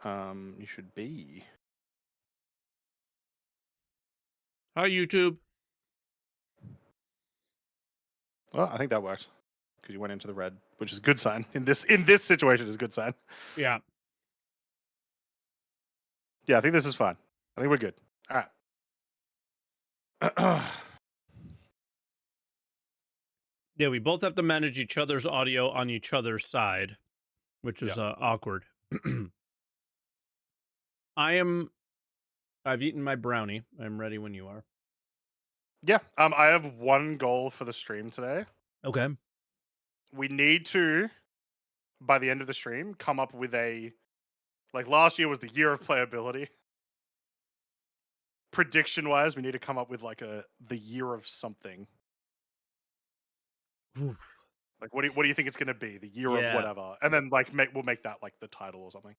You should be. Hi, YouTube. Well, I think that worked because you went into the red, which is a good sign. In this situation, is a good sign. Yeah. Yeah, I think this is fine. I think we're good. All right. Yeah, we both have to manage each other's audio on each other's side, which is Yeah. awkward. I've eaten my brownie. I'm ready when you are. Yeah. I have one goal for the stream today. Okay. We need to, by the end of the stream, come up with like last year was the year of playability. Prediction wise, we need to come up with like the year of something. Oof. Like what do you think it's gonna be? The year of Yeah. whatever. And then like we'll make that like the title or something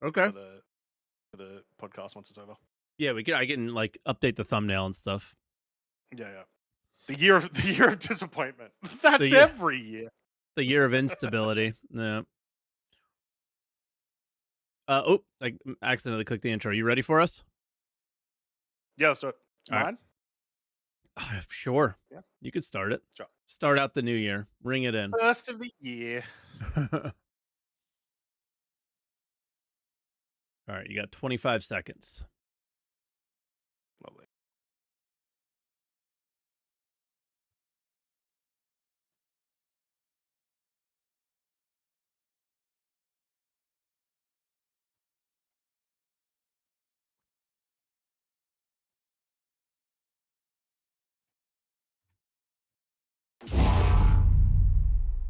Okay. for the podcast once it's over. Yeah, I can like update the thumbnail and stuff. Yeah, yeah. The year of disappointment. The That's year, every year. the year of instability. Yeah. I accidentally clicked the intro. You ready for us? Yeah, let's do it. All right. Mine? Sure. Yeah. You could start it. Sure. Start out the new year. Ring it in. First of the year. All right, you got 25 seconds. Lovely.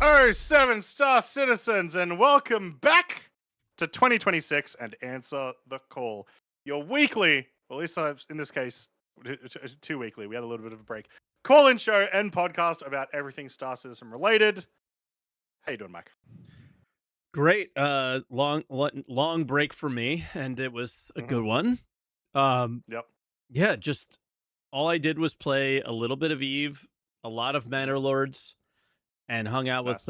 Oh, 7-star citizens, and welcome back to 2026 and Answer the Call. Your weekly, or at least in this case, 2 weekly, we had a little bit of a break, call-in show and podcast about everything Star Citizen related. How you doing, Mac? Great. Long break for me, and it was a good one. Yep. Yeah, just all I did was play a little bit of Eve, a lot of Manor Lords, and hung out Nice.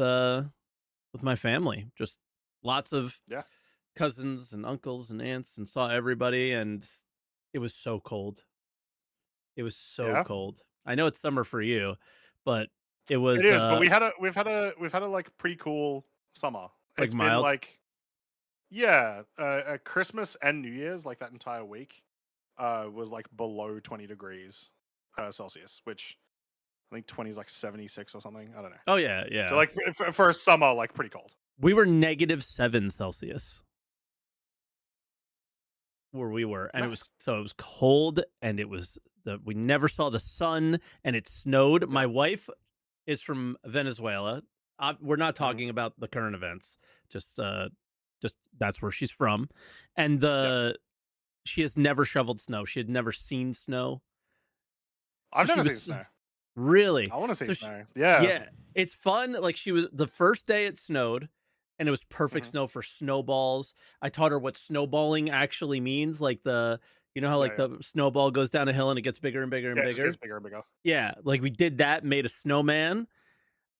with my family. Just lots of Yeah. cousins and uncles and aunts, and saw everybody. And it was so cold. It was so Yeah. cold. I know it's summer for you, but it It was is, but we've had a like pretty cool summer. like It's been mild. like Christmas and New Year's, like that entire week, was like below 20 degrees Celsius, which I think 20 is like 76 or something. I don't know. Oh yeah, yeah. So like for a summer, like pretty cold. We were -7 Celsius where we were, and Nice. it was cold, and we never saw the sun, and it snowed. Yeah. My wife is from Venezuela. We're not Mhm. talking about the current events. Just that's where she's from, and she has never shoveled snow. She had never seen snow. So I've she never seen was snow. really I want to see so snow. Yeah. yeah, it's fun. Like she was the first day it snowed, and it was perfect Mhm. snow for snowballs. I taught her what snowballing actually means, like you know how Yeah, like yeah. the snowball goes down a hill and it gets bigger and bigger and Yeah, it just gets bigger. bigger and bigger. Yeah, like we did that, made a snowman,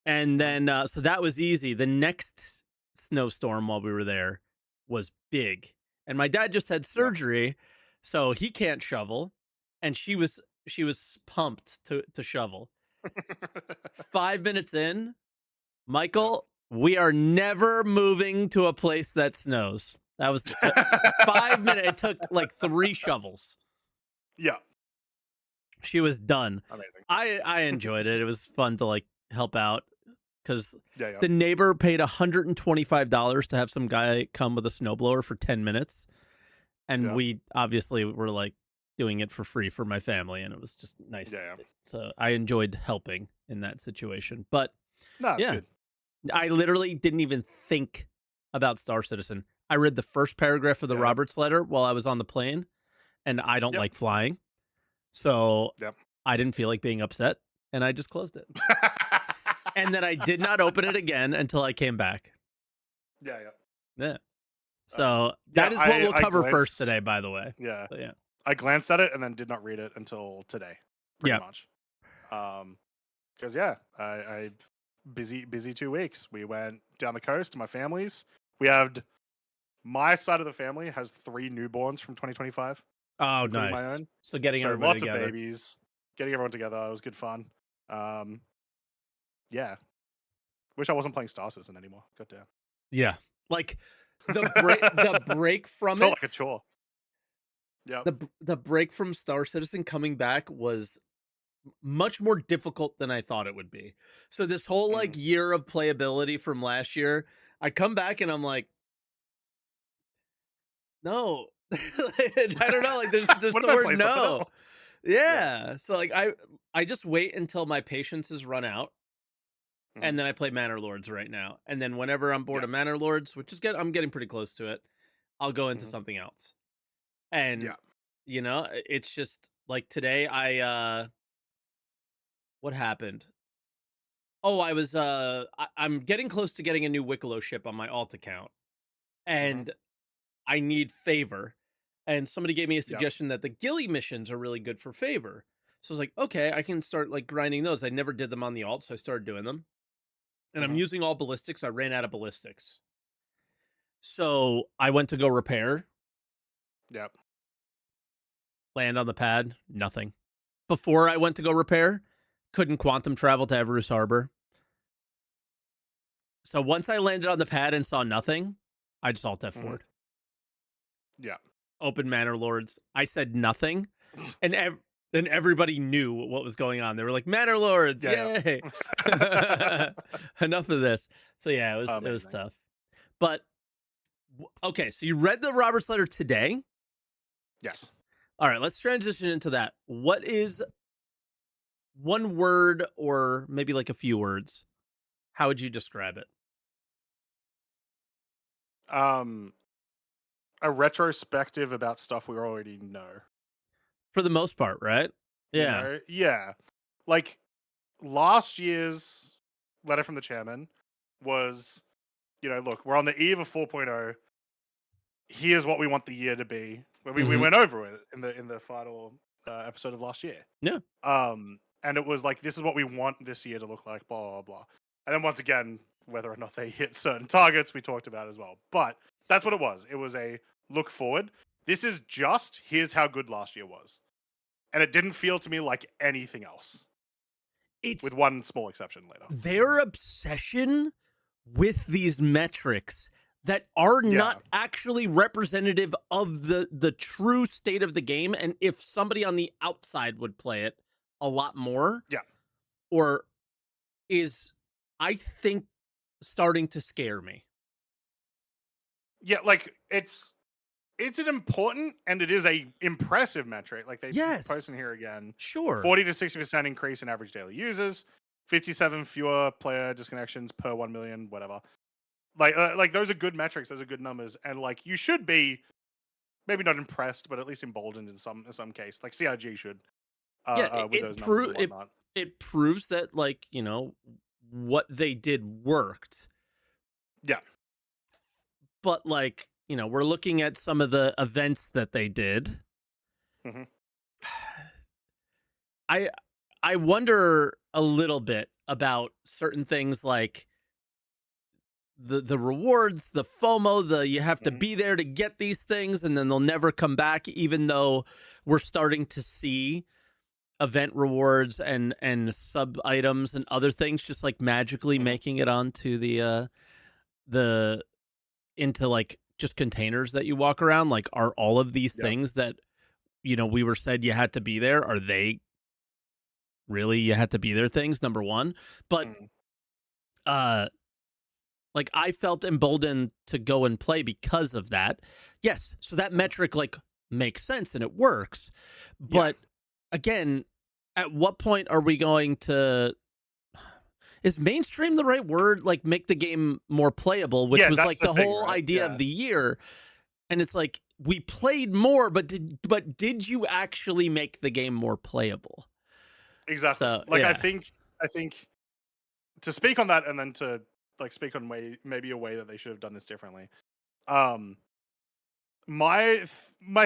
and Mhm. then so that was easy. The next snowstorm while we were there was big, and my dad just had Yep. surgery, so he can't shovel, and she was pumped to shovel. 5 minutes in, Michael, we are never moving to a place that snows. That was 5 minutes. It took like 3 shovels. Yeah. She was done. Amazing. I enjoyed it. It was fun to like help out because Yeah, yeah. the neighbor paid $125 to have some guy come with a snowblower for 10 minutes. And Yeah. we obviously were like doing it for free for my family. And it was just nice. Yeah, yeah. So I enjoyed helping in that situation. But No, it's yeah, good. I literally didn't even think about Star Citizen. I read the first paragraph of the Yeah. Roberts letter while I was on the plane, and I don't Yep. like flying. So Yep. I didn't feel like being upset, and I just closed it. And then I did not open it again until I came back. Yeah, yeah. Yeah. So Yeah, that is what we'll I cover first glanced today, by the way. Yeah. But yeah. I glanced at it and then did not read it until today, pretty Yeah. much. Because yeah, I busy 2 weeks. We went down the coast to my family's. We had my side of the family has 3 newborns from 2025, Oh, including my nice. own. So getting So everybody lots of together. babies, getting everyone together. It was good fun. Yeah. Wish I wasn't playing Star Citizen anymore. Goddamn. Yeah. Like the break from Felt like a it, chore. Yep. the break from Star Citizen coming back was much more difficult than I thought it would be. So this whole like Mm. year of playability from last year, I come back and I'm like, no. I don't know, like there's What the if I word play something no. else? Yeah. Yeah. So like I just wait until my patience is run out Mhm. and then I play Manor Lords right now. And then whenever I'm bored Yeah. of Manor Lords, which is I'm getting pretty close to it, I'll go into Mhm. something else. And Yeah. it's just like today what happened? Oh, I'm getting close to getting a new Wicklow ship on my alt account. Mhm. And I need favor. And somebody gave me a Yep. suggestion that the ghillie missions are really good for favor. So I was like, okay, I can start like grinding those. I never did them on the alt, so I started doing them. And I'm Mhm. using all ballistics. I ran out of ballistics. So I went to go repair, Yep. land on the pad, nothing. Before I went to go repair, couldn't quantum travel to Everus Harbor. So once I landed on the pad and saw nothing, I just alt Mhm. F4'd. Yeah. Open Manor Lords. I said nothing, and then everybody knew what was going on. They were like, Manor Lords, Yeah. yay! Yeah. Enough of this. So yeah, it was Amazing. tough. But okay, so you read the Roberts letter today. Yes. All right, let's transition into that. What is one word or maybe like a few words? How would you describe it? Um, a retrospective about stuff we already know. For the most part, right? You Yeah. know? Yeah. Like last year's letter from the chairman was, look, we're on the eve of 4.0. Here's what we want the year to be. We Hmm. went over it in the final episode of last year. Yeah. And it was like, this is what we want this year to look like, blah, blah, blah. And then once again, whether or not they hit certain targets, we talked about as well. But that's what it was. It was a look forward. This is just, here's how good last year was. And it didn't feel to me like anything else, It's with one small exception later. their obsession with these metrics that are Yeah. not actually representative of the true state of the game, and if somebody on the outside would play it a lot more, Yeah. or is, I think, starting to scare me. Yeah. Like, it's an important and it is a impressive metric. Like they post Yes, in here again, sure. 40 to 60% increase in average daily users, 57 fewer player disconnections per 1 million, whatever. Like those are good metrics. Those are good numbers, and like you should be maybe not impressed, but at least emboldened in some case. Like CRG should Yeah, with those numbers and whatnot. it proves that, like, what they did worked. Yeah. But like, we're looking at some of the events that they did. Hmm. I I wonder a little bit about certain things like the rewards, the FOMO, the you have to Hmm. be there to get these things and then they'll never come back, even though we're starting to see event rewards and sub items and other things just like magically Hmm. making it onto the into like just containers that you walk around. Like, are all of these Yep. things that we were said you had to be there, are they really you had to be there things, number one? But Mm. uh like, I felt emboldened to go and play because of that. Yes, so that Mm. metric like makes sense and it works. Yeah. But again, at what point are we going to, is mainstream the right word? Like, make the game more playable, which Yeah. was That's like the the thing, whole right? idea Yeah. of the year. And it's like, we played more, but did you actually make the game more playable? Exactly. So Like yeah. I think to speak on that and then to like speak on maybe a way that they should have done this differently. Um, my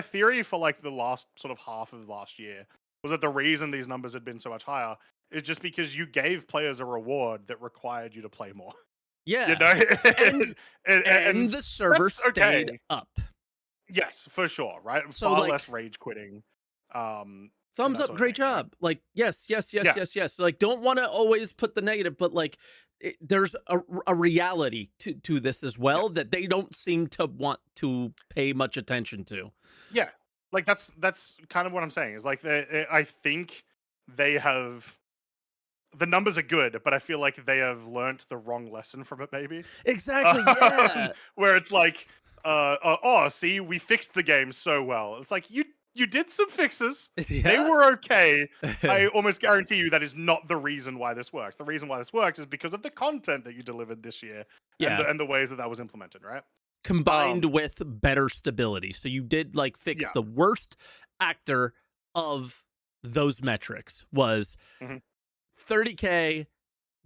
theory for like the last sort of half of last year was that the reason these numbers had been so much higher is just because you gave players a reward that required you to play more. You Yeah. know, And and the server that's stayed okay. up. Yes, for sure, right? So Far less like rage quitting, and thumbs that up, sort of great thing, right? job. Like yes, yes, yes, Yeah, yes, yes. Like don't want to always put the negative, but like there's a reality to this as yeah, well that they don't seem to want to pay much attention to. yeah. Like that's kind of what I'm saying. Is like I think they have the numbers are good, but I feel like they have learnt the wrong lesson from it, maybe. Exactly. Yeah. Where it's like, oh, see, we fixed the game so well. It's like you did some fixes. They Yeah. were okay. I almost guarantee you that is not the reason why this worked. The reason why this works is because of the content that you delivered this year Yeah. and the ways that that was implemented, right? Combined Um, with better stability. So you did like fix yeah, the worst actor of those metrics was hmm 30K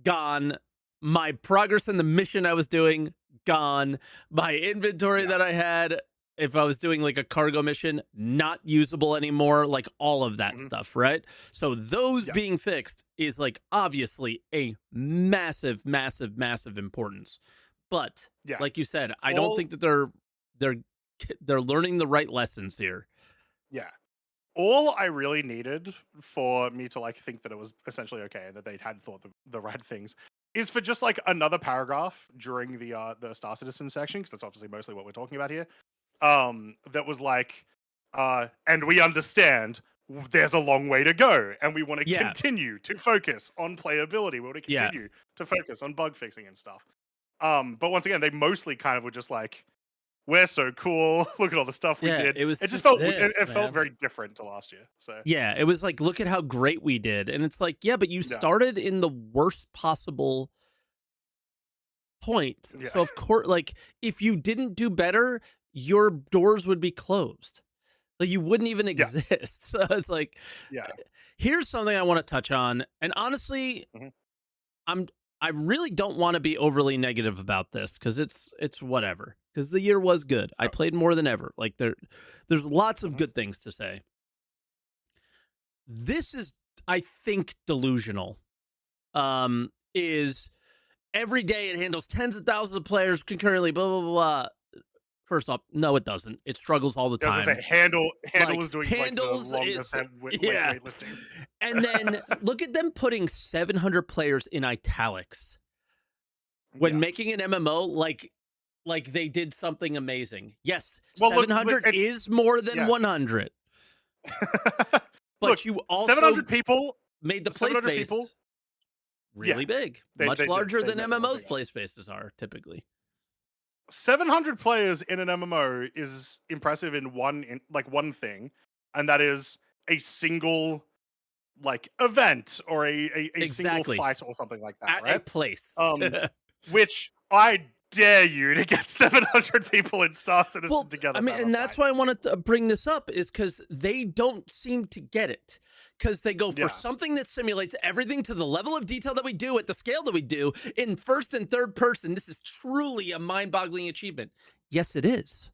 gone, my progress in the mission I was doing gone, my inventory yeah, that I had if I was doing like a cargo mission not usable anymore, like all of that hmm stuff, right? So those yeah, being fixed is like obviously a massive massive massive importance. But yeah. like you said, I don't All think that they're they're learning the right lessons here. yeah. All I really needed for me to like think that it was essentially okay and that they had thought the right things is for just like another paragraph during the Star Citizen section, because that's obviously mostly what we're talking about here. That was like, and we understand there's a long way to go, and we want to Yeah. continue to focus on playability. We want to Yeah. continue to focus on bug fixing and stuff. But once again, they mostly kind of were just like, we're so cool. Look at all the stuff we Yeah, did. it was It just just felt this, it felt man. very different to last year. So Yeah, it was like, look at how great we did. And it's like, yeah, but you yeah, started in the worst possible point. yeah, So, of course, like, if you didn't do better, your doors would be closed. Like, you wouldn't even yeah, exist. So, it's like, yeah. here's something I want to touch on. And honestly, Mhm, I'm, I really don't want to be overly negative about this because it's whatever. Because the year was good. I oh, played more than ever. Like, there's lots of mhm, good things to say. This is, I think, delusional. Is every day it handles tens of thousands of players concurrently, blah blah blah. First off, no, it doesn't. It struggles all the I was gonna time. say handle is Like doing like the handles longest is yeah, weightlifting. and then look at them putting 700 players in italics when Yeah. making an MMO. Like they did something amazing. Yes, Well, look, 700 it's is more than yeah. 100, Look, but you also 700 people. made the play 700 space people. Yeah, really big, they much they did. larger They than made it a lot MMO's bigger. play spaces are typically. 700 players in an MMO is impressive in one thing, and that is a single like event or a single Exactly. fight or something like that, At a right? place. Um, which I dare you to get 700 people in Star Citizen Well, together I to mean, have a and fight. that's why I wanted to bring this up is because they don't seem to get it. Because they go for Yeah, something that simulates everything to the level of detail that we do at the scale that we do in first and third person. This is truly a mind boggling achievement. Yes, it is.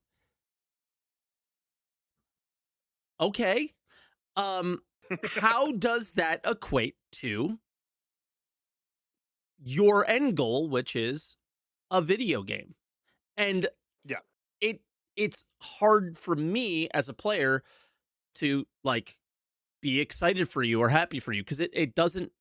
Okay. Um, how does that equate to your end goal, which is a video game? And yeah, it it's hard for me as a player to like be excited for you or happy for you because it doesn't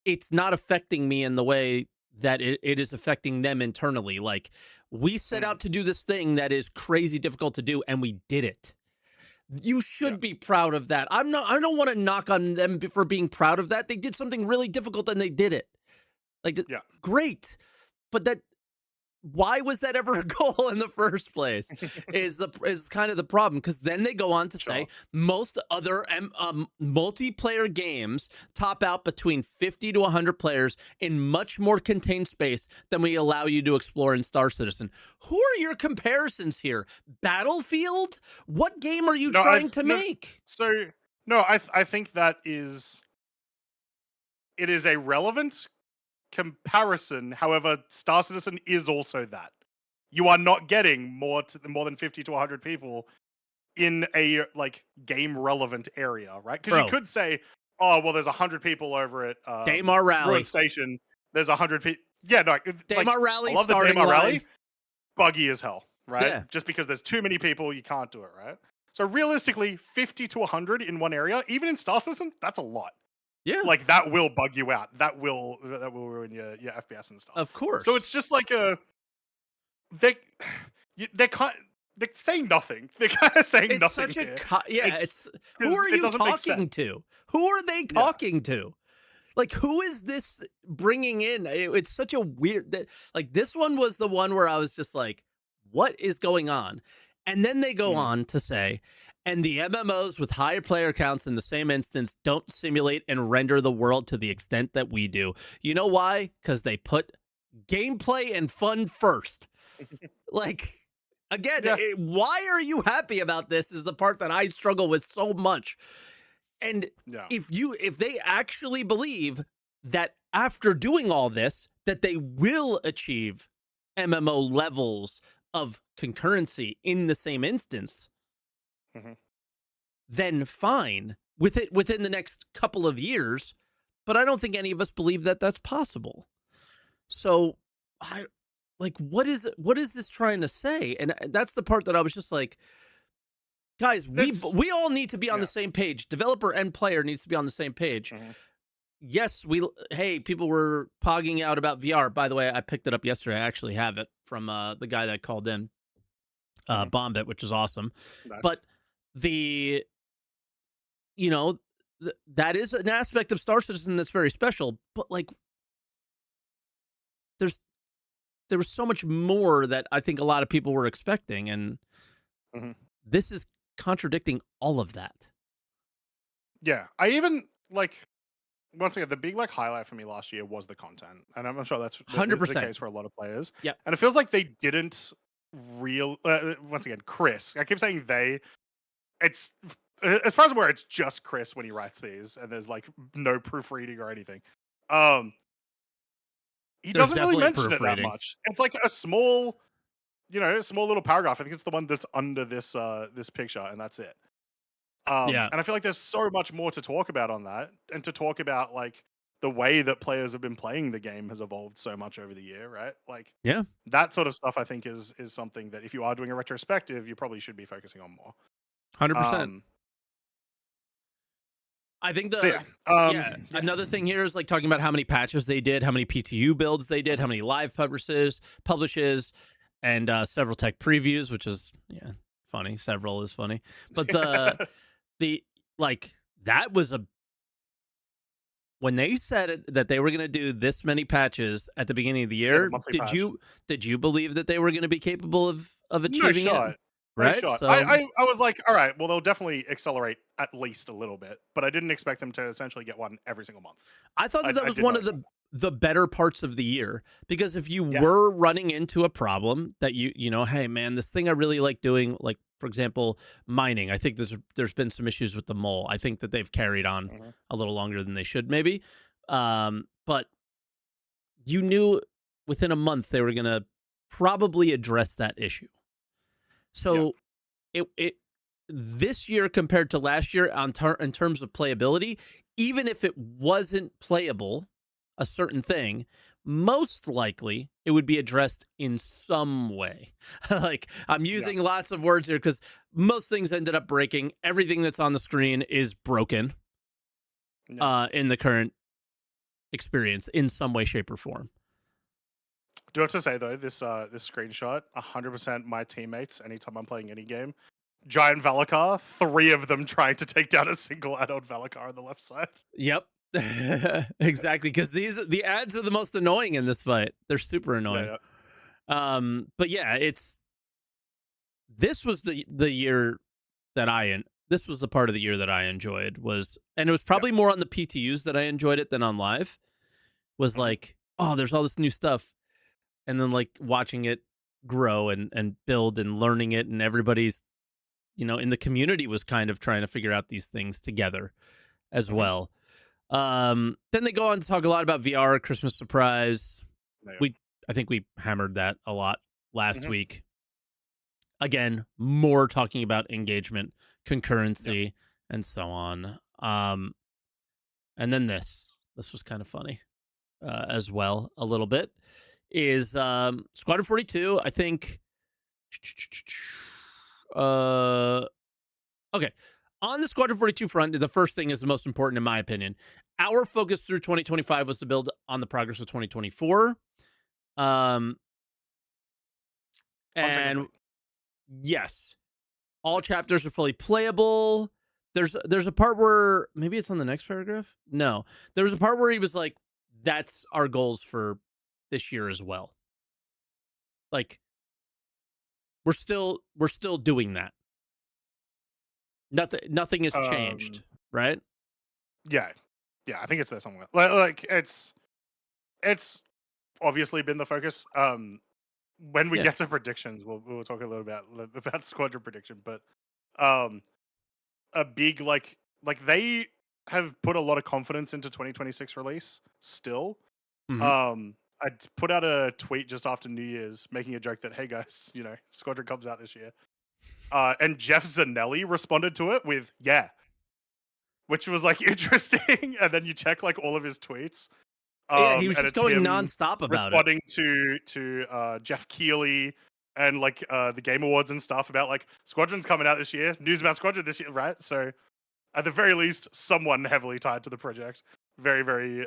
it's not affecting me in the way that it is affecting them internally. Like we set mm, out to do this thing that is crazy difficult to do and we did it. You yeah, should be proud of that. I don't want to knock on them for being proud of that. They did something really difficult and they did it. Like yeah. great. But that why was that ever a goal in the first place is kind of the problem because then they go on to say Sure. most other multiplayer games top out between 50 to 100 players in much more contained space than we allow you to explore in Star Citizen. Who are your comparisons here? Battlefield? What game are you No, trying to no. make? So no, I think that it is a relevant comparison. However, Star Citizen is also that. You are not getting more than 50 to 100 people in a like game relevant area, right? Because you Bro, could say, oh well, there's 100 people over at Daymar Ruin Rally. Station. There's 100 people. Yeah, no, Daymar I Rally love the starting Daymar line. Rally. Buggy as hell, right? Yeah. Just because there's too many people, you can't do it, right? So realistically, 50 to 100 in one area, even in Star Citizen, that's a lot. Yeah. Like that will bug you out. That will ruin your FPS and stuff. Of So course. it's just like they they can't they're saying nothing. They're kind of saying It's nothing such a here. it's who 'Cause are it you doesn't make sense. talking to? Who are they Yeah. talking to? Like, who is this bringing in? It's such a weird that like this one was the one where I was just like, what is going on? And then they go Mhm. on to say, and the MMOs with higher player counts in the same instance don't simulate and render the world to the extent that we do. You know why? Because they put gameplay and fun first. Like, again, Yeah. why are you happy about this? Is the part that I struggle with so much. And Yeah. if they actually believe that after doing all this that they will achieve MMO levels of concurrency in the same instance, Mhm. then fine with it within the next couple of years. But I don't think any of us believe that that's possible. So I like what is this trying to say? And that's the part that I was just like, guys, It's we all need to be on yeah. the same page. Developer and player needs to be on the same page. Mhm. Yes, hey, people were pogging out about VR. By the way, I picked it up yesterday. I actually have it from the guy that called in, Mhm. Bombit, which is awesome. Nice. But the you know that is an aspect of Star Citizen that's very special. But like, there's there was so much more that I think a lot of people were expecting, and Mhm. this is contradicting all of that. Yeah. I even like once again, the big like highlight for me last year was the content, and I'm sure that's Hundred the percent. case for a lot of players. Yep. And it feels like they didn't once again, Chris. I keep saying they. It's as far as I'm aware, it's just Chris when he writes these, and there's like no proofreading or anything. Um, he There's doesn't really definitely mention it that proofreading. much. It's like a small, a small little paragraph. I think it's the one that's under this picture, and that's it. Yeah. And I feel like there's so much more to talk about on that, and to talk about like the way that players have been playing the game has evolved so much over the year, right? Like Yeah. that sort of stuff. I think is something that if you are doing a retrospective, you probably should be focusing on more. 100%. Um, I think so yeah, yeah, another thing here is like talking about how many patches they did, how many PTU builds they did, how many live publishes, and several tech previews, which is funny. Several is funny, but the like that was a when they said that they were going to do this many patches at the beginning of the yeah, the year. monthly Did patch. you believe that they were going to be capable of No achieving it? shot. No Right. shot. So I was like, all right, well, they'll definitely accelerate at least a little bit, but I didn't expect them to essentially get one every single month. I thought that I was did one not of expect the better parts of the year, because if you that. Yeah. were running into a problem that hey man, this thing I really like doing, like for example, mining. I think there's been some issues with the mole. I think that they've carried on Mhm. a little longer than they should maybe. But you knew within a month they were going to probably address that issue. Yeah. So it this year compared to last year in terms of playability, even if it wasn't playable, a certain thing, most likely it would be addressed in some way. Like I'm Yeah. using lots of words here because most things ended up breaking. Everything that's on the screen is broken Yeah. in the current experience in some way, shape, or form. Do have to say though, this screenshot, 100% my teammates. Anytime I'm playing any game, giant Valakar, 3 of them trying to take down a single adult Valakar on the left side. Yep. Exactly, because the ads are the most annoying in this fight. They're super annoying. Yeah. But yeah, this was the year that this was the part of the year that I enjoyed, and it was Yeah. probably more on the PTUs that I enjoyed it than on live. Was Mhm. like, oh, there's all this new stuff, and then like watching it grow and build and learning it, and everybody's in the community was kind of trying to figure out these things together as Mhm. well. Then they go on to talk a lot about VR, Christmas surprise. Yeah. I think we hammered that a lot last Mhm. week. Again, more talking about engagement, Yeah. concurrency, and so on. And then this was kind of funny. as well a little bit is Squadron 42. I think. Okay. On the Squadron 42 front, the first thing is the most important, in my opinion. Our focus through 2025 was to build on the progress of 2024. And yes, all chapters are fully playable. There's a part where maybe it's on the next paragraph. No, there was a part where he was like, "That's our goals for this year as well." Like, we're still doing that. Nothing has changed, right? Yeah, I think it's there somewhere. Like it's obviously been the focus. When we get to predictions, we'll talk a little about squadron prediction, but a big like they have put a lot of confidence into 2026 release still. Mm-hmm. I put out a tweet just after New Year's making a joke that, hey guys, Squadron comes out this year. And Jeff Zanelli responded to it with, yeah, which was like interesting. And then you check like all of his tweets. Yeah, he was And just it's going him nonstop about it. responding to Jeff Keighley and like the Game Awards and stuff about like Squadron's coming out this year, news about Squadron this year, right? So at the very least, someone heavily tied to the project. Very, very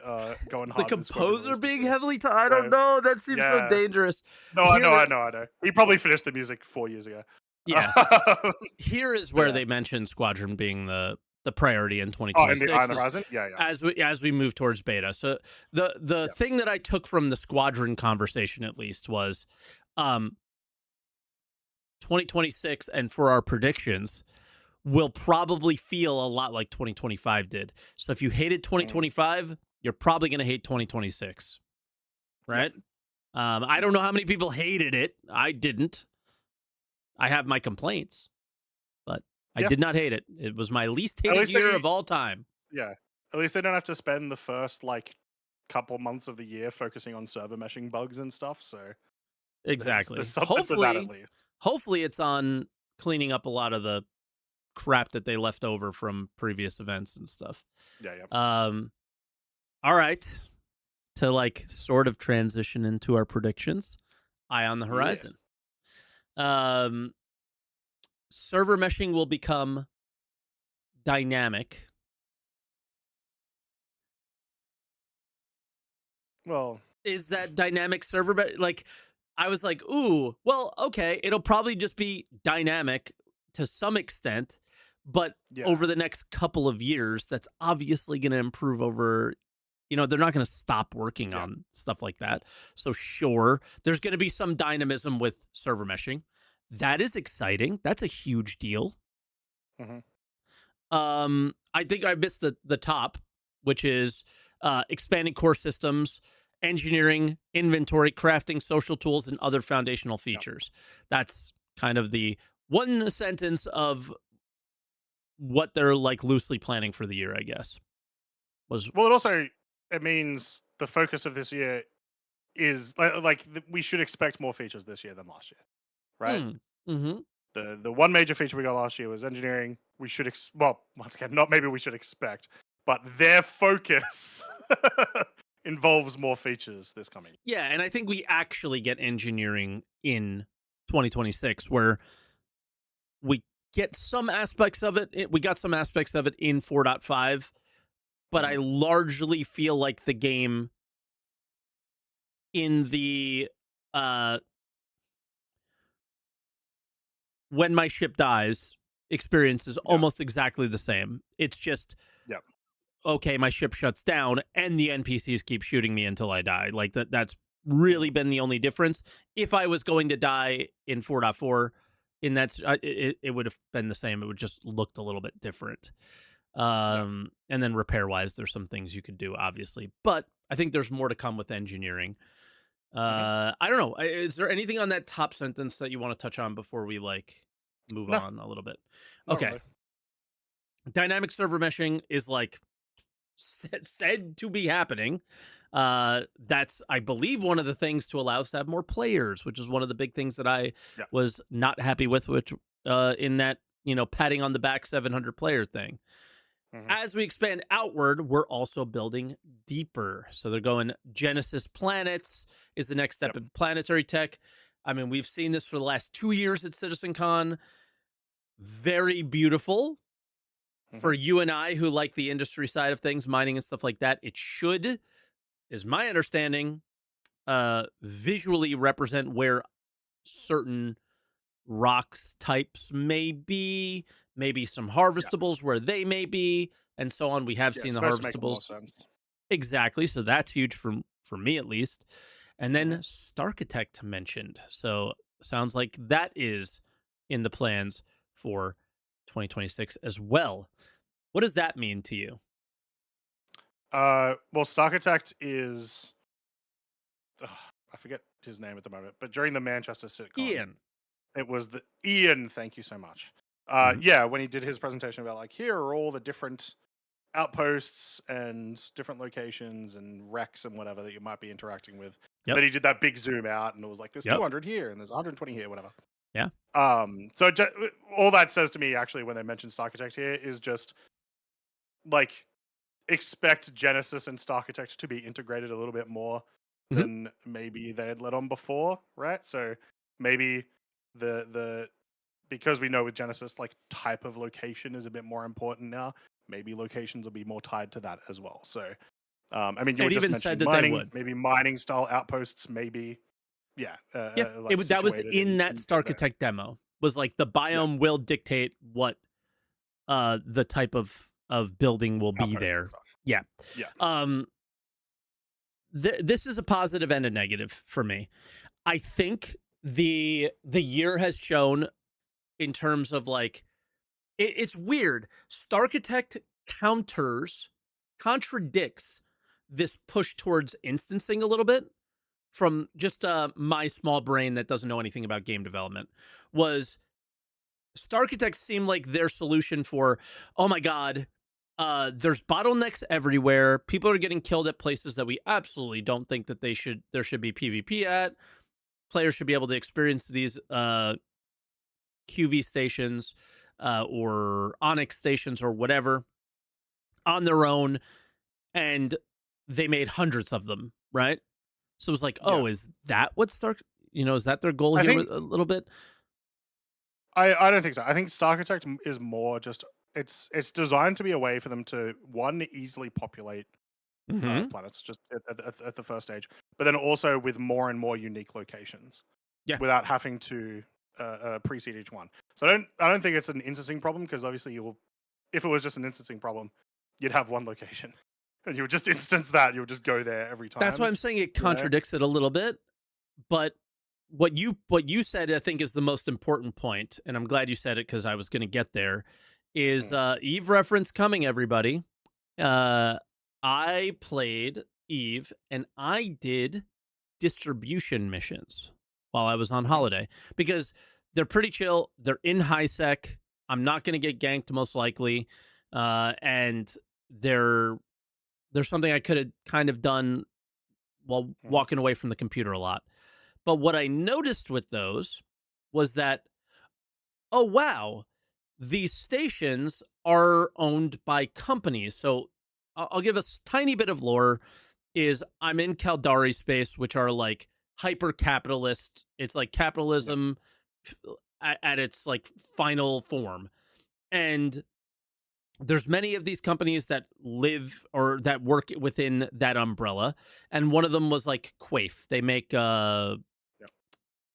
going hard. The with Squadron composer release this being year. heavily tied. I don't know. That seems so Yeah. dangerous. No, I know. He probably finished the music 4 years ago. Yeah. Here is where they mention Squadron being the priority in 2026 on the horizon? Yeah. as we move towards beta. So the thing that I took from the Squadron conversation at least was 2026, and for our predictions will probably feel a lot like 2025 did. So if you hated 2025, you're probably going to hate 2026. Right? Yep. I don't know how many people hated it. I didn't. I have my complaints, but I did not hate it. It was my least hated year of all time. Yeah. At least they don't have to spend the first like couple months of the year focusing on server meshing bugs and stuff. So exactly. there's something to that at least. Hopefully it's on cleaning up a lot of the crap that they left over from previous events and stuff. Yeah. All right. To like sort of transition into our predictions. Eye on the horizon. Yes. Server meshing will become dynamic. Well, is that dynamic server like I was like, ooh, well, okay, it'll probably just be dynamic to some extent, but over the next couple of years, that's obviously going to improve over, they're not going to stop working on stuff like that. So sure, there's going to be some dynamism with server meshing. That is exciting. That's a huge deal. Mm-hmm. I think I missed the top, which is expanding core systems, engineering, inventory, crafting, social tools, and other foundational features. That's kind of the one sentence of what they're like loosely planning for the year, I guess. It means the focus of this year is like we should expect more features this year than last year, right? Mm-hmm. The one major feature we got last year was engineering. We should once again, not maybe we should expect, but their focus involves more features this coming. Yeah, and I think we actually get engineering in 2026 where we get some aspects of it. We got some aspects of it in 4.5, but I largely feel like the game in the when my ship dies experience is almost exactly the same. It's just okay, my ship shuts down and the NPCs keep shooting me until I die. Like that's really been the only difference. If I was going to die in 4.4, in that it would have been the same. It would just looked a little bit different. And then repair wise, there's some things you could do, obviously, but I think there's more to come with engineering. I don't know. Is there anything on that top sentence that you want to touch on before we like move on a little bit? Okay. Really. Dynamic server meshing is like said to be happening. That's, I believe, one of the things to allow us to have more players, which is one of the big things that I was not happy with, which in that, patting on the back 700 player thing. Mhm. As we expand outward, we're also building deeper. So they're going Genesis planets is the next step Yep. in planetary tech. I mean, we've seen this for the last 2 years at CitizenCon. Very beautiful for Mhm. you and I who like the industry side of things, mining and stuff like that. It should, is my understanding, visually represent where certain rocks types may be, maybe some Yeah. harvestables where they may be, and so on. We have Yeah. seen It's the supposed to make more harvestables. sense. Exactly. So that's huge for me at least. And then Mhm. Starchitect mentioned. So sounds like that is in the plans for 2026 as well. What does that mean to you? Well, Starkitect is ugh, I forget his name at the moment, but during the Manchester SitCon, Ian. it was the Ian. Thank you so much. Mhm. Yeah, when he did his presentation about like here are all the different outposts and different locations and wrecks and whatever that you might be interacting with. And Yep. then he did that big zoom out, and it was like there's Yep. 200 here and there's 120 here, whatever. Yeah. So all that says to me actually when they mentioned Starkitect here is just like expect Genesis and Starkitect to be integrated a little bit more Mhm. than maybe they had let on before, right? So maybe the because we know with Genesis like type of location is a bit more important now. Maybe locations will be more tied to that as well. So I mean, you were It just even said mentioning that they mining, would. maybe mining style outposts, maybe yeah, Yeah. like That was situated in that in there. Starchitect demo. Was like the Yeah, biome will dictate what the type of building will be outposts and there. stuff. Yeah. Yeah. Um this is a positive and a negative for me. I think the year has shown in terms of like it's weird. Starchitect counters contradicts this push towards instancing a little bit from just my small brain that doesn't know anything about game development. Was Starchitect seemed like their solution for, oh my god, there's bottlenecks everywhere. People are getting killed at places that we absolutely don't think that there should be PvP at. Players should be able to experience these QV stations or Onyx stations or whatever on their own, and they made hundreds of them, right? So it was like, Yeah. oh, is that what Stark? Is that their goal I here think a little bit? I don't think so. I think Starkitect is more just it's designed to be a way for them to one easily populate Mm-hmm. planets just at the first stage, but then also with more and more unique locations Yeah, without having to precede each one. So I don't think it's an instancing problem because obviously you'll if it was just an instancing problem, you'd have one location and you would just instance that you would just go there every that's why time. I'm saying it Yeah. contradicts it a little bit. But what you said, I think, is the most important point, and I'm glad you said it because I was going to get there. Is Mm, Eve reference coming, everybody? Uh, I played Eve, and I did distribution missions while I was on mhm, holiday because they're pretty chill. They're in high sec. I'm not going to get ganked most likely, and they're there's something I could have kind of done while mhm, walking away from the computer a lot. But what I noticed with those was that, oh, wow, these stations are owned by companies. So I'll give a tiny bit of lore is I'm in Caldari space, which are like hyper capitalist. It's like yeah, capitalism at its like final form. And there's many of these companies that live or that work within that umbrella. And one of them was like Quaif. They make yeah.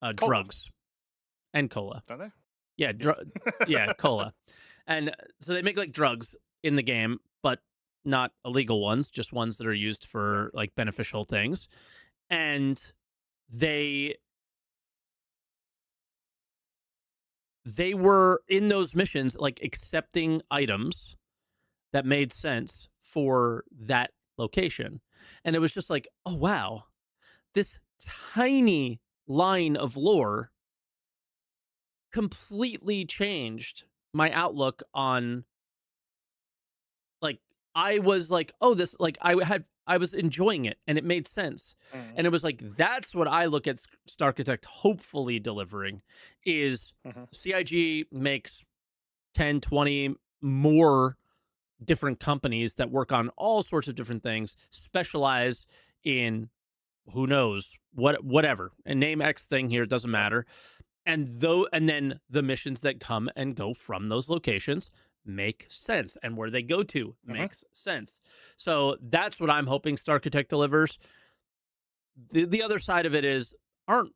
Cola, drugs and cola. don't they? Yeah, Yeah. yeah, cola. And so they make like drugs in the game, but not illegal ones, just ones that are used Yeah. for like beneficial things. And they they were in those missions like accepting items that made sense for that location. And it was just like, "Oh wow, this tiny line of lore completely changed my outlook on like I was like, oh, this like I was enjoying it and it made sense. Mm, And it was like that's what I look at Starchitect hopefully delivering is mhm, CIG makes 10, 20 more different companies that work on all sorts of different things, specialize in who knows whatever, and name X thing here, it doesn't Yep. matter. And then the missions that come and go from those locations make sense, and where they go to Mhm. makes sense. So that's what I'm hoping Starkitect delivers. The other side of it is, aren't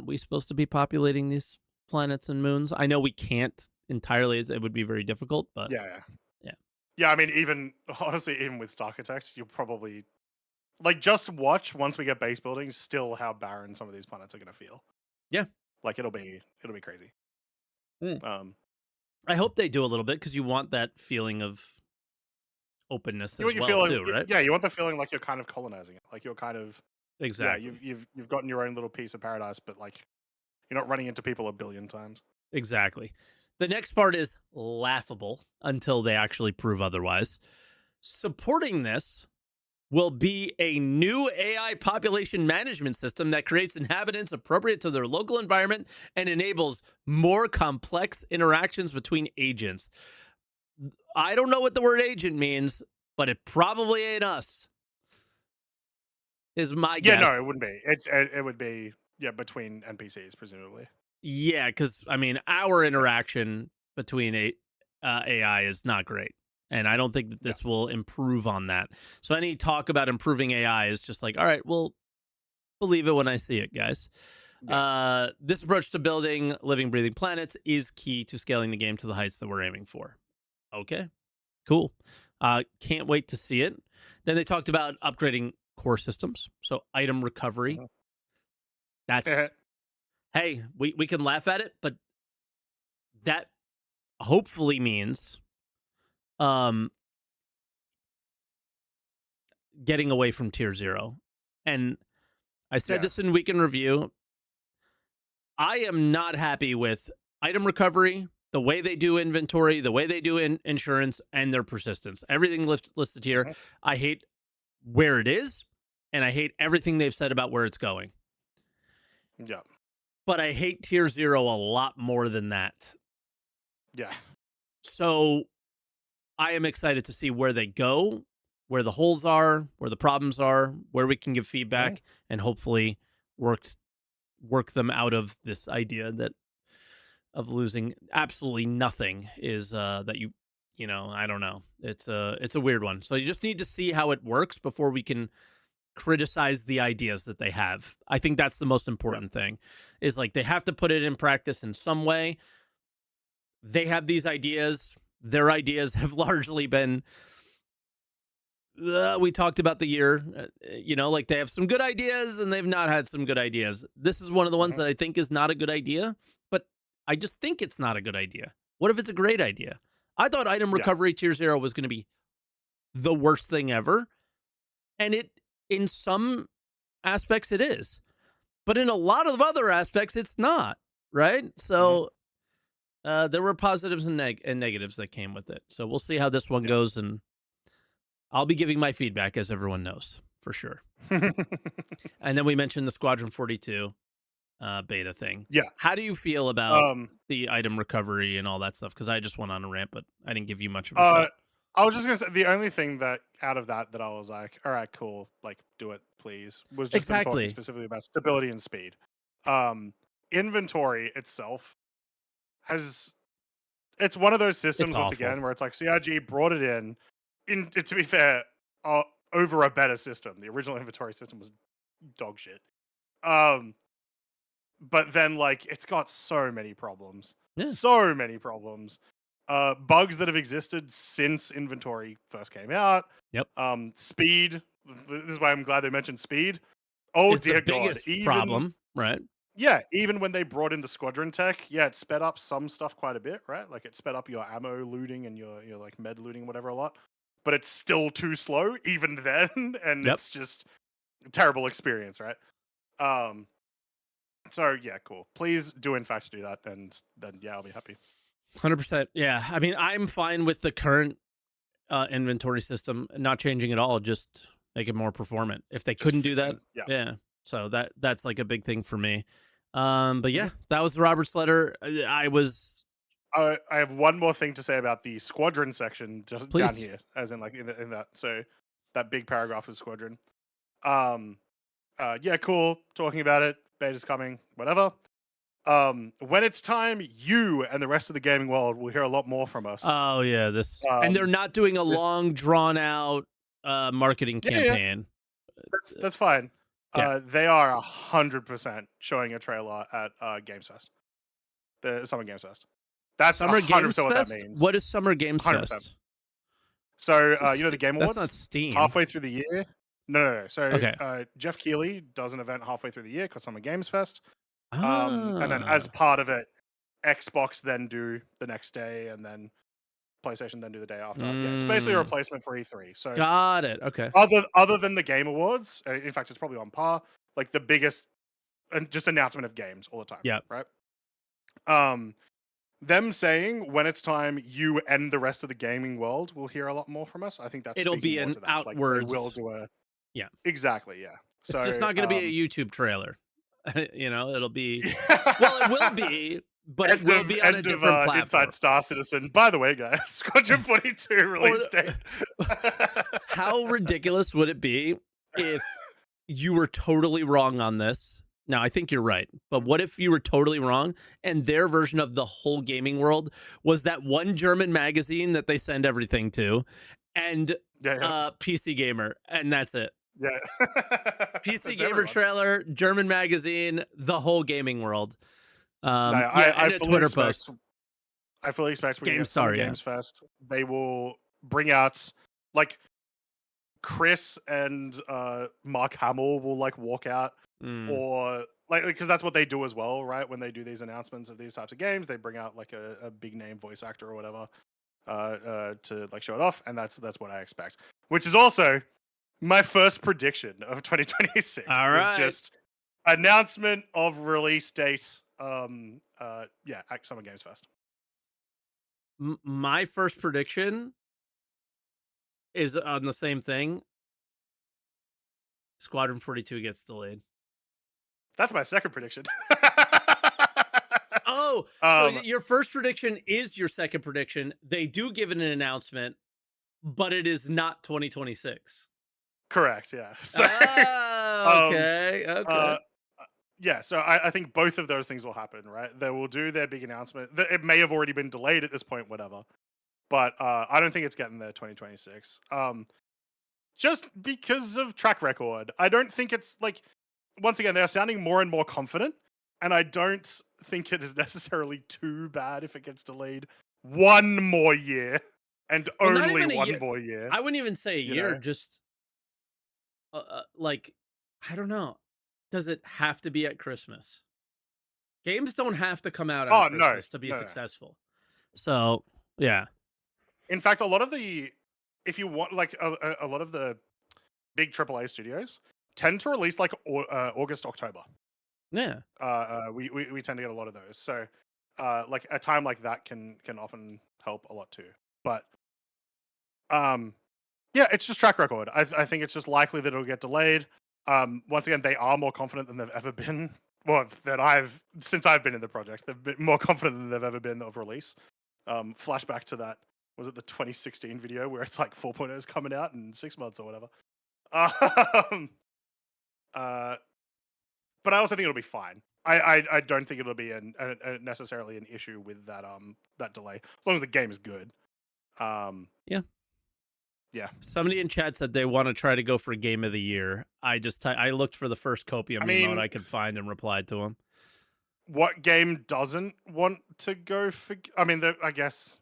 we supposed to be populating these planets and moons? I know we can't entirely, as it would be very difficult, but Yeah, yeah. yeah. Yeah, I mean, even honestly, even with Stark Attacks, you'll probably like just watch once we get base building, still how barren some of these planets are gonna feel. Yeah. Like it'll be crazy. Mm. Um, I hope they do a little bit, because you want that feeling of openness you want as you well feeling, too, right? yeah, you want the feeling like you're kind of colonizing it, like you're kind of, yeah, Exactly. you've gotten your own little piece of paradise, but like you're not running into people a billion times. Exactly. The next part is laughable until they actually prove otherwise. Supporting this will be a new AI population management system that creates inhabitants appropriate to their local environment and enables more complex interactions between agents. I don't know what the word agent means, but it probably ain't us, is my Yeah, no, guess. it wouldn't be. It would be, yeah, between NPCs presumably. Yeah, because I mean, our interaction between AI is not great, and I don't think that Yeah. this will improve on that. So any talk about improving AI is just like, all right, well, believe it when I see it, guys. Yeah. This approach to building living, breathing planets is key to scaling the game to the heights that we're aiming for. Okay, cool. Can't wait to see it. Then they talked about upgrading core systems, so item recovery. That's, Mhm. hey, we can laugh at it, but that hopefully means um getting away from tier 0. And I said Yeah. this in week in review. I am not happy with item recovery, the way they do inventory, the way they do insurance, and their persistence. Everything listed here. Mhm. I hate where it is, and I hate everything they've said about where it's going. Yeah. But I hate tier 0 a lot more than that. Yeah. So I am excited to see where they go, where the holes are, where the problems are, where we can give Mhm. feedback, and hopefully work them out of this idea that of losing absolutely nothing is that I don't know. It's a weird one. So you just need to see how it works before we can criticize the ideas that they have. I think that's the most Yeah. important thing, is like they have to put it in practice in some way. They have these ideas. Their ideas have largely been, we talked about the year, like they have some good ideas and they've not had some good ideas. This is one of the ones Mhm. that I think is not a good idea, but I just think it's not a good idea. What if it's a great idea? I thought item Yeah. recovery tier 0 was going to be the worst thing ever. And in some aspects, it is. But in a lot of other aspects, it's not. Right. Mhm. So there were positives and negatives that came with it. So we'll see how this one Yeah. goes. And I'll be giving my feedback, as everyone knows, for sure. And then we mentioned the Squadron 42 beta thing. Yeah. How do you feel about Um. the item recovery and all that stuff? Because I just went on a rant, but I didn't give you much of a Uh. shot. I was just gonna say the only thing that out of that I was like, all right, cool, like do it, please, was just them talking Exactly. specifically about stability and speed. Um. Inventory itself has, it's one of those It's systems once awful. again where it's like CRG brought it in to be fair, over a better system. The original inventory system was dog shit. Um. But then like it's got so many problems. Yeah. So many problems. Bugs that have existed since inventory first came out. Yep. Speed. This is why I'm glad they mentioned speed. Oh It's the dear god. biggest Even, problem, right? yeah, even when they brought in the squadron tech, yeah, it sped up some stuff quite a bit, right? Like it sped up your ammo looting and your like med looting, whatever, a lot. But it's still too slow, even then, and Yep. it's just a terrible experience, right? Um, so yeah, cool. Please do in fact do that, and then yeah, I'll be happy. 100%. Yeah. I mean, I'm fine with the current inventory system not changing at all, just make it more performant. If they Just couldn't do that, fixing, yeah. yeah. So that's like a big thing for me. But Mhm. yeah, that was Robert's letter. I was I have one more thing to say about the Squadron section just down Please. here, as in like in that. So that big paragraph is Squadron. Um, yeah, cool. Talking about it. Beta's coming. Whatever. When it's time, you and the rest of the gaming world will hear a lot more from us. Oh yeah, and they're Um, not doing a this, long, drawn out marketing yeah, campaign. that's fine. Yeah, They are 100% showing a trailer at Games Fest, the Summer Games Fest. That's Summer Games 100% what that Fest. means. What is Summer Games 100%. Fest? So So you know the Game that's not Awards Steam. halfway through the year. No. So Okay. Jeff Keighley does an event halfway through the year called Summer Games Fest. And then as Ah, part of it, Xbox then do the next day, and then PlayStation then do the day after. Yeah, it's basically a replacement for E3. So got it. Okay. other than the Game Awards, in fact, it's probably on par. Like the biggest, and just announcement of games all the time. Yep. Right. Um, them saying when it's time, you and the rest of the gaming world will hear a lot more from us. I think that's It'll speaking be more an to that. Like they will outwards. do a Yeah. exactly, yeah. It's So just not going to be a YouTube trailer. It'll be. Well, it will be, but it will be on a different platform. Inside Star Citizen. By the way, guys, Squadron 42 release date. How ridiculous would it be if you were totally wrong on this? Now, I think you're right, but what if you were totally wrong and their version of the whole gaming world was that one German magazine that they send everything to, and Yeah. PC Gamer, and that's it. Yeah. PC That's Gamer everyone. trailer, German magazine, the whole gaming world. No, Yeah, I and a fully Twitter expect, post. I fully expect when you get GameStar, Summer yeah. Games Fest, they will bring out like Chris and Mark Hamill will like walk out, or like because that's what they do as well, right? When they do these announcements of these types of games, they bring out like a big name voice actor or whatever to like show it off, and that's what I expect. Which is also my first prediction of 2026. All Is right. just announcement of release date. Yeah, at Summer Games Fest. My first prediction is on the same thing. Squadron 42 gets delayed. That's my second prediction. Oh, so your first prediction is your second prediction. They do give it an announcement, but it is not 2026. Correct, yeah. So, okay. yeah, so I think both of those things will happen, right? They will do their big announcement. It may have already been delayed at this point, whatever. But I don't think it's getting there 2026. Just because of track record. I don't think it's like, once again, they're sounding more and more confident. And I don't think it is necessarily too bad if it gets delayed one more year. And only one more year. I wouldn't even say a year, just like, I don't know. Does it have to be at Christmas? Games don't have to come out at Christmas to be successful. So, yeah. In fact, a lot of the, if you want, like a lot of the big AAA studios tend to release like August, October. Yeah. We tend to get a lot of those. So, like a time like that can often help a lot too. But, yeah, it's just track record. I think it's just likely that it'll get delayed. Once again, they are more confident than they've ever been. Well, since I've been in the project, they've been more confident than they've ever been of release. Flashback to that, was it the 2016 video where it's like 4.0 is coming out in 6 months or whatever. But I also think it'll be fine. I don't think it'll be necessarily an issue with that delay, as long as the game is good. Yeah. Yeah. Somebody in chat said they want to try to go for Game of the Year. I looked for the first Copium emote I could find and replied to him. What game doesn't want to go for? I mean, I guess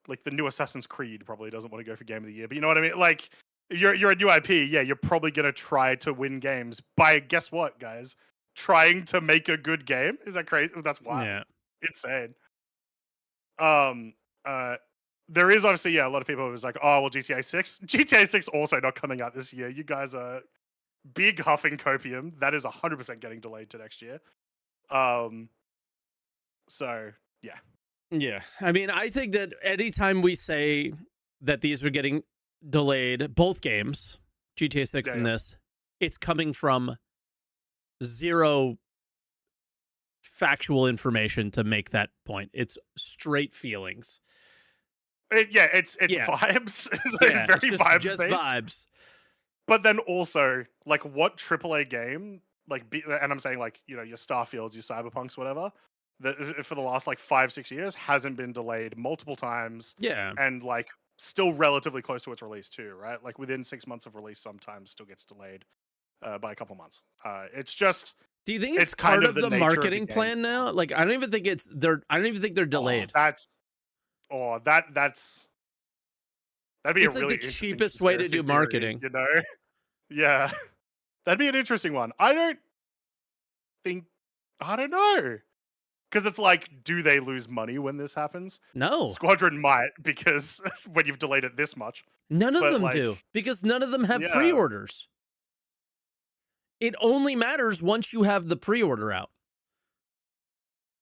like the new Assassin's Creed probably doesn't want to go for Game of the Year, but you know what I mean? Like, you're a new IP, yeah, you're probably gonna try to win games by, guess what, guys? Trying to make a good game? Is that crazy? That's wild. Yeah. Insane. There is obviously, yeah, a lot of people who's like, oh well, GTA 6. GTA 6 also not coming out this year. You guys are big huffing copium. That is 100% getting delayed to next year. So yeah. Yeah. I mean, I think that anytime we say that these are getting delayed, both games, GTA 6 and this, it's coming from zero factual information to make that point. It's straight feelings. It's Yeah. vibes. It's Yeah, very it's vibes just based. vibes. But then also, like, what AAA game, and I'm saying, like, your Starfields, your Cyberpunks, whatever, that for the last, like, 5-6 years hasn't been delayed multiple times, Yeah. and, like, still relatively close to its release too, right? Like, within 6 months of release, sometimes still gets delayed by a couple months. It's just, Do you think it's kind part of of the the nature of the marketing games plan now? Like, I don't even think I don't even think they're delayed. that's that'd be It's a like really the interesting cheapest way to conspiracy do theory, marketing. Yeah, that'd be an interesting one. I don't know. Because it's like, do they lose money when this happens? No. Squadron might, because when you've delayed it this much. None of But, them like, do, because none of them have yeah. pre-orders. It only matters once you have the pre-order out,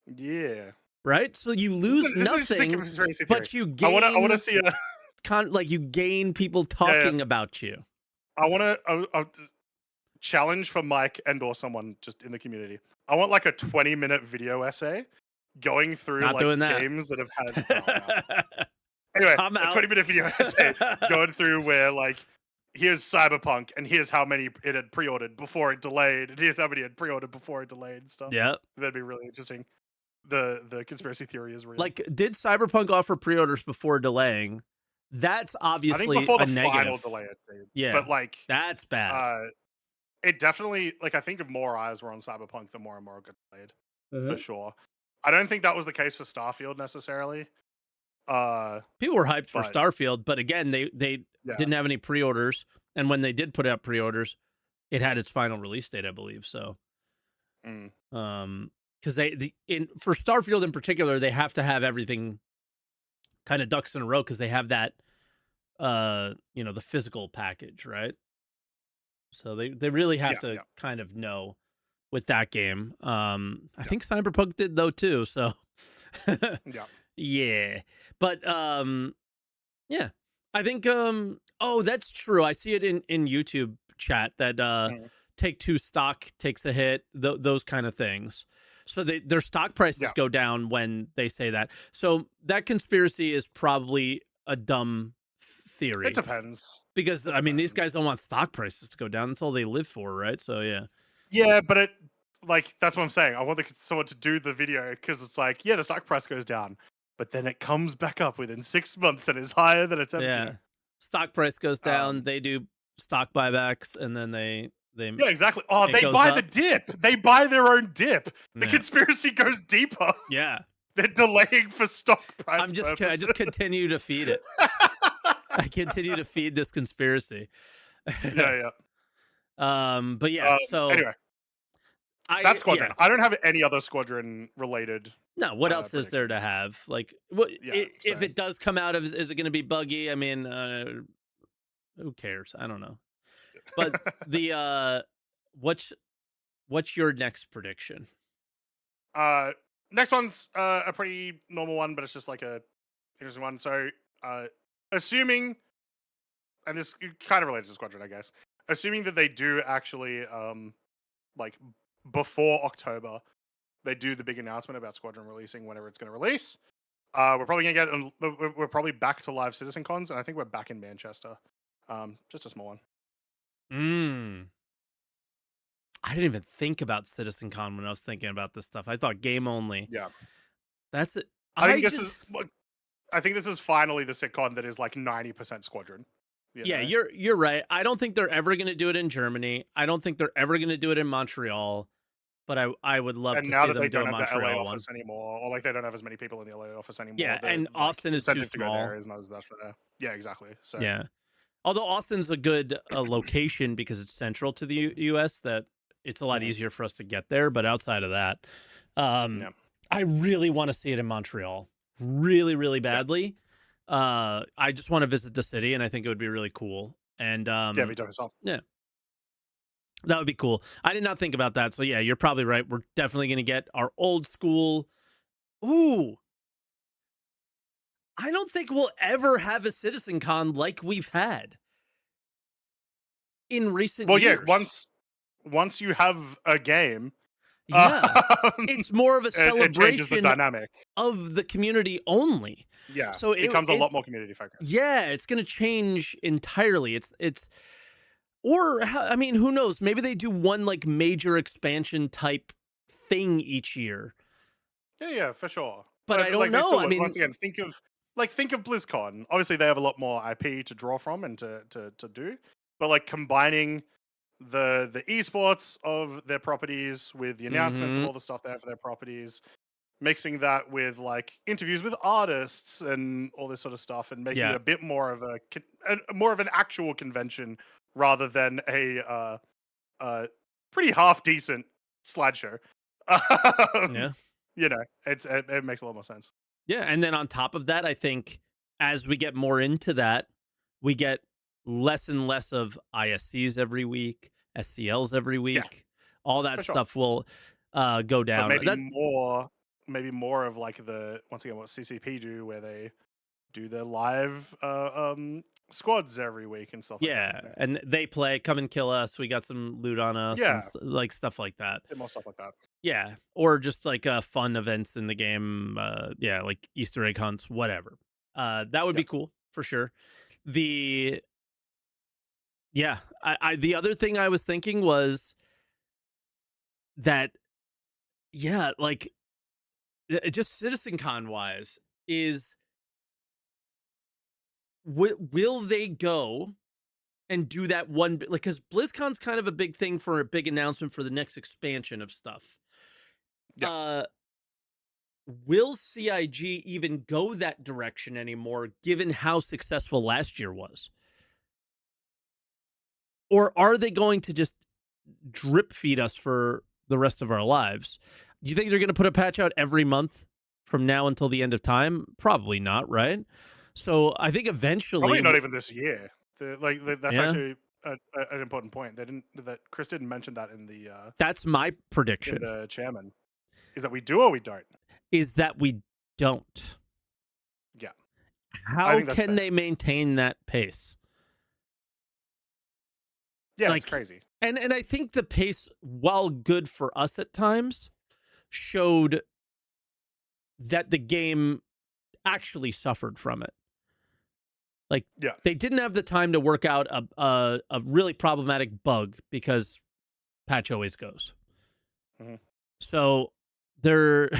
Yeah. right? So you This lose is an interesting nothing, conspiracy but theory. you I wanna gain see a like you gain people yeah. talking about you. I wanna a challenge for Mike and/or someone just in the community. I want, like, a 20-minute video essay going through, Not like, doing that. games that have had Anyway, I'm a out. 20-minute video essay going through where, like, here's Cyberpunk, and here's how many it had pre-ordered before it delayed, and here's how many it had pre-ordered before it delayed and stuff. Yeah. That'd be really interesting. The conspiracy theory is real. Like, did Cyberpunk offer pre-orders before delaying? That's I think obviously before a the final negative. delay it did. Yeah. But, like, That's bad. it definitely, like, I think if more eyes were on Cyberpunk, the more and more it got delayed. Mm-hmm. For sure. I don't think that was the case for Starfield necessarily. People were hyped for but- Starfield, but again, they Yeah. didn't have any pre-orders, and when they did put out pre-orders, it had its final release date, I believe. So, because for Starfield in particular, they have to have everything kind of ducks in a row because they have that, the physical package, right? So they really have to kind of know with that game. I think Cyberpunk did though too. So, yeah, but yeah, I think oh, that's true. I see it in YouTube chat that Take-Two stock takes a hit, those kind of things. So their stock prices go down when they say that. So that conspiracy is probably a dumb theory. It depends. Because I mean, these guys don't want stock prices to go down. That's all they live for, right? So yeah. Yeah, but that's what I'm saying. I want someone to do the video because it's like, yeah, the stock price goes down, but then it comes back up within 6 months and is higher than it's ever been. Yeah. Stock price goes down. They do stock buybacks, and then they yeah, exactly. Oh, they buy the dip. They buy their own dip. The conspiracy goes deeper. Yeah. They're delaying for stock price. I just continue to feed it. I continue to feed this conspiracy. Yeah. But yeah, so anyway. That's Squadron. I don't have any other Squadron related. No, what else is there to have? Like, if it does come out, is it going to be buggy? I mean, who cares? I don't know. But what's your next prediction? Next one's a pretty normal one, but it's just like a interesting one. So, assuming, and this is kind of related to Squadron, I guess, assuming that they do actually, like, before October, they do the big announcement about Squadron releasing whenever it's going to release. We're probably going to get, we're probably back to live Citizen Cons, and I think we're back in Manchester. Just a small one. I didn't even think about Citizen Con when I was thinking about this stuff. I thought game only. Yeah. That's it. I think this is finally the sitcom that is like 90% Squadron. Yeah, you're right. I don't think they're ever going to do it in Germany. I don't think they're ever going to do it in Montreal. But I would love to see them do a Montreal one. And now that they don't have the LA office anymore, or like they don't have as many people in the LA office anymore. Yeah, and Austin is too small. Is not as much for there. Yeah, exactly. So yeah, although Austin's a good location because it's central to the U.S., that it's a lot easier for us to get there. But outside of that, I really want to see it in Montreal, really, really badly. Yeah. I just want to visit the city, and I think it would be really cool. And yeah, we do as well. Yeah. That would be cool. I did not think about that. So, yeah, you're probably right. We're definitely going to get our old school. Ooh. I don't think we'll ever have a Citizen Con like we've had in recent years. Well, yeah, once you have a game Yeah. It's more of a It changes the celebration dynamic. of the community only. Yeah, So becomes a lot more community focused. yeah, it's going to change entirely. I mean, who knows? Maybe they do one like major expansion type thing each year. Yeah, for sure. But I don't Like they know. still I would. mean, Once again, think of BlizzCon. Obviously, they have a lot more IP to draw from and to do. But like combining the esports of their properties with the announcements of mhm, all the stuff they have for their properties, mixing that with like interviews with artists and all this sort of stuff, and making it yeah, a bit more of more of an actual convention rather than a pretty half decent slideshow. Um, yeah. it makes a lot more sense. Yeah, and then on top of that, I think as we get more into that, we get less and less of ISCs every week, SCLs every Yeah, week. All that for sure. stuff will go But down. That maybe more of like the once again what CCP do, where they do their live squads every week and stuff like that. yeah, and they play come and kill us. We got some loot on us and Yeah, like stuff like that. bit more stuff like that. Yeah, or just like fun events in the game. Yeah, like Easter egg hunts, whatever. That would Yeah, be cool for sure. The yeah, I the other thing I was thinking was that yeah, like just CitizenCon wise is will they go and do that one like because BlizzCon's kind of a big thing for a big announcement for the next expansion of stuff. yeah. Uh will CIG even go that direction anymore given how successful last year was? Or are they going to just drip feed us for the rest of our lives? Do you think they're going to put a patch out every month from now until the end of time? Probably not, right? So I think eventually, Probably not even this year. That's yeah, actually an important point. They didn't that Chris didn't mention that that's my in prediction the chairman. Is that we do or we don't? is that we don't. Yeah, I How think that's can fair. they maintain that pace? Yeah, it's Like, crazy. and I think the pace, while good for us at times, showed that the game actually suffered from it. Like Yeah, they didn't have the time to work out a really problematic bug because patch always goes. hmm So they're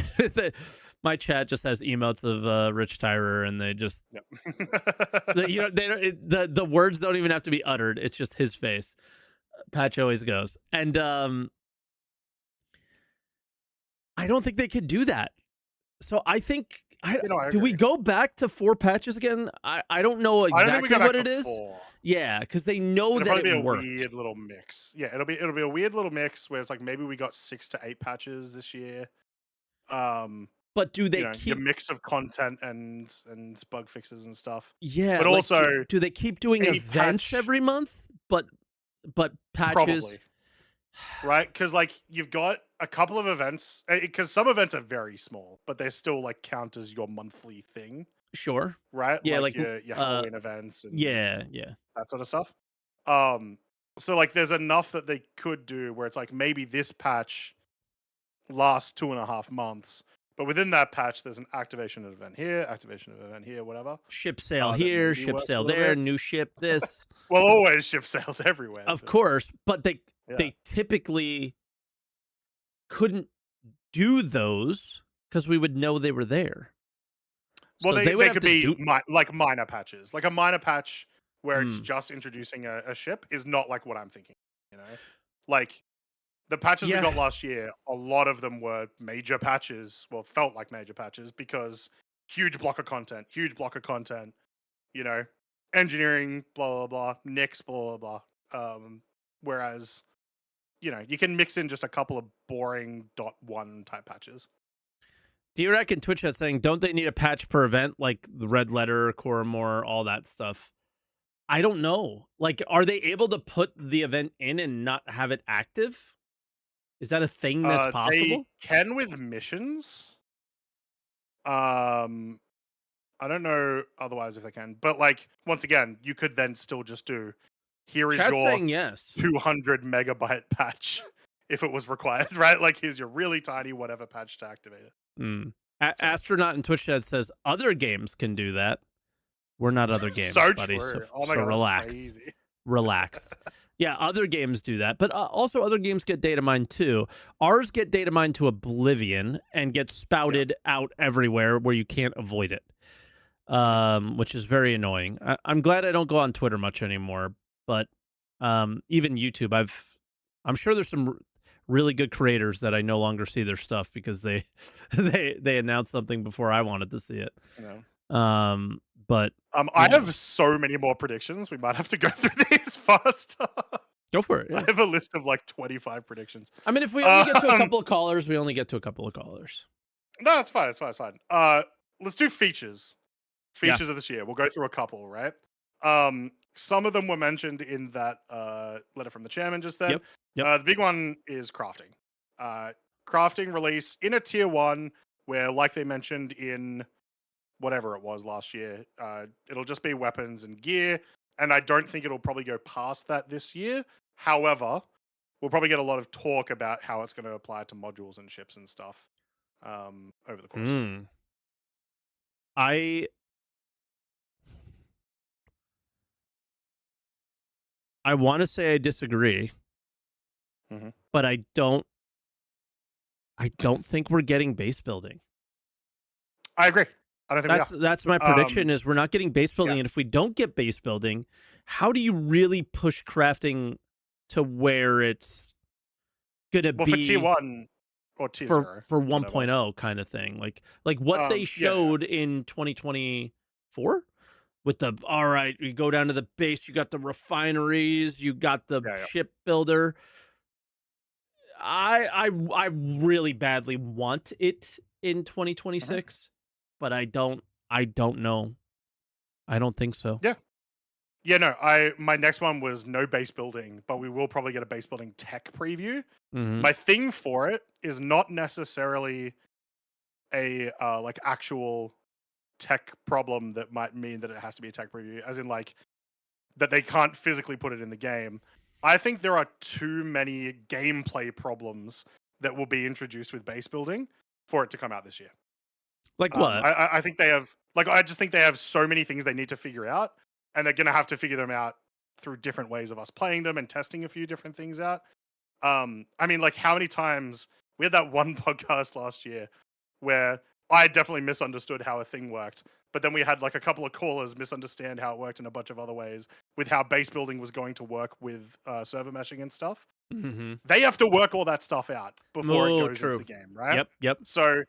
my chat just has emotes of Rich Tyrer, and they just yeah. you know they don't the words don't even have to be uttered. It's just his face. Patch always goes, and I don't think they could do that. So I think I do we agree. go back to 4 patches again? I don't know I don't think we exactly go back what to it is. 4. Yeah, because they know It'll that probably be it a worked. weird little mix. Yeah, it'll be a weird little mix where it's like maybe we got 6 to 8 patches this year. Um, But do they your keep mix of content and bug fixes and stuff. yeah, But like also do they keep doing a events patch every month but patches probably, right? Because like you've got a couple of events because some events are very small, but they still like count as your monthly thing, sure. right? Yeah, Like like your Halloween events and yeah. that sort of stuff. Um, so like there's enough that they could do where it's like maybe this patch lasts 2.5 months, but within that patch there's an activation event here, activation event here, whatever. Ship sail That here, maybe ship works a sail little there, bit. new ship this. Well, always ship sales everywhere. Of But course, but yeah, they typically couldn't do those because we would know they were there. well So they would they have could to be do like minor patches, like a minor patch where it's mm, just introducing a ship is not like what I'm thinking. You know, like the patches we yeah. got last year, a lot of them were major patches. Well, felt like major patches because huge block of content. You know, engineering, blah blah blah, Nix, blah blah blah. Whereas you can mix in just a couple of boring .1 type patches. D-Rack in Twitch chat saying, don't they need a patch per event like the Red Letter, Coromore, all that stuff? I don't know. Like, are they able to put the event in and not have it active? Is that a thing that's They possible? can with missions. Um, I don't know otherwise if they can, but like once again, you could then still just do. Here is Chat's your saying yes. 200 megabyte patch. if it was required, right? Like, here's your really tiny whatever patch to activate it. Mm. So, Astronaut in Twitch chat says other games can do that. We're not other games, so buddy. true. Oh my So god, that's relax, crazy. relax. Yeah, other games do that, but also other games get data mined too. Ours get data mined to oblivion and get spouted out everywhere where you can't avoid it, which is very annoying. I'm glad I don't go on Twitter much anymore, but even YouTube, I'm sure there's some really good creators that I no longer see their stuff because they they announced something before I wanted to see it. But I have so many more predictions. We might have to go through these fast. Go for it. Yeah. I have a list of like 25 predictions. I mean, if we only get to a couple of callers, we only get to a couple of callers. No, it's fine. It's fine. It's fine. Let's do features. Features of this year. We'll go through a couple, right? Some of them were mentioned in that letter from the chairman just then. Yep. The big one is crafting. Crafting release in a tier 1 where, like they mentioned in whatever it was last year, it'll just be weapons and gear, and I don't think it'll probably go past that this year. However, we'll probably get a lot of talk about how it's going to apply to modules and ships and stuff over the course. I want to say I disagree, but I don't think we're getting base building. I agree. I don't think that's my prediction is we're not getting base building, and if we don't get base building, how do you really push crafting to where it's gonna be for tier 1 or tier 0 for 1.0 kind of thing, like what they showed in 2024 with the all right, you go down to the base, you got the refineries, you got the ship builder. I really badly want it in 2026. But I don't know. I don't think so. Yeah, no, my next one was no base building, but we will probably get a base building tech preview. My thing for it is not necessarily a like actual tech problem that might mean that it has to be a tech preview, as in like that they can't physically put it in the game. I think there are too many gameplay problems that will be introduced with base building for it to come out this year. Like what? I think they have, like, I just think they have so many things they need to figure out, and they're going to have to figure them out through different ways of us playing them and testing a few different things out. I mean, like, how many times we had that one podcast last year where I definitely misunderstood how a thing worked, but then we had like a couple of callers misunderstand how it worked in a bunch of other ways with how base building was going to work with server meshing and stuff. They have to work all that stuff out before it goes into the game, right? Yep. So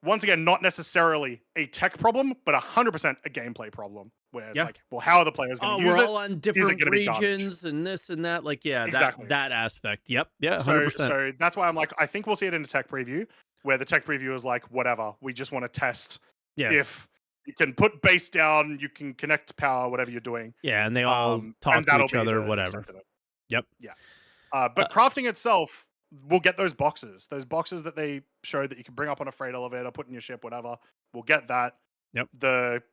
once again, not necessarily a tech problem, but 100% a gameplay problem. Where it's like, well, how are the players going to use it? We're all on different regions and this and that. Like, exactly. that aspect. Yep. Yeah, 100%. So that's why I'm like, I think we'll see it in a tech preview, where the tech preview is like, whatever, we just want to test if you can put base down, you can connect power, whatever you're doing. Yeah, and they all talk to each other, whatever. Yep. Yeah. But crafting itself, we'll get those boxes that they showed that you can bring up on a freight elevator, put in your ship, whatever. We'll get that. Yep. The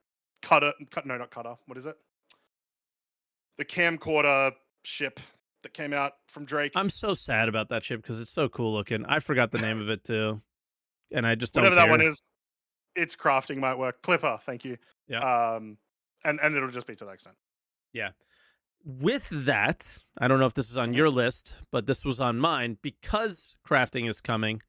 not cutter. What is it? The camcorder ship that came out from Drake. I'm so sad about that ship because it's so cool looking. I forgot the name of it too, and I just don't whatever care. That one is. Its crafting might work. Clipper, thank you. Yeah. And it'll just be to that extent. Yeah. With that, I don't know if this is on your list, but this was on mine because crafting is coming.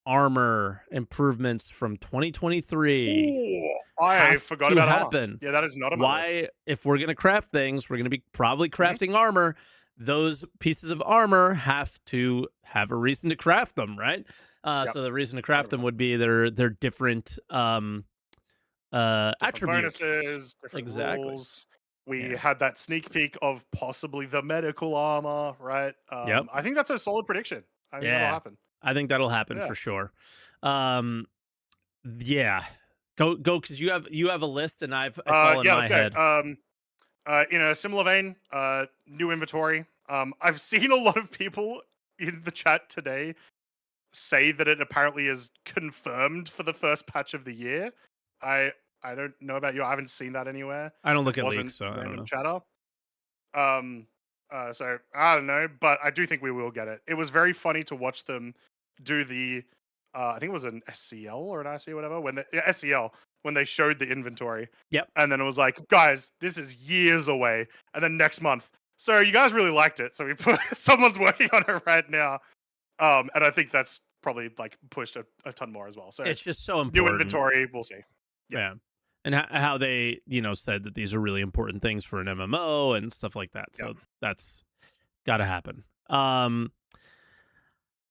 Armor improvements from 2023. Ooh, I forgot about happen. Armor. Yeah, that is not on my list. If we're gonna craft things, we're gonna be probably crafting armor. Those pieces of armor have to have a reason to craft them, right? So the reason to craft 100%. Them would be their different attributes, bonuses, different rules. We had that sneak peek of possibly the medical armor, right? I think that's a solid prediction. I think that'll happen. I think that'll happen for sure. Go because you have a list and it's all in my head. In a similar vein, new inventory. I've seen a lot of people in the chat today say that it apparently is confirmed for the first patch of the year. I don't know about you. I haven't seen that anywhere. I don't look at leaks, so I don't know. Chatter. So I don't know, but I do think we will get it. It was very funny to watch them do the, I think it was an SCL or an IC or whatever, when the SCL, when they showed the inventory, Yep. and then it was like, guys, this is years away, and then next month. So you guys really liked it, so we put someone's working on it right now, and I think that's probably like pushed a ton more as well. So It's just so new important. inventory, we'll see. Yeah. Yeah. And how they, said that these are really important things for an MMO and stuff like that. So Yeah. that's got to happen.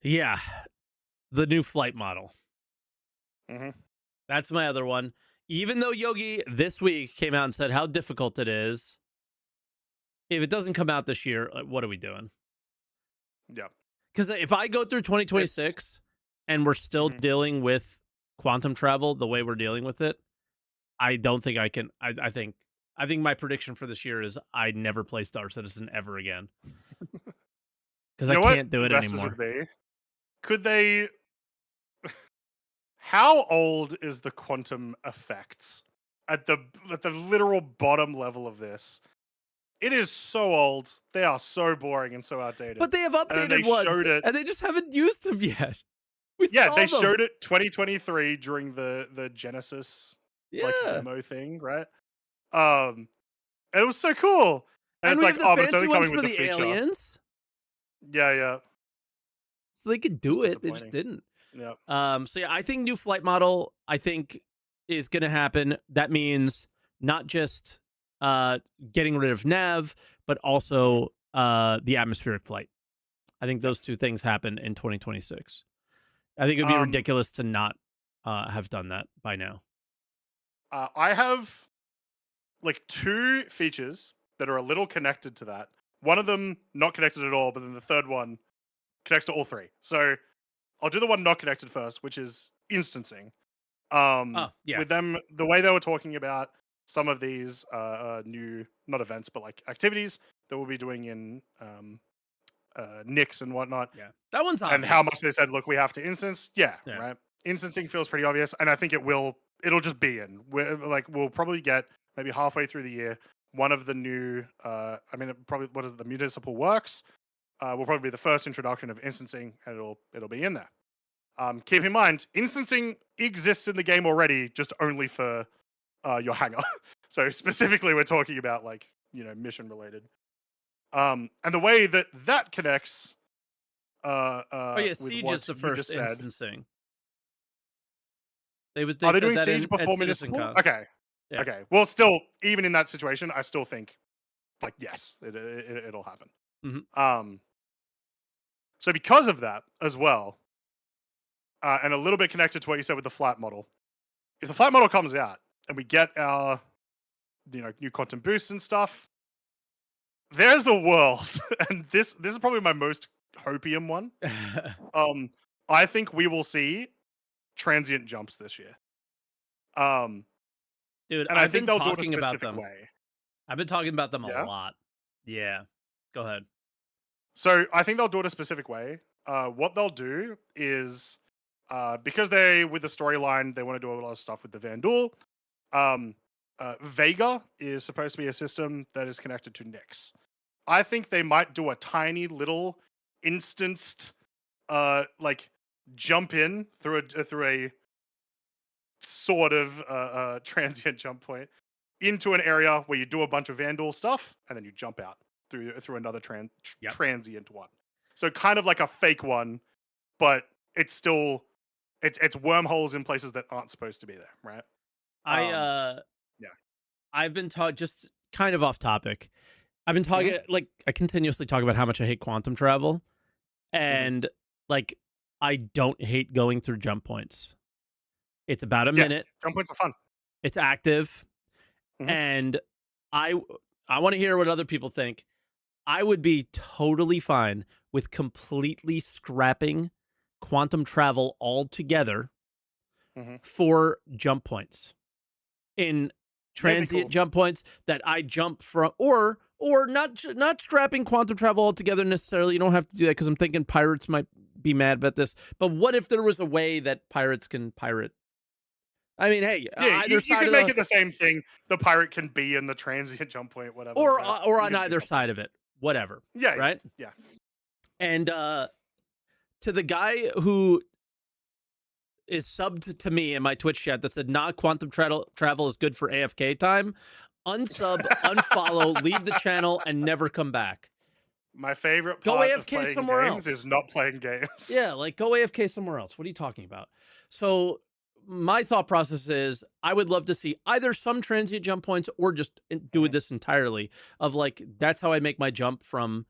Yeah, the new flight model. Hmm. That's my other one. Even though Yogi this week came out and said how difficult it is, if it doesn't come out this year, what are we doing? Yeah. Because if I go through 2026 and we're still Mhm. dealing with quantum travel the way we're dealing with it, I don't think I can. I think my prediction for this year is I never play Star Citizen ever again because You I know what can't do it messes anymore. with me? Could they? How old is the quantum effects at the literal bottom level of this? It is so old. They are so boring and so outdated. But they have And then they updated ones, showed it. and they just haven't used them yet. We Yeah, saw they them. showed it 2023 during the Genesis like Yeah, demo thing, right? Um, and it was so cool. And and it's we like, have the oh, but it's fancy only ones coming for with the the feature. aliens, Yeah, yeah. so they could Just do it. They just disappointing. didn't. Yeah. So yeah, I think new flight model I think is going to happen. That means not just getting rid of nav, but Mhm. also the atmospheric flight. I think Yeah. those two things happen in 2026. I think it would be Um, ridiculous to not have done that by now. I have like two features that are a little connected to that. One of them not connected at all, but then the third one connects to all three. So I'll do the one not connected first, which is instancing. Oh yeah, With them, the way they were talking about some of these new, not events, but like activities that we'll be doing in Nix and whatnot, yeah, that one's and how much obvious. they said, look, we have to instance. Yeah, Yeah, right. Instancing feels pretty obvious, and I think it will. It'll just be in. We'll probably get maybe halfway through the year one of the new. I mean, probably what is it, the municipal works? Will probably be the first introduction of instancing, and it'll be in there. Keep in mind, instancing exists in the game already, just only for your hangar. So specifically, we're talking about like mission related. And the way that that connects oh yeah, with siege is what the you first just said. instancing. They Are they said doing that siege at before municipal? CitizenCon. Okay, Yeah. okay. Well, still, even in that situation, I still think like yes, it'll happen. Hmm. Um, so because of that as well, and a little bit connected to what you said with the flight model, if the flight model comes out and we get our new quantum boosts and stuff, there's a world, and this is probably my most hopium one. Um, I think we will see transient jumps this year. Um, Dude, and I I've think been they'll do it a talking about specific them. way. I've been talking about them a Yeah. lot. Yeah. Go ahead. So I think they'll do it a specific way. What they'll do is because they with the storyline they want to do a lot of stuff with the Vandal. Um, Vega is supposed to be a system that is connected to Nyx. I think they might do a tiny little instanced like jump in through a sort of transient jump point into an area where you do a bunch of Vandal stuff and then you jump out through another Yep. transient one. So kind of like a fake one, but it's still it's wormholes in places that aren't supposed to be there, right? I Um, yeah. I've been taught just kind of off topic. I've been Hmm. talking like I continuously talk about how much I hate quantum travel Hmm. and like I don't hate going through jump points. It's about a Yeah, minute. jump points are fun. It's active Hmm. and I I want to hear what other people think. I would be totally fine with completely scrapping quantum travel altogether Hmm. for jump points. In Yeah, it'd be transient cool. jump points that I jump from or not scrapping quantum travel altogether necessarily. You don't have to do that because I'm thinking pirates might be mad about this. But what if there was a way that pirates can pirate? I mean, hey, Yeah, either you side could of make the it the same thing. The pirate can be in the transient jump point, whatever. But or you on can do either something. side of it. whatever. Yeah. Right. Yeah. And to the guy who is subbed to me in my Twitch chat that said, nah, quantum travel is good for AFK time. Unsub, unfollow, leave the channel, and never come back. My favorite Go part of AFK playing somewhere games else. is not playing games. Yeah, like go AFK somewhere else. What are you talking about? So my thought process is I would love to see either some transient jump points or just do this entirely of like, that's how I make my jump from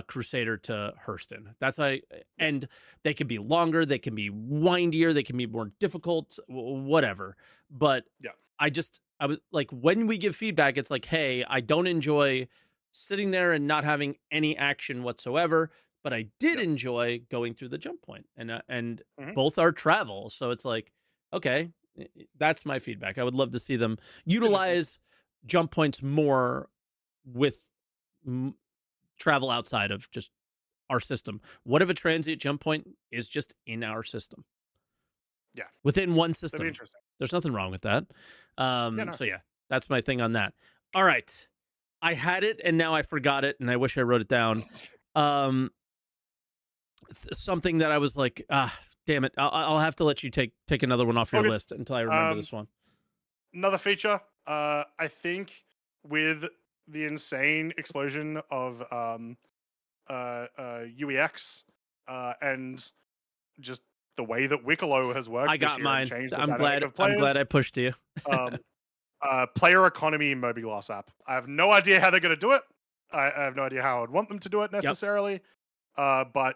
Crusader to Hurston. That's how and they can be longer, they can be windier, they can be more difficult, whatever. But I was like, when we give feedback, it's like, hey, I don't enjoy sitting there and not having any action whatsoever, but I did enjoy going through the jump point, and both are travel. So it's like, okay, that's my feedback. I would love to see them utilize jump points more with travel outside of just our system. What if a transient jump point is just in our system? Yeah. Within one That'd system. be interesting. There's nothing wrong with that. No. So yeah, that's my thing on that. All right. I had it and now I forgot it and I wish I wrote it down. Something that I was like, damn it. I'll have to let you take another one off your list until I remember this one. Another feature, I think with the insane explosion of UEX and just the way that Wicklow has worked I got this year mine. and changed the I'm dynamic of players. I'm glad I pushed you. Player economy Mobigloss app. I have no idea how they're going to do it. I have no idea how I'd want them to do it necessarily. But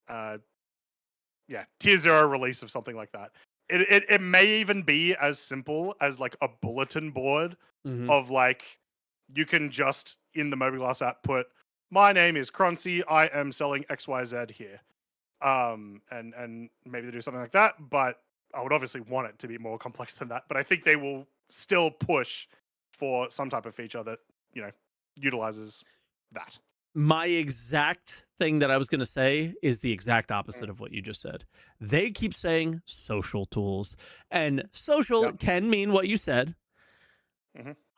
tier 0 release of something like that. It may even be as simple as like a bulletin board of like, you can just in the Mobigloss app put, my name is Croncy, I am selling XYZ here. And maybe they do something like that, but I would obviously want it to be more complex than that. But I think they will still push for some type of feature that, utilizes that. My exact thing that I was going to say is the exact opposite of what you just said. They keep saying social tools, and social can mean what you said.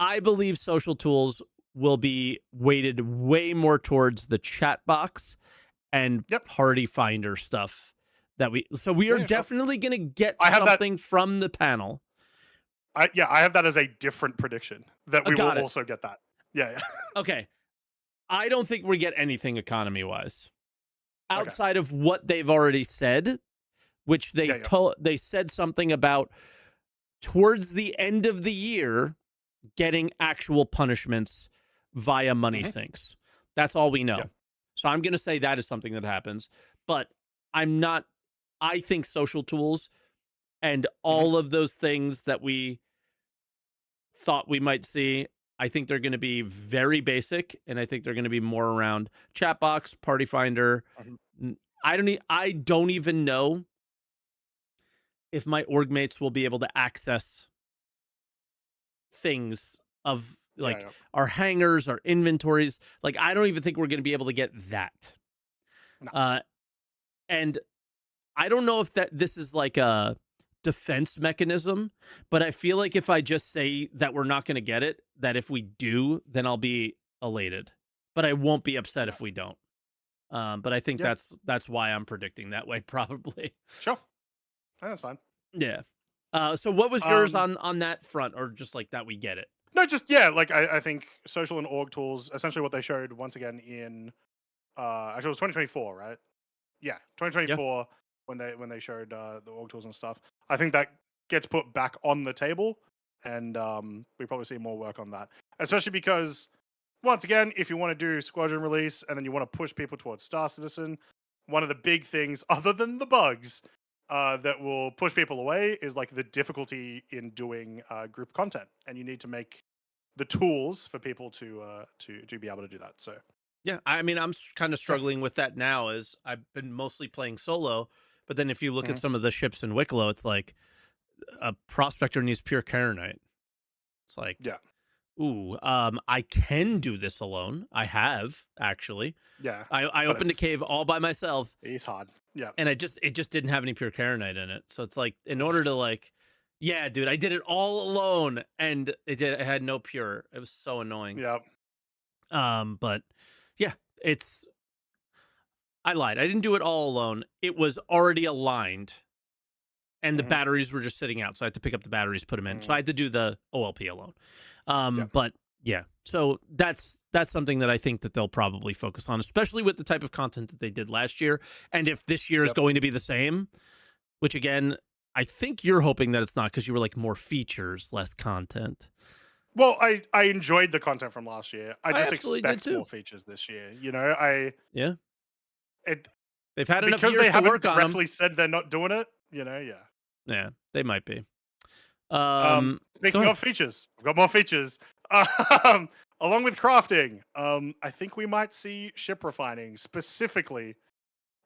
I believe social tools will be weighted way more towards the chat box and party finder stuff that we are definitely going to get something from the panel. I have that as a different prediction that we will also get that. Yeah. Okay. I don't think we get anything economy wise outside of what they've already said, which they said something about towards the end of the year getting actual punishments via money sinks. That's all we know. Yeah. So I'm going to say that is something that happens, but I think social tools and all of those things that we thought we might see, I think they're going to be very basic, and I think they're going to be more around chat box, party finder. I don't even know if my org mates will be able to access things of like our hangars, our inventories. Like, I don't even think we're going to be able to get that. No. And I don't know if this is like a defense mechanism, but I feel like if I just say that we're not going to get it, that if we do, then I'll be elated, but I won't be upset if we don't. But I think that's why I'm predicting that way, probably. Sure. That's fine. Yeah. So what was yours on that front, or just like that we get it? No, just, like I think social and org tools, essentially what they showed once again in, actually it was 2024, right? Yeah, 2024 when they showed the org tools and stuff. I think that gets put back on the table, and we probably see more work on that. Especially because, once again, if you want to do Squadron release and then you want to push people towards Star Citizen, one of the big things, other than the bugs, that will push people away is like the difficulty in doing group content, and you need to make the tools for people to be able to do that. So yeah, I mean, I'm kind of struggling with that now, as I've been mostly playing solo. But then if you look at some of the ships in Wicklow, it's like a prospector needs pure Karenite. It's like, ooh, I can do this alone. I have, actually. Yeah. I opened a cave all by myself. It's hard. Yeah. And it just didn't have any pure Karenite in it. So it's like, in order to like, yeah, dude, I did it all alone, and it had no pure. It was so annoying. Yeah. But yeah, I lied. I didn't do it all alone. It was already aligned, and the Mhm. batteries were just sitting out. So I had to pick up the batteries, put them in. So I Mm. had to do the OLP alone. Yep. But yeah, so that's something that I think that they'll probably focus on, especially with the type of content that they did last year. And if this year is Yep. going to be the same, which again, I think you're hoping that it's not because you were like more features, less content. Well, I enjoyed the content from last year. I I just absolutely did expect too. more features this year. You know, Yeah, it they've had enough because they years to haven't work on them. directly said they're not doing it. Yeah. Yeah, they might be. Go Speaking ahead. of features, we've got more features. Along with crafting, I think we might see ship refining specifically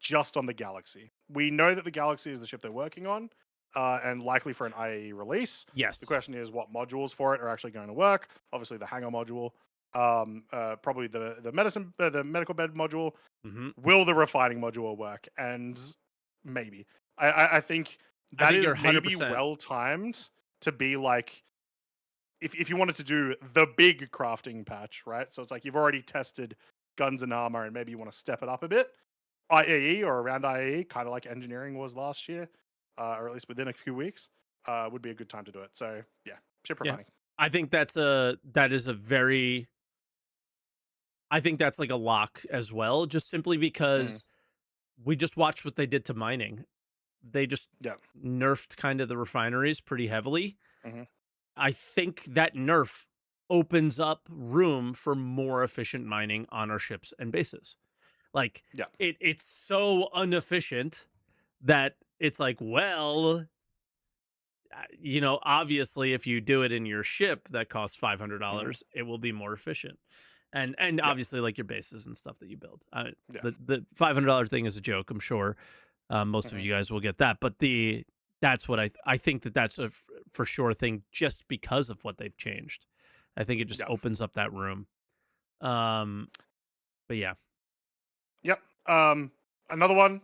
just on the Galaxy. We know that the Galaxy is the ship they're working on, and likely for an IAE release. The Yes. question is what modules for it are actually going to work. Obviously, the hangar module, probably the medical bed module. Hmm. Will the refining module work? And maybe I think I that think is you're maybe 100%. well timed to be like if you wanted to do the big crafting patch, right? So it's like you've already tested guns and armor, and maybe you want to step it up a bit. IAE or around IAE, kind of like engineering was last year, or at least within a few weeks, would be a good time to do it. So yeah, ship Yeah, refining. I think I think that's like a lock as well, just simply Mm, because we just watched what they did to mining. They just yeah. nerfed kind of the refineries pretty heavily. Hmm. I think that nerf opens up room for more efficient mining on our ships and bases. Like Yeah. it's so inefficient that it's like, well, obviously if you do it in your ship that costs Hmm. $500, it will be more efficient. And Yeah. obviously like your bases and stuff that you build. Yeah. The $500 thing is a joke, I'm sure. Most of Hmm. you guys will get that, but that's what I think that that's a for sure thing just because of what they've changed. I think it just Yeah. opens up that room. Um, but yeah, Yep. Another one.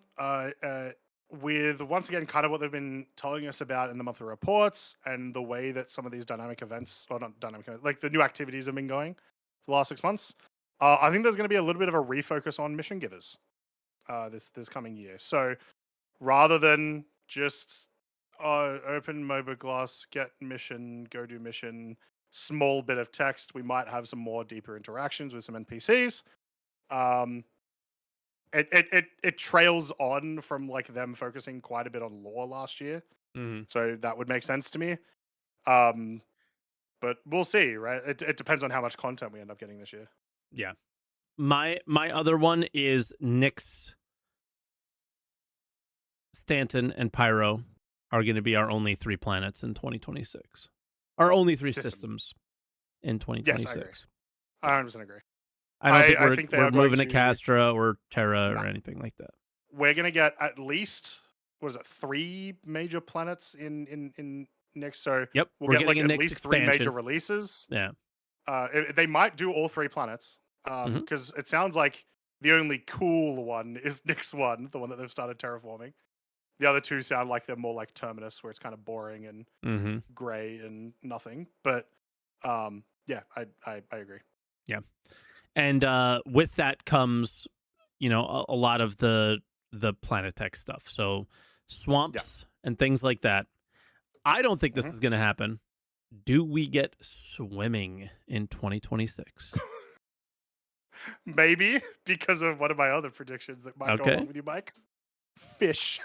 With once again, kind of what they've been telling us about in the monthly reports, and the way that some of these dynamic events, or not dynamic, like the new activities have been going for the last 6 months. I think there's going to be a little bit of a refocus on mission givers this coming year. So rather than just open MOBA glass, get mission, go do mission, small bit of text, we might have some more deeper interactions with some NPCs. Um, it trails on from like them focusing quite a bit on lore last year, hmm, so that would make sense to me. Um, but we'll see, right? It depends on how much content we end up getting this year. yeah. My other one is Nyx, Stanton, and Pyro are going to be our only 3 planets in 2026. Our only 3 System. systems in Yes, I agree. 2026. I 100% agree. I don't think I think they we're are going moving to to. Castra or Terra No, or anything like that. we're gonna get at least what is it, 3 major planets in next. So Yep, we'll we're get getting like a at Nyx least 3 major expansion. releases. Yeah. They might do all 3 planets. Hmm. Because it sounds like the only cool one is Nyx one, the one that they've started terraforming. The other two sound like they're more like Terminus, where it's kind of boring and Hmm. grey and nothing. But yeah, I agree. Yeah. And with that comes, a lot of the Planetech stuff. So Yeah. swamps and things like that. I don't think this Hmm. is going to happen. Do we get swimming in 2026? Maybe because of one of my other predictions that might go along Okay. with you, Mike. Fish.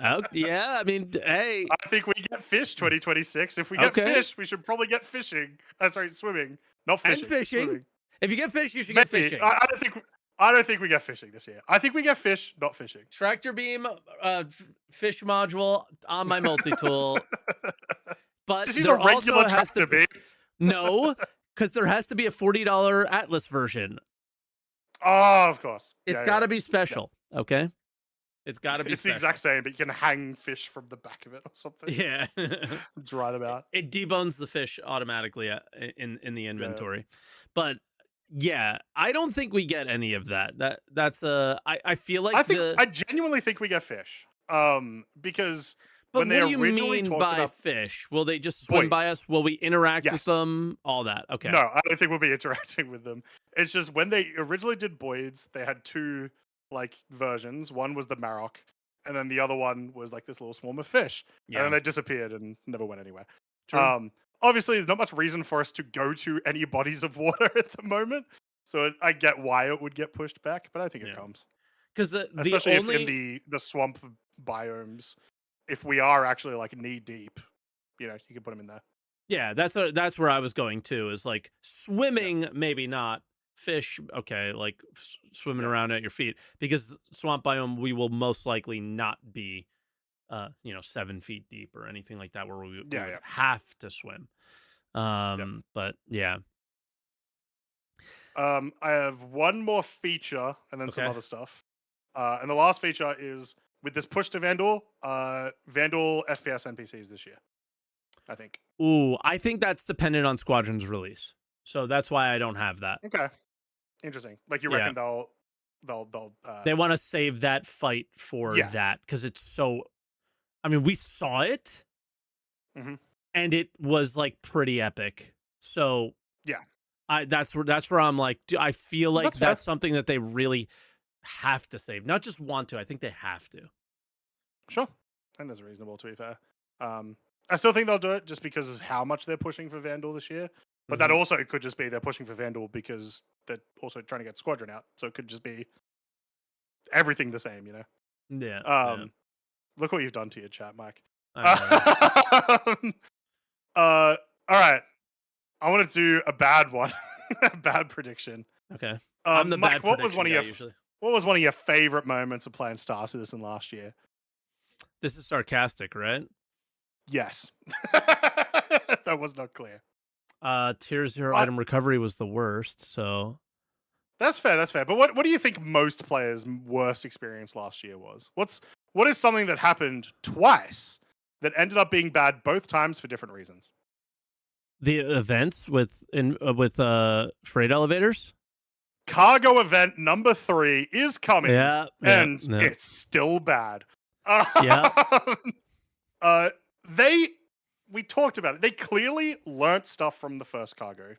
Oh, yeah. I mean, hey. I think we get fish 2026. If we get Okay. fish, we should probably get fishing. Sorry, swimming. Not And fishing. fishing. Swimming. If you get fish, you should get Maybe. fishing. I don't think we get fishing this year. I think we get fish, not fishing. Tractor beam, fish module on my multi tool. But Just use a there regular also has to tractor be beam. no, because there has to be a $40 Atlas version. Oh, of course. It's Yeah, got yeah, to be yeah. special. Okay, it's got to be It's the special. exact same, but you can hang fish from the back of it or something. Yeah, Dry them out. it debones the fish automatically in the Yeah. inventory. But yeah, I don't think we get any of that. I feel like I genuinely think we get fish. Because But when they what do you originally mean talked by about fish? Will they just swim by boys. us? Will we interact with Yes. them? All that. Okay. No, I don't think we'll be interacting with them. It's just when they originally did Boyds, they had two like versions. One was the Marok, and then the other one was like this little swarm of fish. And then Yeah. they disappeared and never went anywhere. True. Obviously, there's not much reason for us to go to any bodies of water at the moment. So I get why it would get pushed back, but I think it Yeah. comes. Because the Especially if in only the swamp biomes, if we are actually like knee deep, you can put them in there. yeah, that's where I was going to, is like Yeah. swimming, maybe not. Fish, okay, like swimming Yeah. around at your feet, because swamp biome we will most likely not be 7 feet deep or anything like that where we Yeah. would Yeah. have to swim. Yep. But yeah. I have one more feature and then some Okay. other stuff. And the last feature is with this push to Vandal, Vandal FPS NPCs this year, I think. Ooh, I think that's dependent on Squadron's release. So that's why I don't have that. Okay. Interesting. Like you Yeah. reckon they'll They want to save that fight for yeah. that, because it's so. I mean, we saw it, Hmm. and it was like pretty epic. So Yeah. that's where I'm like, I feel like That's fair. that's something that they really have to save, not just want to. I think they have to. Sure. And that's reasonable, to be fair. I still think they'll do it just because of how much they're pushing for Vandal this year. But that Mhm. also could just be they're pushing for Vandal because they're also trying to get Squadron out. So it could just be everything the same, Yeah, yeah, Look what you've done to your chat, Mike. I know. All right. I want to do a bad one, a bad prediction. Okay, I'm the Mike, bad what was prediction one of guy your usually. what was one of your favorite moments of playing Star Citizen last year? This is sarcastic, right? Yes, that was not clear. Tier 0 I, item recovery was the worst. So that's fair. That's fair. But what do you think most players' worst experience last year was? What is something that happened twice that ended up being bad both times for different reasons? the events with freight elevators. Cargo event number 3 is coming, Yeah, yeah, and yeah, it's still bad. yeah. Uh, they we talked about it. They clearly learnt stuff from the first cargo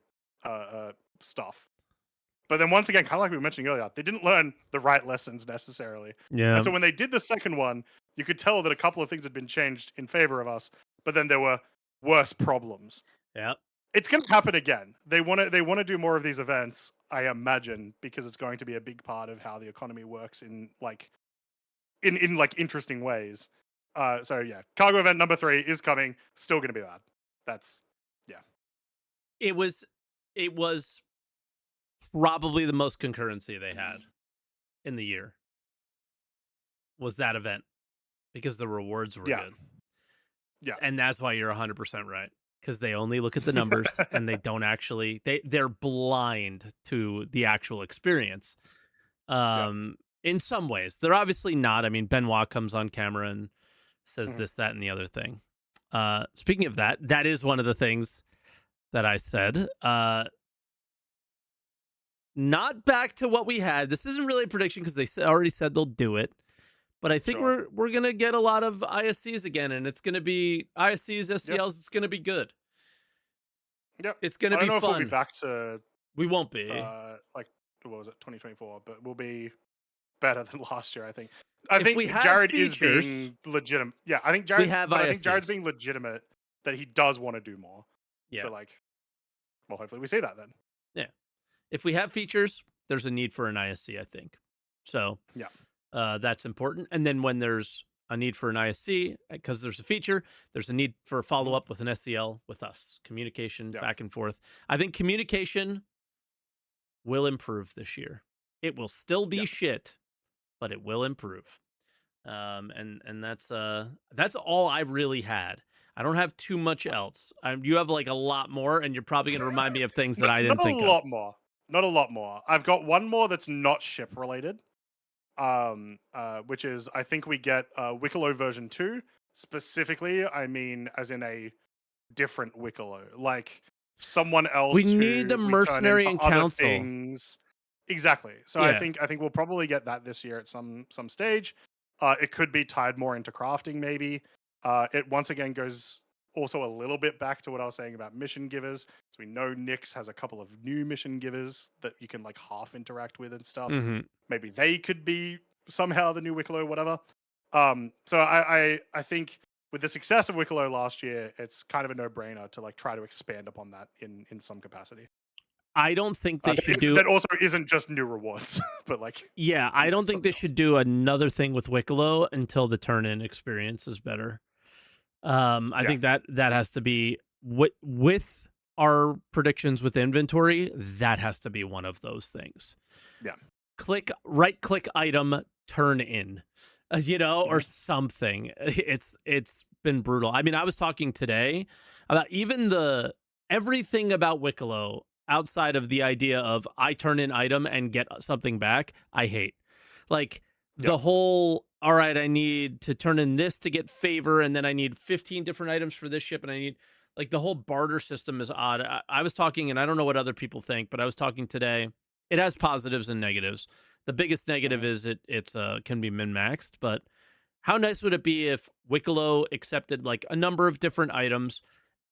stuff, but then once again, kind of like we were mentioning earlier, they didn't learn the right lessons necessarily. Yeah. And so when they did the second one, you could tell that a couple of things had been changed in favor of us, but then there were worse problems. Yeah. It's going to happen again. They want to do more of these events, I imagine, because it's going to be a big part of how the economy works in interesting ways. So yeah, cargo event number 3 is coming. Still going to be bad. That's yeah. It was probably the most concurrency they had in the year, was that event, because the rewards were Yeah. good. Yeah. And that's why you're 100% right, because they only look at the numbers and they don't actually they're blind to the actual experience. In some ways, they're obviously not. I mean, Benoit comes on camera and says this, that, and the other thing. Speaking of that, that is one of the things that I said. Not back to what we had. This isn't really a prediction because they already said they'll do it. But I think Sure. we're gonna get a lot of ISCs again, and it's gonna be ISCs, SCLs. It's gonna be good. Yep. It's gonna I be don't know if fun. we'll be back to We won't be. like what was it, 2024, but we'll be better than last year, I think. If think we have Jared features, is being legitimate. Yeah, I think we have I think Jared's ISCs. being legitimate that he does want to do more. Yeah. So well, hopefully we see that then. Yeah. If we have features, there's a need for an ISC, I think. So Yeah. That's important. And then when there's a need for an ISC, because there's a feature, there's a need for a follow-up with an SCL with us. Communication back and forth. I think communication will improve this year. It will still be shit, but it will improve. And that's all I really had. I don't have too much else. You have like a lot more, and you're probably going to remind me of things that I didn't think of. Not a lot more. Not a lot more. I've got one more that's not ship related. Which is I think we get Wicklow version 2. Specifically, I mean as in a different Wicklow, like someone else. We need the mercenary and council things. Exactly. So yeah. I think we'll probably get that this year at some stage. It could be tied more into crafting, maybe. It once again goes also a little bit back to what I was saying about mission givers. So we know Nyx has a couple of new mission givers that you can like half interact with and stuff. Mm-hmm. Maybe they could be somehow the new Wicklow, whatever. So I think with the success of Wicklow last year, it's kind of a no-brainer to like try to expand upon that in some capacity. I don't think they should do. That also isn't just new rewards, but like Yeah, I don't think they should do another thing with Wicklow until the turn-in experience is better. I think that has to be with our predictions with inventory. That has to be one of those things. Yeah. Right click item, turn in, or something. It's been brutal. I mean, I was talking today about even everything about Wicklow outside of the idea of I turn in item and get something back. I hate like the whole. All right, I need to turn in this to get favor, and then I need 15 different items for this ship, and I need like the whole barter system is odd. I was talking, and I don't know what other people think, but I was talking today. It has positives and negatives. The biggest negative is it's can be min-maxed, but how nice would it be if Wicklow accepted like a number of different items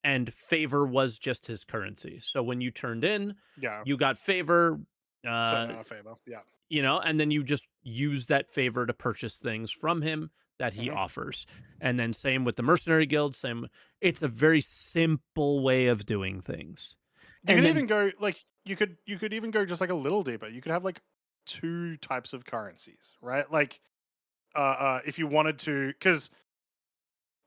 and favor was just his currency? So when you turned in, you got favor. Certain amount of favor, and then you just use that favor to purchase things from him that he offers. And then same with the Mercenary Guild, it's a very simple way of doing things. You can even go like you could even go just like a little deeper. You could have like 2 types of currencies, right? Like if you wanted to, because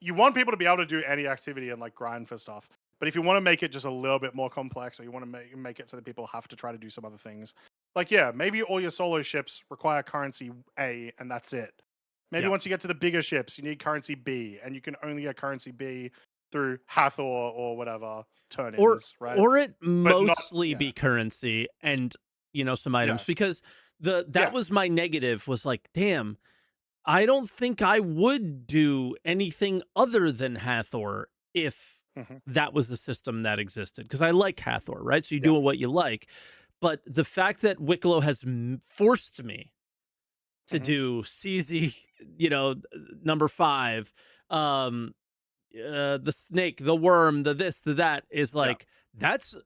you want people to be able to do any activity and like grind for stuff. But if you want to make it just a little bit more complex, or you want to make it so that people have to try to do some other things, like maybe all your solo ships require currency A and that's it. Maybe once you get to the bigger ships, you need currency B, and you can only get currency B through Hathor or whatever turn-ins, right? Or it mostly be currency and some items, because that was my negative, was like, damn, I don't think I would do anything other than Hathor if that was the system that existed, because I like Hathor, right? So you do what you like. But the fact that Wicklow has forced me to do CZ, number 5, the snake, the worm, the this, the that, is like, that's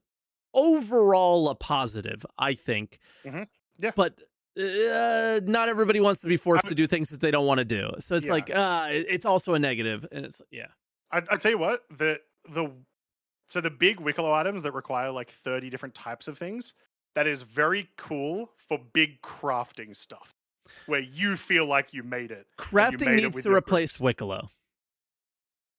overall a positive, I think. Yeah. But not everybody wants to be forced to do things that they don't want to do. So it's like, it's also a negative. And it's, I tell you what, so the big Wicklow items that require like 30 different types of things, that is very cool for big crafting stuff where you feel like you made it. Crafting needs to replace Wicklow.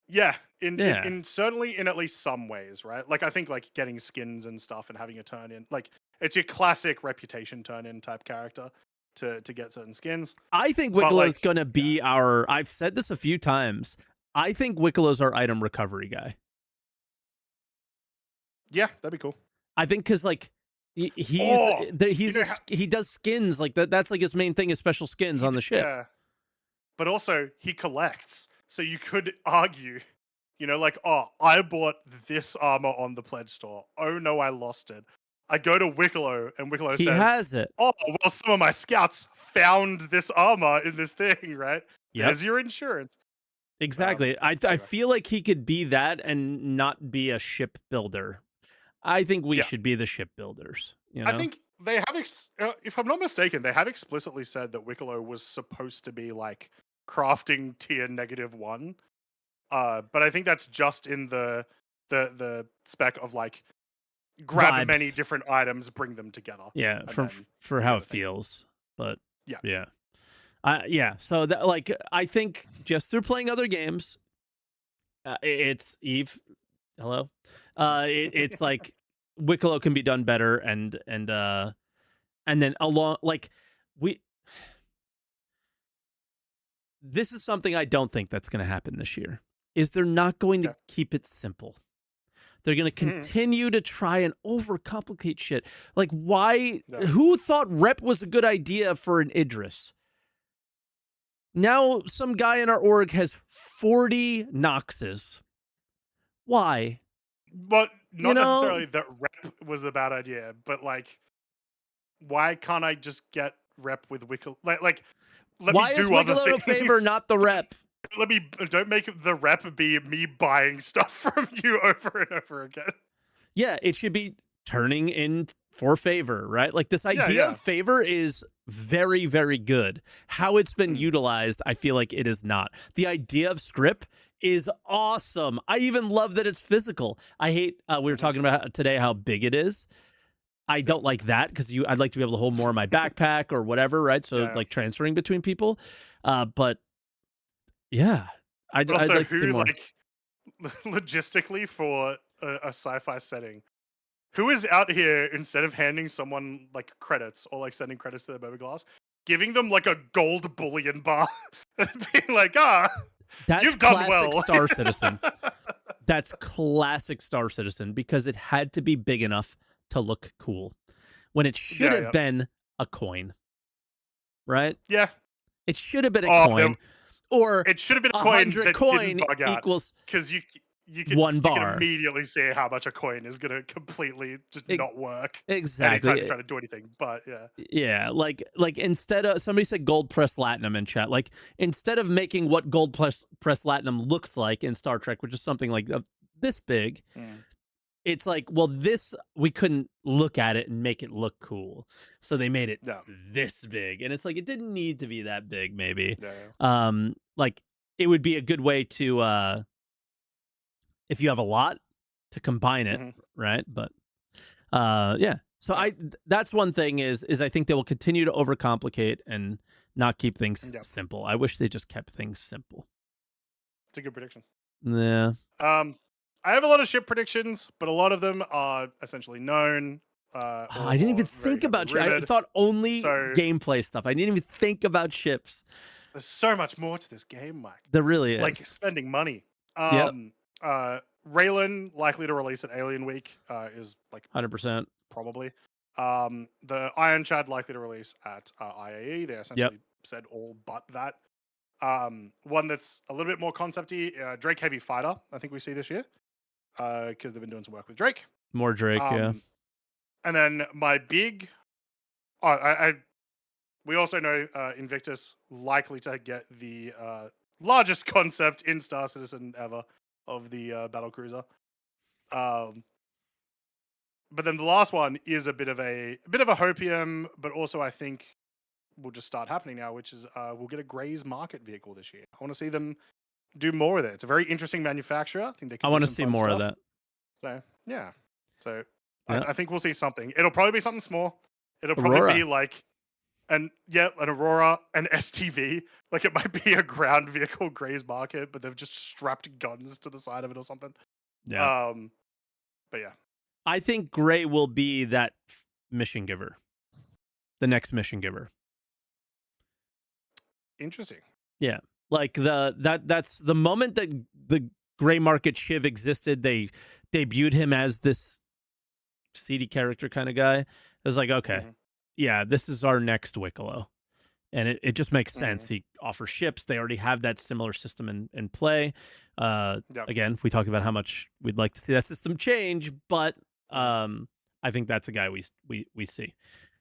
Yeah, in certainly in at least some ways, right? Like I think like getting skins and stuff and having a turn in, like it's your classic reputation turn in type character to get certain skins. I think Wicklow's gonna be I've said this a few times. I think Wicklow's our item recovery guy. Yeah, that'd be cool. I think because like he does skins, like that's like his main thing is special skins on the ship. Yeah. But also he collects, so you could argue, like, oh, I bought this armor on the pledge store. Oh no, I lost it. I go to Wicklow and Wicklow says, he has it. Oh, well, some of my scouts found this armor in this thing, right? Yep. There's your insurance. Exactly. I feel like he could be that and not be a ship builder. I think we should be the ship builders. I think they have, if I'm not mistaken, they have explicitly said that Wicklow was supposed to be like crafting tier -1. But I think that's just in the spec of like grab many different items, bring them together. Yeah, for how it feels. But so that, like, I think just through playing other games, it's Eve. Hello. It's like Wicklow can be done better, and then along like this is something I don't think that's going to happen this year. Is they're not going to keep it simple. They're going to continue to try and overcomplicate shit. Like, why? No. Who thought rep was a good idea for an Idris? Now some guy in our org has 40 Noxes. Why? But not necessarily that rep was a bad idea, but like, why can't I just get rep with Wicklow? Like let why me do is other Wicklow things? a favor, not the rep? Don't make the rep be me buying stuff from you over and over again. Yeah, it should be turning in for favor, right? Like this Yeah, idea yeah. of favor is very, very good. How it's been Mm. utilized, I feel like it is not. The idea of script is awesome. I even love that it's physical. I hate, we were talking about today how big it is. I don't like that because I'd like to be able to hold more in my backpack or whatever, right? So Yeah. like transferring between people. But yeah, I'd But also, like to see who more. like logistically for a sci-fi setting? Who is out here instead of handing someone like credits or like sending credits to their baby glass, giving them like a gold bullion bar and being like, That's you've done classic well. Star Citizen. That's classic Star Citizen because it had to be big enough to look cool when it should Yeah, have yeah. been a coin, right? Yeah. It should have been a Oh, coin, or it should have been a coin 100 that coin didn't bug out equals because one you can bar. immediately see how much a coin is gonna completely just not work anytime Exactly. you try to do anything. But yeah, Yeah, like instead of somebody said gold press latinum in chat, like instead of making what gold press latinum looks like in Star Trek, which is something like this big, it's like, well, this we couldn't look at it and make it look cool, so they made it yeah, this big, and it's like it didn't need to be that big. Maybe, yeah. like it would be a good way to if you have a lot to combine it, right? But yeah. So that's one thing is I think they will continue to overcomplicate and not keep things simple. I wish they just kept things simple. It's a good prediction. Yeah. I have a lot of ship predictions, but a lot of them are essentially known. I didn't even think about ships. I thought only gameplay stuff. I didn't even think about ships. There's so much more to this game, Mike. There really is. Like spending money. Yep. Raylan likely to release at Alien Week is like 100%. Probably. The Iron Chad likely to release at IAE. They essentially said all but that. One that's a little bit more concepty, Drake Heavy Fighter, I think we see this year. Because they've been doing some work with Drake. More Drake, yeah. And then my big we also know Invictus likely to get the largest concept in Star Citizen ever of the battle cruiser. But then the last one is a bit of a hopium, but also I think will just start happening now, which is we'll get a Gray's Market vehicle this year. I want to see them do more with it. It's a very interesting manufacturer. I think they can. I want to see more of that. So yeah, I think we'll see something. It'll probably be something small. It'll probably be like an Aurora, an STV. Like it might be a ground vehicle Gray's Market, but they've just strapped guns to the side of it or something. Yeah. But yeah. I think Gray will be that mission giver. The next mission giver. Interesting. Yeah. Like that's the moment that the Gray Market Shiv existed, they debuted him as this seedy character kind of guy. It was like, okay, yeah, this is our next Wicklow. And it just makes sense. He offers ships. They already have that similar system in play. Again, we talked about how much we'd like to see that system change, but I think that's a guy we see.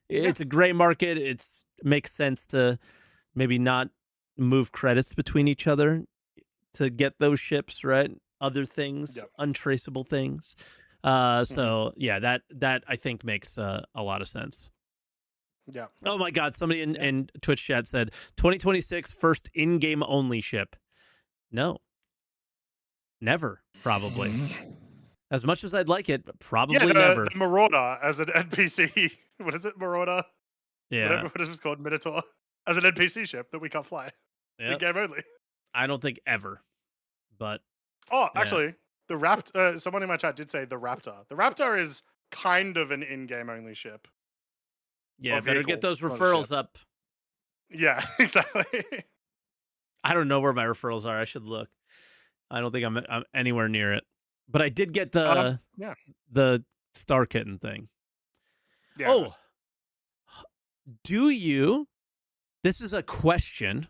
It's a Gray Market. It makes sense to maybe not move credits between each other to get those ships, right? Other things, untraceable things. So yeah, that I think makes a lot of sense. Yeah. Oh my God! Somebody in Twitch chat said 2026 first in-game only ship. No, never. Probably. As much as I'd like it, but probably never. The Marauder as an NPC. What is it, Marauder? Yeah. What is it called? Minotaur as an NPC ship that we can't fly. It's in game only. I don't think ever. But actually, the Raptor. Someone in my chat did say the Raptor. The Raptor is kind of an in-game only ship. Yeah, better get those referrals up. Yeah, exactly. I don't know where my referrals are. I should look. I don't think I'm anywhere near it. But I did get the Star Kitten thing. Yeah, do you? This is a question.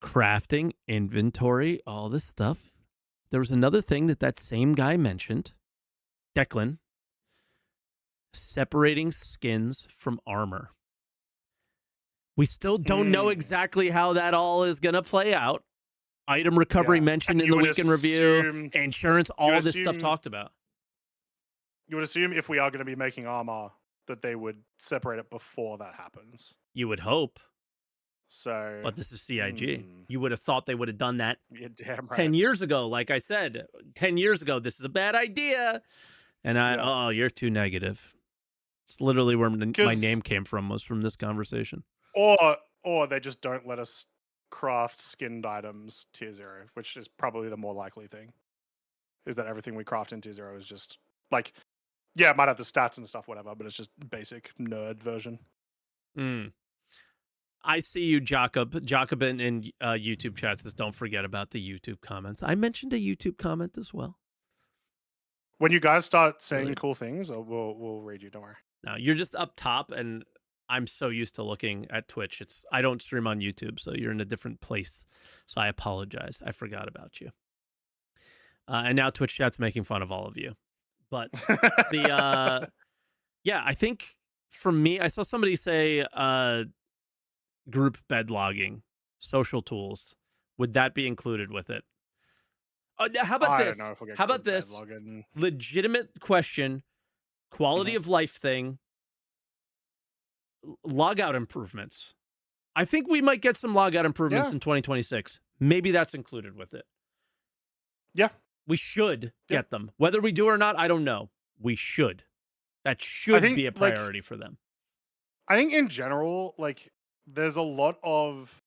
Crafting, inventory, all this stuff. There was another thing that same guy mentioned. Declan. Separating skins from armor. We still don't know exactly how that all is going to play out. Item recovery mentioned in the week in review, insurance, all this stuff talked about. You would assume if we are going to be making armor that they would separate it before that happens. You would hope. So, but this is CIG. You would have thought they would have done that yeah, damn right. 10 years ago. Like I said, 10 years ago, this is a bad idea. And oh, you're too negative. It's literally where my name came from, was from this conversation. Or they just don't let us craft skinned items tier 0, which is probably the more likely thing. Is that everything we craft in tier 0 is just like, yeah, it might have the stats and stuff, whatever, but it's just basic nerd version. I see you, Jacob. Jacob in YouTube chat says, don't forget about the YouTube comments. I mentioned a YouTube comment as well. When you guys start saying cool things, we'll read you, don't worry. No, you're just up top, and I'm so used to looking at Twitch. I don't stream on YouTube, so you're in a different place. So I apologize. I forgot about you. And now Twitch chat's making fun of all of you. But yeah, I think for me, I saw somebody say group bed logging, social tools. Would that be included with it? How about this? How about this? Legitimate question, quality of life thing, logout improvements. I think we might get some logout improvements in 2026. Maybe that's included with it. Yeah. We should get them. Whether we do or not, I don't know. We should. That should be a priority for them. I think in general, like, there's a lot of...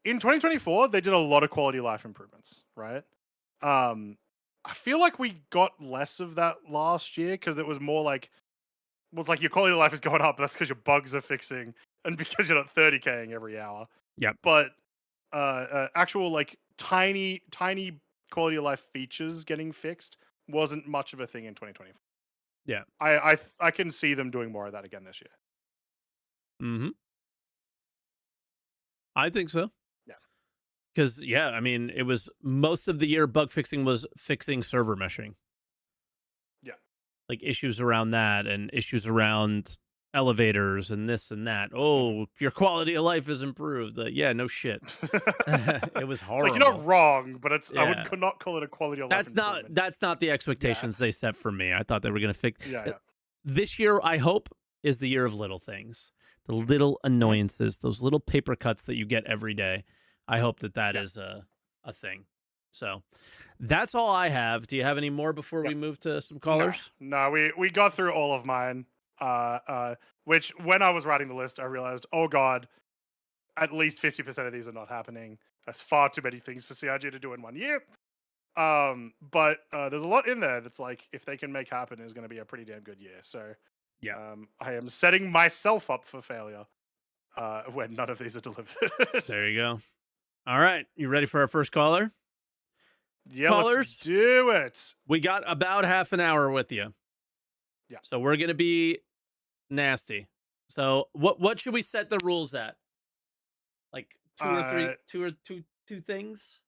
In 2024, they did a lot of quality of life improvements, right? I feel like we got less of that last year because it was more like, well, it's like your quality of life is going up, but that's because your bugs are fixing and because you're not 30K'ing every hour. Yep. But actual, like, tiny quality of life features getting fixed wasn't much of a thing in 2024. Yeah. I can see them doing more of that again this year. Mm-hmm. I think so. Yeah. Because, yeah, I mean, it was most of the year bug fixing was fixing server meshing. Yeah. Like issues around that and issues around elevators and this and that. Oh, your quality of life is improved. Yeah, no shit. It was horrible. Like, you're not wrong, but it's I would not call it a quality of life improvement. That's not the expectations they set for me. I thought they were going to fix. Yeah. This year, I hope, is the year of little things, the little annoyances, those little paper cuts that you get every day. I hope that is a thing. So that's all I have. Do you have any more before we move to some callers? No, we got through all of mine. Which when I was writing the list, I realized, oh god, at least 50% of these are not happening. That's far too many things for CIG to do in 1 year. But there's a lot in there that's like, if they can make happen, is going to be a pretty damn good year. So yeah, I am setting myself up for failure when none of these are delivered. There you go. All right, you ready for our first caller? Yeah, callers, let's do it. We got about half an hour with you. Yeah. So we're gonna be nasty. So what should we set the rules at? Like two things.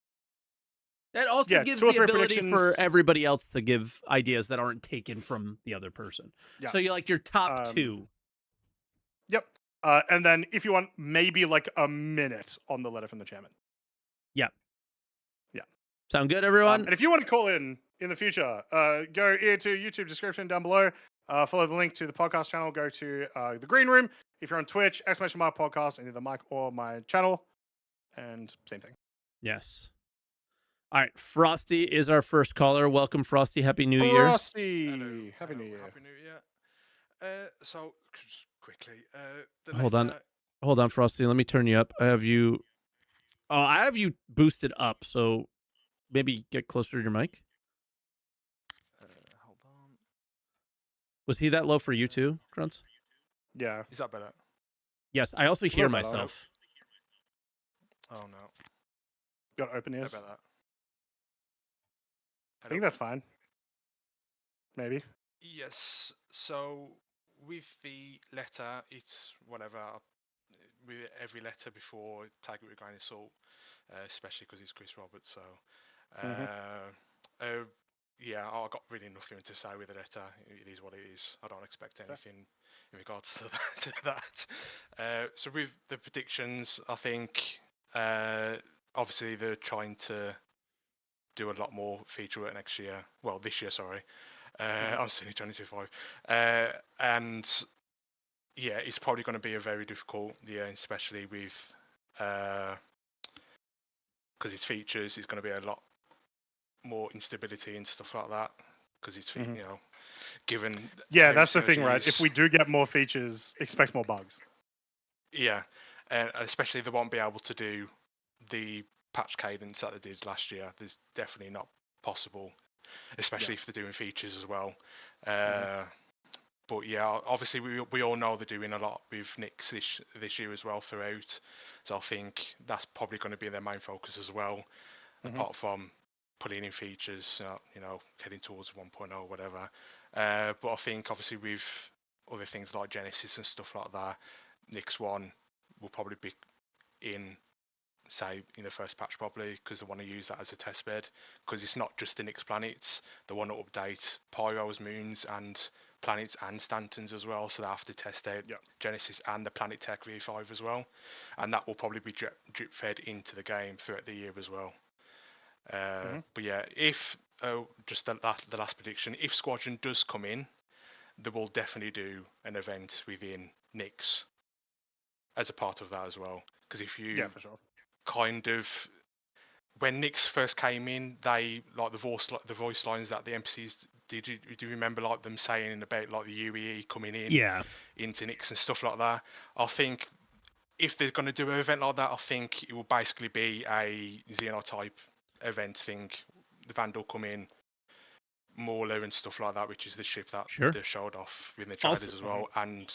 That also gives the ability for everybody else to give ideas that aren't taken from the other person. Yeah. So you like your top two. Yep. And then if you want, maybe like a minute on the letter from the chairman. Yep. Yeah. Sound good, everyone? And if you want to call in the future, go here to YouTube description down below. Follow the link to the podcast channel. Go to the green room. If you're on Twitch, ! podcast, and either Mike or my channel. And same thing. Yes. All right. Frosty is our first caller. Welcome, Frosty. Happy New Year. Frosty. Happy New Year. Happy New Year. So, quickly. Hold on, Frosty. Let me turn you up. I have you boosted up, so maybe get closer to your mic. Hold on. Was he that low for you too, Croncy? Yeah. Is that better? Yes, I also hear myself. Oh no. Got open ears. I think that's fine. Maybe. Yes. So with the letter, it's whatever. With every letter before Tiger with Grain of Salt, especially because it's Chris Roberts. So yeah, I got really nothing to say with the letter. It is what it is. I don't expect anything in regards to that. So with the predictions, I think obviously they're trying to do a lot more feature work next year. Well, this year, sorry. I'm still 22.5. And yeah, it's probably going to be a very difficult year, especially with because its features is going to be a lot more instability and stuff like that. Because it's given Yeah, how that's the Synergy thing, right? If is, we do get more features, expect more bugs. yeah, and especially they won't be able to do the patch cadence that they did last year. There's definitely not possible, especially if they're doing features as well. But yeah, obviously we all know they're doing a lot with Nix this year as well throughout. So I think that's probably going to be their main focus as well, apart from putting in features, heading towards 1.0 or whatever. But I think obviously with other things like Genesis and stuff like that, Nix 1 will probably be in, say, in the first patch probably, because they want to use that as a test bed, because it's not just the Nix planets. They want to update Pyro's moons and planets and Stantons as well, so they have to test out Genesis and the Planet Tech V5 as well, and that will probably be drip fed into the game throughout the year as well. But yeah, if just the last prediction, if Squadron does come in, they will definitely do an event within Nix as a part of that as well, because if you for sure. kind of, when Nix first came in, they like the voice lines that the NPCs did. Do you remember like them saying about like the UEE coming in into Nix and stuff like that? I think if they're going to do an event like that, I think it will basically be a Xenotype event thing. The Vandal come in, Mauler and stuff like that, which is the ship that they showed off with the traders as well. And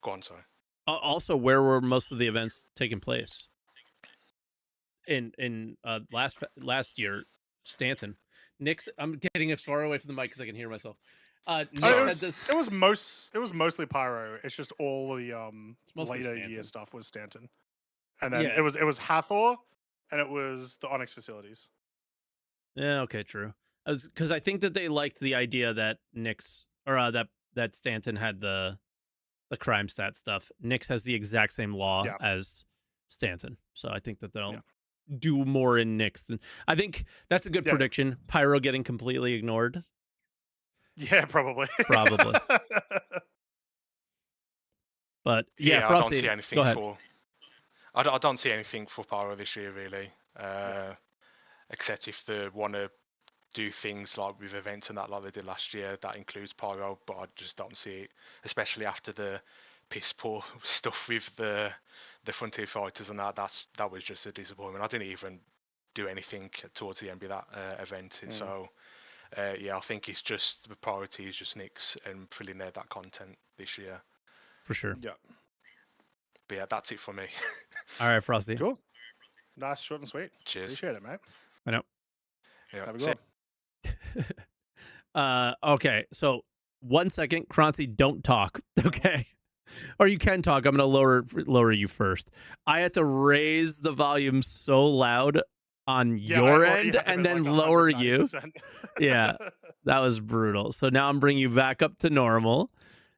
go on, sorry. Also, where were most of the events taking place? In last year, Stanton. Nix, I'm getting as far away from the mic because I can hear myself. Nix had this. It was mostly Pyro. It's just all the later Stanton. year stuff was Stanton, and then it was Hathor, and it was the Onyx facilities. Yeah, okay, true. Because I think that they liked the idea that Nix or that Stanton had the crime stat stuff. Nix has the exact same law as Stanton, so I think that they'll do more in Nix. And I think that's a good prediction. Pyro getting completely ignored. Yeah, probably. But yeah, Frosty, I don't see anything go ahead. I don't see anything for Pyro this year really, except if they want to do things like with events and that like they did last year. That includes Pyro, but I just don't see it, especially after the piss poor stuff with the Frontier Fighters and that was just a disappointment. I didn't even do anything towards the end of that event. So I think it's just the priority is just Nix and filling out that content this year. For sure. Yeah. But yeah, that's it for me. All right, Frosty. Cool. Nice, short and sweet. Cheers. Appreciate it, mate. I know. Yeah. Have a good one. Okay, so 1 second, Croncy, don't talk. Okay. Or you can talk. I'm gonna lower you first. I had to raise the volume so loud on your end and then lower you. Yeah, that was brutal. So now I'm bringing you back up to normal.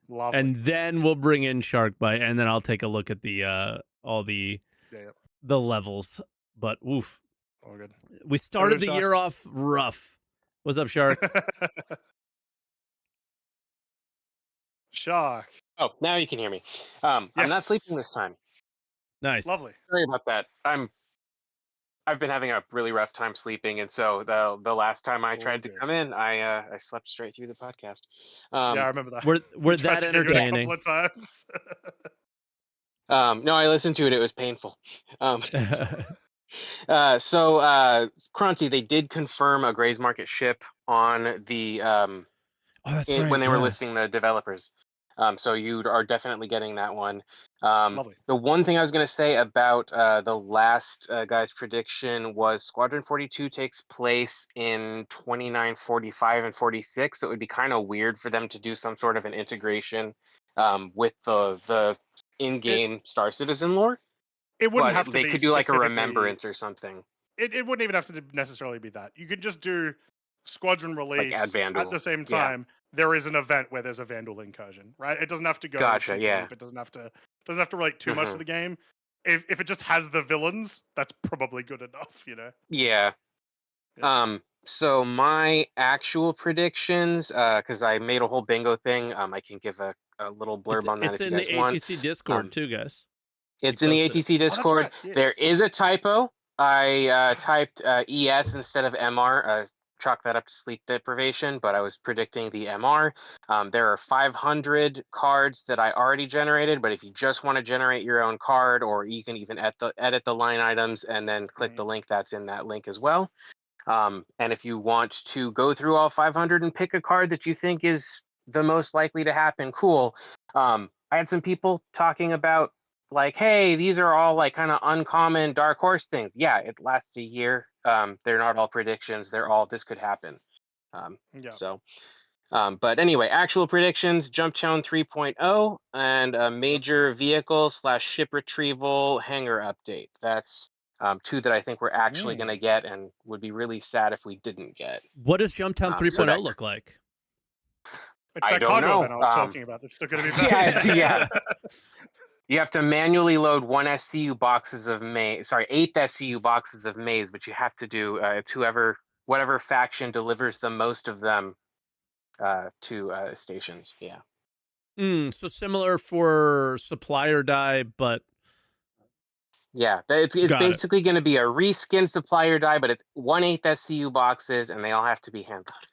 Lovely. And then we'll bring in Sharkbite, and then I'll take a look at the all the levels. But oof, all good. We started the year off rough. What's up, Shark? Shark. Oh, now you can hear me. I'm not sleeping this time. Nice. Lovely. Sorry about that. I've been having a really rough time sleeping, and so the last time I tried to come in, I slept straight through the podcast. Yeah, I remember that. We're that entertaining. A couple of times. No, I listened to it. It was painful. Croncy, they did confirm a Gray's Market ship on the when they were listing the developers. So you are definitely getting that one. Lovely. The one thing I was going to say about the last guy's prediction was Squadron 42 takes place in 29, 45, and 46. So it would be kind of weird for them to do some sort of an integration with the in-game Star Citizen lore. It wouldn't have to be. They could do like a remembrance or something. It wouldn't even have to necessarily be that. You could just do Squadron release add Vandal. at the same Yeah. time, there is an event where there's a Vandal incursion, right? It doesn't have to go Gotcha, too yeah. deep. It doesn't have to relate too much to Mhm. the game. If it just has the villains, that's probably good enough, you know. Yeah. Yeah. So my actual predictions, because I made a whole bingo thing. I can give a little blurb on that It's if you in the guys want. ATC Discord too, guys. It's You in the posted it. ATC Oh, that's Discord. right. There Yes. is a typo. I typed ES instead of MR. Chalk that up to sleep deprivation, but I was predicting the MR. There are 500 cards that I already generated, but if you just want to generate your own card, or you can even edit the line items and then click the link that's in that link as well. And if you want to go through all 500 and pick a card that you think is the most likely to happen, cool. I had some people talking about like, hey, these are all like kind of uncommon dark horse things. Yeah, it lasts a year. They're not all predictions. They're all this could happen. Yeah. So, but anyway, actual predictions: Jumptown 3.0 and a major vehicle / ship retrieval hangar update. That's two that I think we're actually going to get, and would be really sad if we didn't get. What does Jumptown 3.0 so that- look like? It's I that don't cargo know. event I was talking about. That's still going to be Yeah, bad. yeah. You have to manually load 8 SCU boxes of maize, but you have to do it's whatever faction delivers the most of them to stations. Yeah. So similar for supply or die, but Yeah, it's Got it. basically going to be a reskin supplier die, but it's 8 SCU boxes, and they all have to be hand loaded.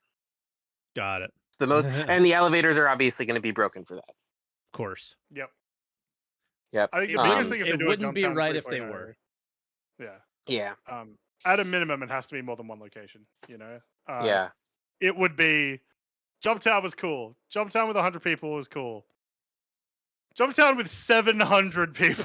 got it. The most, and the elevators are obviously going to be broken for that. Of course. Yep. Yep. I think the biggest thing if It they do wouldn't be Jumptown right if they 3.0, were. Yeah. Yeah. At a minimum, it has to be more than one location. You know. Yeah. It would be. Jumptown was cool. Jumptown with 100 people was cool. Jumptown with 700 people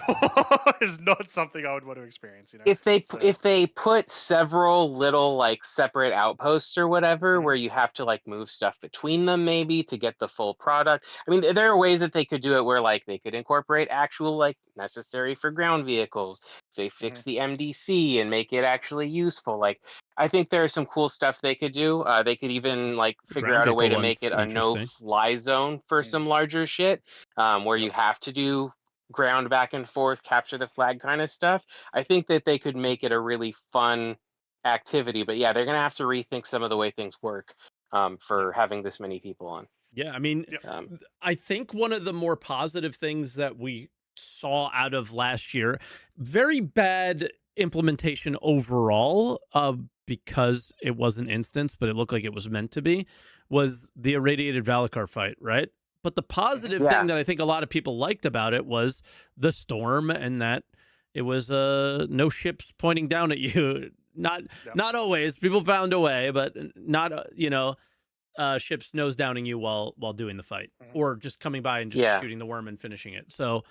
is not something I would want to experience. You know. If they put several little like separate outposts or whatever where you have to like move stuff between them maybe to get the full product. I mean, there are ways that they could do it where like they could incorporate actual like necessary for ground vehicles. They fix the MDC and make it actually useful. Like I think there's some cool stuff they could do. They could even like figure Ground out a way vehicle to make one's it a interesting. no-fly zone for some larger shit, where you have to do ground back and forth, capture the flag kind of stuff. I think that they could make it a really fun activity, but yeah, they're gonna have to rethink some of the way things work for having this many people on. Yeah, I mean, I think one of the more positive things that we saw out of last year, very bad implementation overall, because it was an instance, but it looked like it was meant to be, was the irradiated Valakar fight, right? But the positive thing that I think a lot of people liked about it was the storm, and that it was no ships pointing down at you. Not always. People found a way, but not ships nose downing you while doing the fight, or just coming by and just shooting the worm and finishing it. So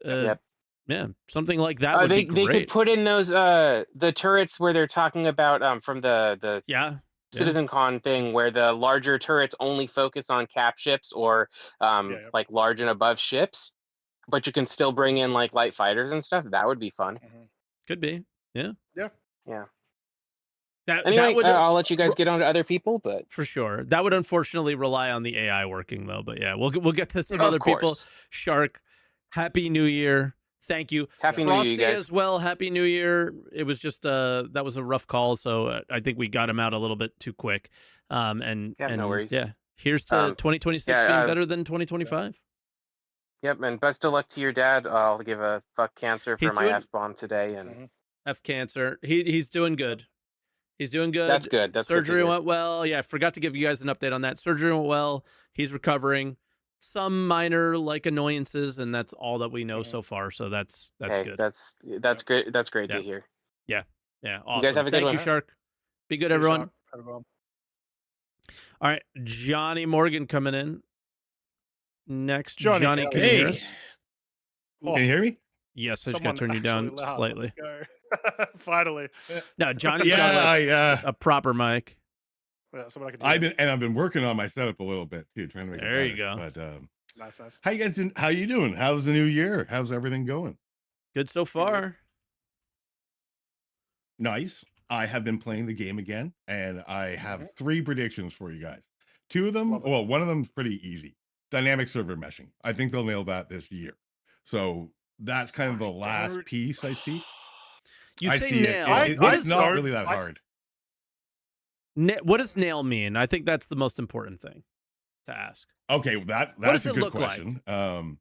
yeah, something like that would be great. They could put in those the turrets where they're talking about from the Citizen Con thing, where the larger turrets only focus on cap ships or like large and above ships, but you can still bring in like light fighters and stuff. That would be fun. Could be. Yeah. Anyway, that would, I'll let you guys get on to other people, but for sure that would unfortunately rely on the AI working though. But yeah, we'll get to some other people. Shark, Happy New Year. Thank you. Happy Frosty New Year, you guys. as well. Happy New Year. It was just that was a rough call, so I think we got him out a little bit too quick. And no worries. Yeah, here's to 2026 being better than 2025. Yep, and best of luck to your dad. I'll give a fuck cancer for my F-bomb today. And F cancer. He's doing good. He's doing good. That's good. Surgery went well. Yeah, I forgot to give you guys an update on that. Surgery went well. He's recovering. Some minor like annoyances, and that's all that we know so far. So that's good. That's great. That's great to hear. Yeah. Awesome. You guys have a good Thank one. you, Shark. Be good, everyone. All right, Johnny Morgan coming in next. Johnny, can you hear us? Can you hear me? Yes, I just got to turn you down slightly. Finally. No, Johnny's got a proper mic. Yeah, I've been working on my setup a little bit too, trying to make it better. You go. But nice. How you guys doing? How you doing? How's the new year? How's everything going? Good so far. Nice. I have been playing the game again, and I have Mhm. 3 predictions for you guys. 2 of them, Love it. well, one of them's pretty easy. Dynamic server meshing. I think they'll nail that this year. So that's kind of the I last don't. piece I see. You I say see it. nail. I What It's is not don't- really that I- hard. what does nail mean? I think that's the most important thing to ask. Okay, well, What that's does a it good look like? question.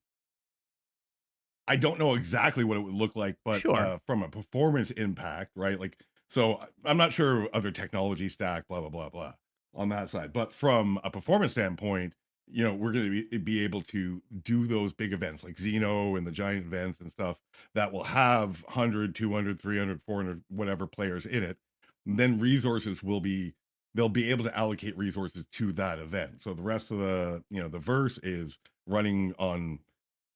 I don't know exactly what it would look like, but Sure. from a performance impact, right? Like, so I'm not sure of their technology stack, blah blah blah blah, on that side. But from a performance standpoint, we're going to be able to do those big events like Xeno and the giant events and stuff that will have 100, 200, 300, 400, whatever players in it. Then resources will be they'll be able to allocate resources to that event. So the rest of the verse is running on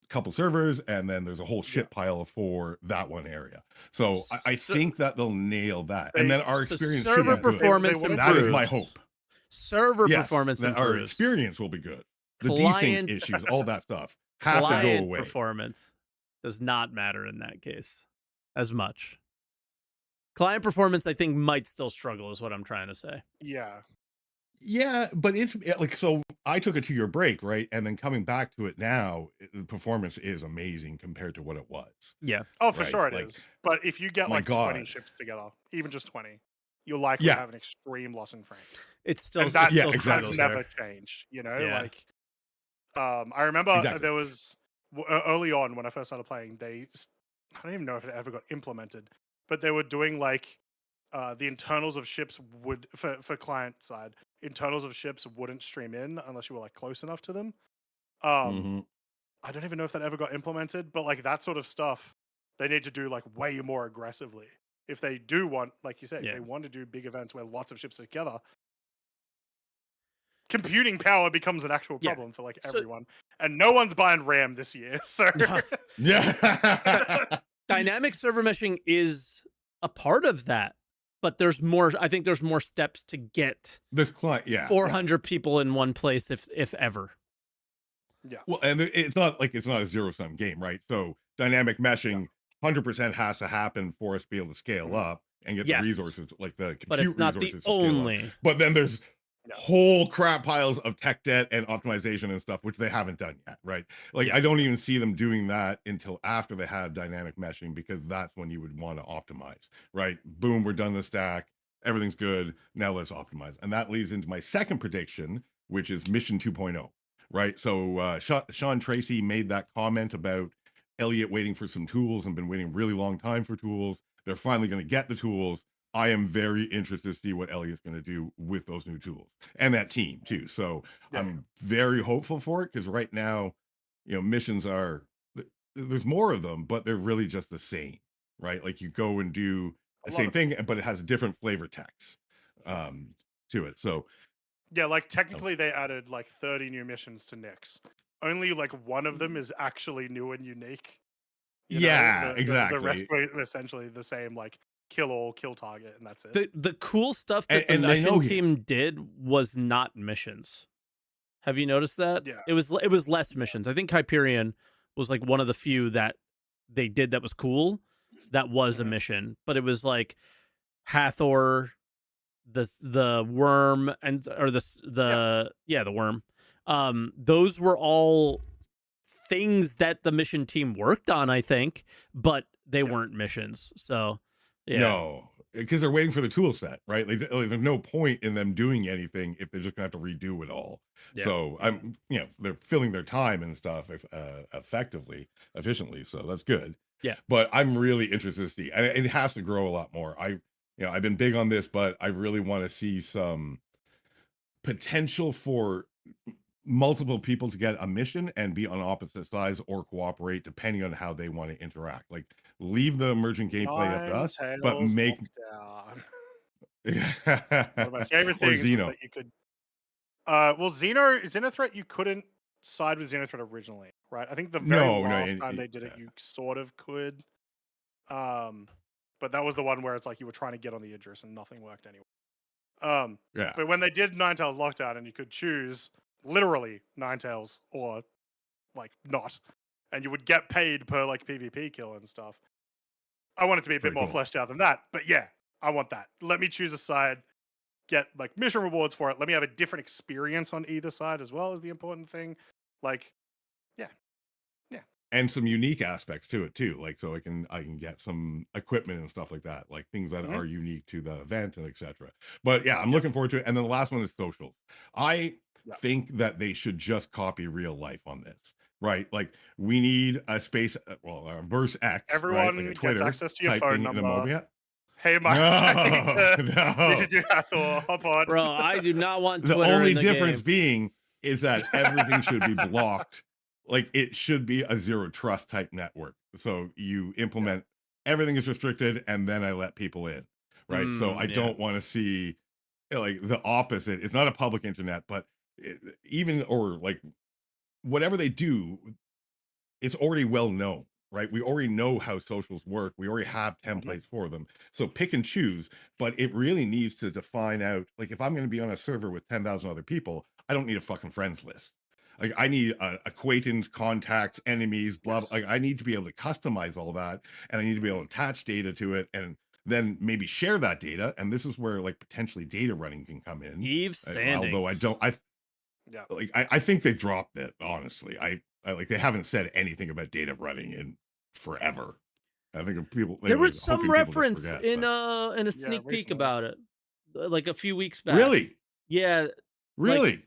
couple servers, and then there's a whole shit pile for that one area. So I So- think that they'll nail that, and then our so experience server should be good. performance They That is my improves. hope. Server Yes, performance that our improves. experience will be good. The Client- desync issues, all that stuff, have to go Client away. performance does not matter in that case as much. Client performance, I think, might still struggle, is what I'm trying to say. Yeah. Yeah, but it's like, so I took a 2-year break, right? And then coming back to it now, the performance is amazing compared to what it was. Yeah. Oh, for Right, sure it like, is. But if you get my like 20 God. ships together, even just 20, you'll likely Yeah. have an extreme loss in frame. It's still, And that it still Yeah, exactly. struggles has never there. changed. You know, Yeah. like I remember Exactly. there was early on when I first started playing. I don't even know if it ever got implemented, but they were doing like the internals of ships would for client side internals of ships wouldn't stream in unless you were like close enough to them. Mhm. I don't even know if that ever got implemented, but like that sort of stuff, they need to do like way more aggressively. If they do want, like you say, if Yeah. they want to do big events where lots of ships are together, computing power becomes an actual Yeah. problem for like So- everyone. And no one's buying RAM this year. So No. Yeah. Dynamic server meshing is a part of that, but there's more. I think there's more steps to get This client, yeah. 400 people in one place, if ever. Well, and it's not like it's not a zero-sum game, right? So dynamic meshing 100% has to happen for us to be able to scale up and get Yes. the resources, like the compute But it's not resources the to scale up. only. But then there's Yeah. whole crap piles of tech debt and optimization and stuff, which they haven't done yet, right? Like, Yeah. I don't even see them doing that until after they have dynamic meshing, because that's when you would want to optimize, right? Boom, we're done the stack. Everything's good. Now let's optimize. And that leads into my second prediction, which is Mission 2.0, right? So Sean Tracy made that comment about Elliot waiting for some tools and been waiting a really long time for tools. They're finally going to get the tools. I am very interested to see what Elliot's going to do with those new tools and that team too. So Yeah. I'm very hopeful for it, because right now, missions there's more of them, but they're really just the same, right? Like you go and do A the lot same of- thing, but it has a different flavor text to it. So Yeah, like technically they added like 30 new missions to Nyx. Only like one of them is actually new and unique. You know, yeah, the exactly. rest were essentially the same, like kill all, kill target, and that's it. The cool stuff that And the I know mission he- team did was not missions. Have you noticed that? Yeah. It was less missions. I think Hyperion was like one of the few that they did that was cool. That was a Mhm. mission, but it was like Hathor, the worm, and or the worm. Those were all things that the mission team worked on, I think, but they weren't missions. So yeah. No, because they're waiting for the tool set, right? Like, there's no point in them doing anything if they're just gonna have to redo it all. Yeah. So they're filling their time and stuff effectively, efficiently. So that's good. Yeah. But I'm really interested to see, and it has to grow a lot more. I've been big on this, but I really want to see some potential for multiple people to get a mission and be on opposite sides or cooperate depending on how they want to interact. Like, leave the emergent gameplay up to us, but Ninetales make lockdown. One of my favorite or things was Xeno. that you could. Well, Xenothreat, you couldn't side with Xenothreat originally, right? I think the very last time they did it, you sort of could. But that was the one where it's like you were trying to get on the Idris and nothing worked anyway. Yeah. But when they did Ninetales Lockdown and you could choose literally Ninetales or like not, and you would get paid per like PvP kill and stuff. I want it to be a bit Pretty more cool. fleshed out than that, but yeah, I want that. Let me choose a side, get like mission rewards for it. Let me have a different experience on either side as well, is the important thing. Like, yeah, yeah. And some unique aspects to it too, like so I can get some equipment and stuff like that, like things that Mhm. are unique to the event and etc. But yeah, I'm Yeah. looking forward to it. And then the last one is socials. I Yeah. think that they should just copy real life on this, right? Like we need a space, verse X, right? Like Everyone a gets Twitter access to your type phone thing in a number. mobile. Hey, Mike, No, I need to no. do Hathor. Hop on. Bro, I do not want The Twitter only in the difference game. being is that everything should be blocked. Like it should be a zero trust type network. So you implement everything is restricted and then I let people in. Right. So I Yeah. don't want to see like the opposite. It's not a public internet, but even or like whatever they do, it's already well known, right? We already know how socials work. We already have templates for them. So pick and choose, but it really needs to define out, like if I'm going to be on a server with 10,000 other people, I don't need a fucking friends list. Like I need acquaintance, contacts, enemies, blah, blah. Like I need to be able to customize all that and I need to be able to attach data to it and then maybe share that data. And this is where like potentially data running can come in. Eve standings. Although I think they've dropped it, honestly. I like they haven't said anything about data running in forever. I think people There was hoping some people just reference forget, in but a sneak peek recently. about it, like a few weeks back. really, Yeah. Like, really,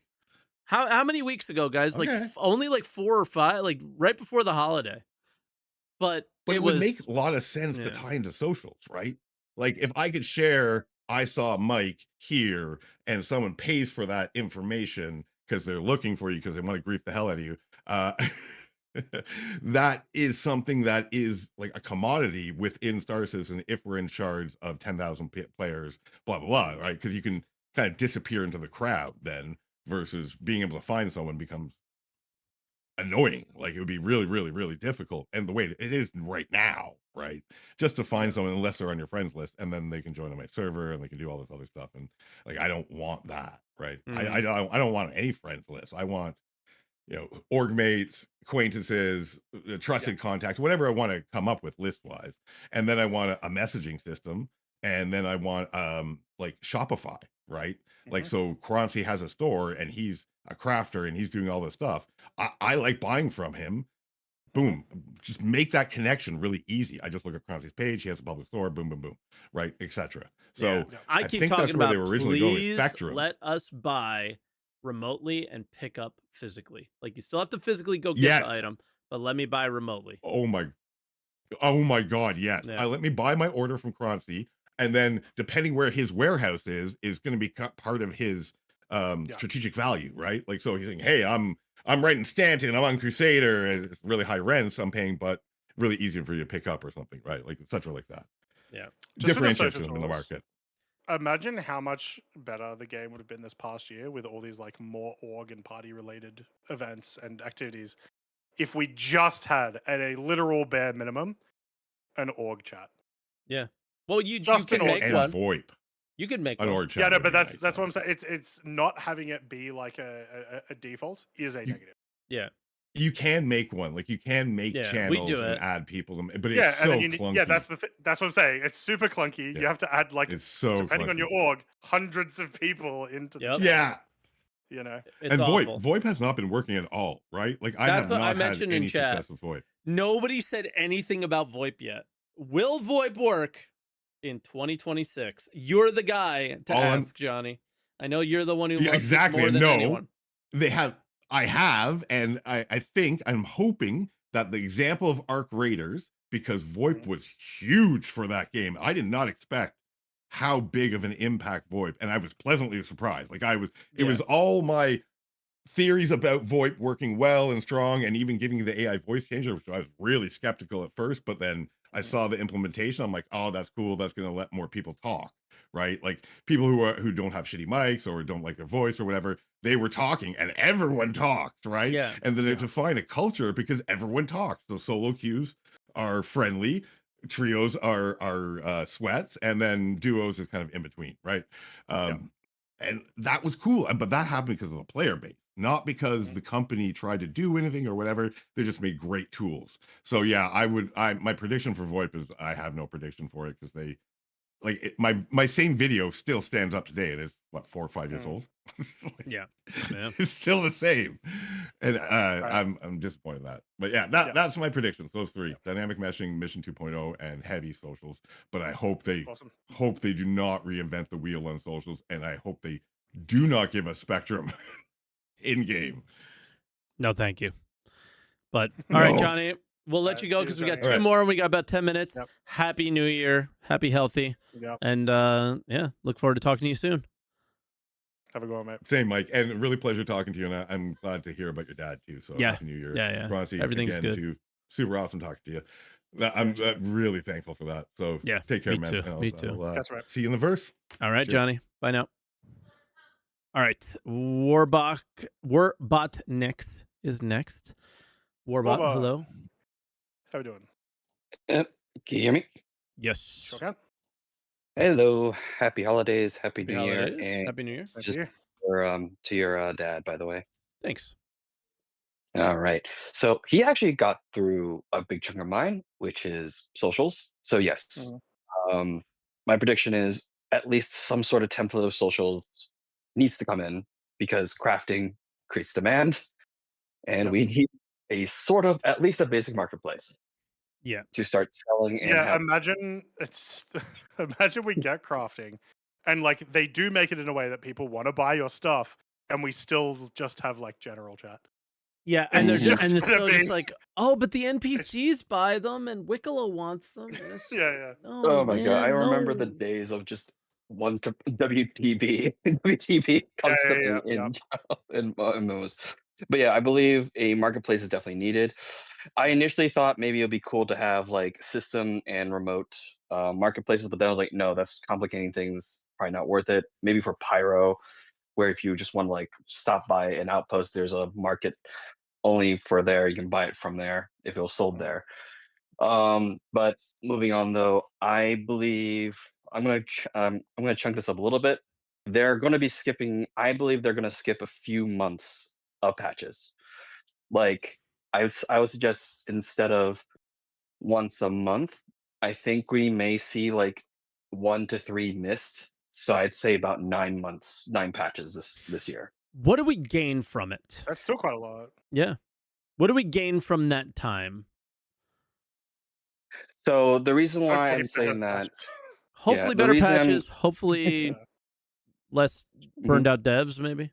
how many weeks ago, guys? Like okay. only like 4 or 5, like right before the holiday. But But it it would was make a lot of sense to tie into socials, right? Like if I could share, I saw Mike here, and someone pays for that information because they're looking for you because they want to grief the hell out of you. That is something that is like a commodity within Star Citizen if we're in charge of 10,000 players, blah, blah, blah, right? Because you can kind of disappear into the crowd then versus being able to find someone becomes annoying. Like it would be really, really, really difficult. And the way it is right now, right? Just to find someone unless they're on your friends list, and then they can join on my server and they can do all this other stuff. And like I don't want that, right? I don't want any friends list. I want org mates, acquaintances, trusted contacts, whatever I want to come up with list wise. And then I want a messaging system. And then I want like Shopify, right? Like so Croncy has a store and he's a crafter and he's doing all this stuff. I like buying from him. Boom. Just make that connection really easy. I just look at Croncy's page, he has a public store, boom, boom, boom, right, etc. So I I keep think talking that's where about they were originally going with please Spectrum. let us buy remotely and pick up physically. Like you still have to physically go get Yes. the item, but let me buy remotely. Oh my God, yes. Yeah. Let me buy my order from Croncy, and then depending where his warehouse is going to be part of his strategic value, right? Like so he's saying, hey, I'm right in Stanton, I'm on Crusader, and it's really high rents I'm paying, but really easy for you to pick up or something, right? Like etc. like that. Yeah. Differentiation in the market. Imagine how much better the game would have been this past year with all these like more org and party related events and activities if we just had at a literal bare minimum an org chat. Yeah. Well, you Just can an org make And one. VoIP. You could make An one. org chat Yeah, no, would but be that's nice, what I'm saying. It's not having it be like a default is a negative. Yeah. You can make one, like you can make Yeah, we channels do and it. add people, but Yeah, it's and so then clunky. that's that's what I'm saying. It's super clunky. Yeah. You have to add like It's so depending on clunky. your org, hundreds of people into the Yep. chat. Yeah. You know, It's And awful. VoIP has not been working at all, right? Like I That's have what I not had mentioned in any chat. success with VoIP. Nobody said anything about VoIP yet. Will VoIP work in 2026? You're the guy to ask, Johnny. I know you're the one who loves it more than anyone. They have. I have, and I think I'm hoping that the example of Arc Raiders, because VoIP was huge for that game. I did not expect how big of an impact VoIP, and I was pleasantly surprised. Like it was all my theories about VoIP working well and strong, and even giving the AI voice changer, which I was really skeptical at first, but then I saw the implementation. I'm like, oh, that's cool. That's going to let more people talk, right? Like people who don't have shitty mics or don't like their voice or whatever, they were talking, and everyone talked, right? Yeah. And then they define a culture because everyone talks. So solo queues are friendly, trios are sweats, and then duos is kind of in between, right? And that was cool, but that happened because of the player base, not because the company tried to do anything or whatever. They just made great tools. So yeah, my prediction for VoIP is I have no prediction for it because my same video still stands up today. It is what 4 or 5 years Mm. old. Like, Yeah. Yeah. it's still the same, and Right. I'm disappointed in that. But yeah, Yeah. that's my predictions. Those three: dynamic meshing, Mission 2.0, and heavy socials. But I hope they Awesome. do not reinvent the wheel on socials, and I hope they do not give us Spectrum in game. No, thank you. But all right, No. Johnny, we'll let you go cheers, because we got Johnny. two All right. more and we got about 10 minutes. Yep. Happy New Year. Happy healthy. Yep. And yeah, look forward to talking to you soon. Have a go, mate. Same, Mike, and really pleasure talking to you. And I'm glad to hear about your dad too. So Yeah. happy New Year, Yeah. Croncy. Everything's Again, good. too. Super awesome talking to you. I'm really thankful for that. So Yeah, take care, me man. too. And Me too. That's right. See you in the verse. All right, Cheers. Johnny. Bye now. All right. Warbot Nix is next. Warbot, Warbot. hello. How we doing? Can you hear me? Yes. Sure can. Hello, happy holidays, happy Happy New Year, holidays. and Happy New Year. Thank Just- you. to your dad, by the way. Thanks. All right, so he actually got through a big chunk of mine, which is socials. So yes, Mhm. my prediction is at least some sort of template of socials needs to come in because crafting creates demand, and Yep. we need a sort of at least a basic marketplace. Yeah. To start selling and Yeah, have imagine imagine we get crafting and like they do make it in a way that people want to buy your stuff and we still just have like general chat. Yeah, and they're It's just, just and it's gonna still just be- like, oh, but the NPCs buy them and Wicklow wants them. And it's just Yeah, like, yeah. Oh my god, I man, remember the no. days of just one to WTB, WTB constantly yeah. in MMOs. But yeah, I believe a marketplace is definitely needed. I initially thought maybe it'd be cool to have like system and remote marketplaces, but then I was like, no, that's complicating things. Probably not worth it. Maybe for Pyro, where if you just want to like stop by an outpost, there's a market only for there. You can buy it from there if it was sold there. But moving on though, I believe I'm gonna chunk this up a little bit. They're gonna be skipping. I believe they're gonna skip a few months of patches. Like I would suggest instead of once a month, I think we may see like 1 to 3 missed. So I'd say about 9 months, 9 patches this year. What do we gain from it? That's still quite a lot. Yeah. What do we gain from that time? So the reason why Hopefully I'm better saying that, patches. Hopefully the better reason I'm- patches. Hopefully Yeah. less burned out devs, maybe.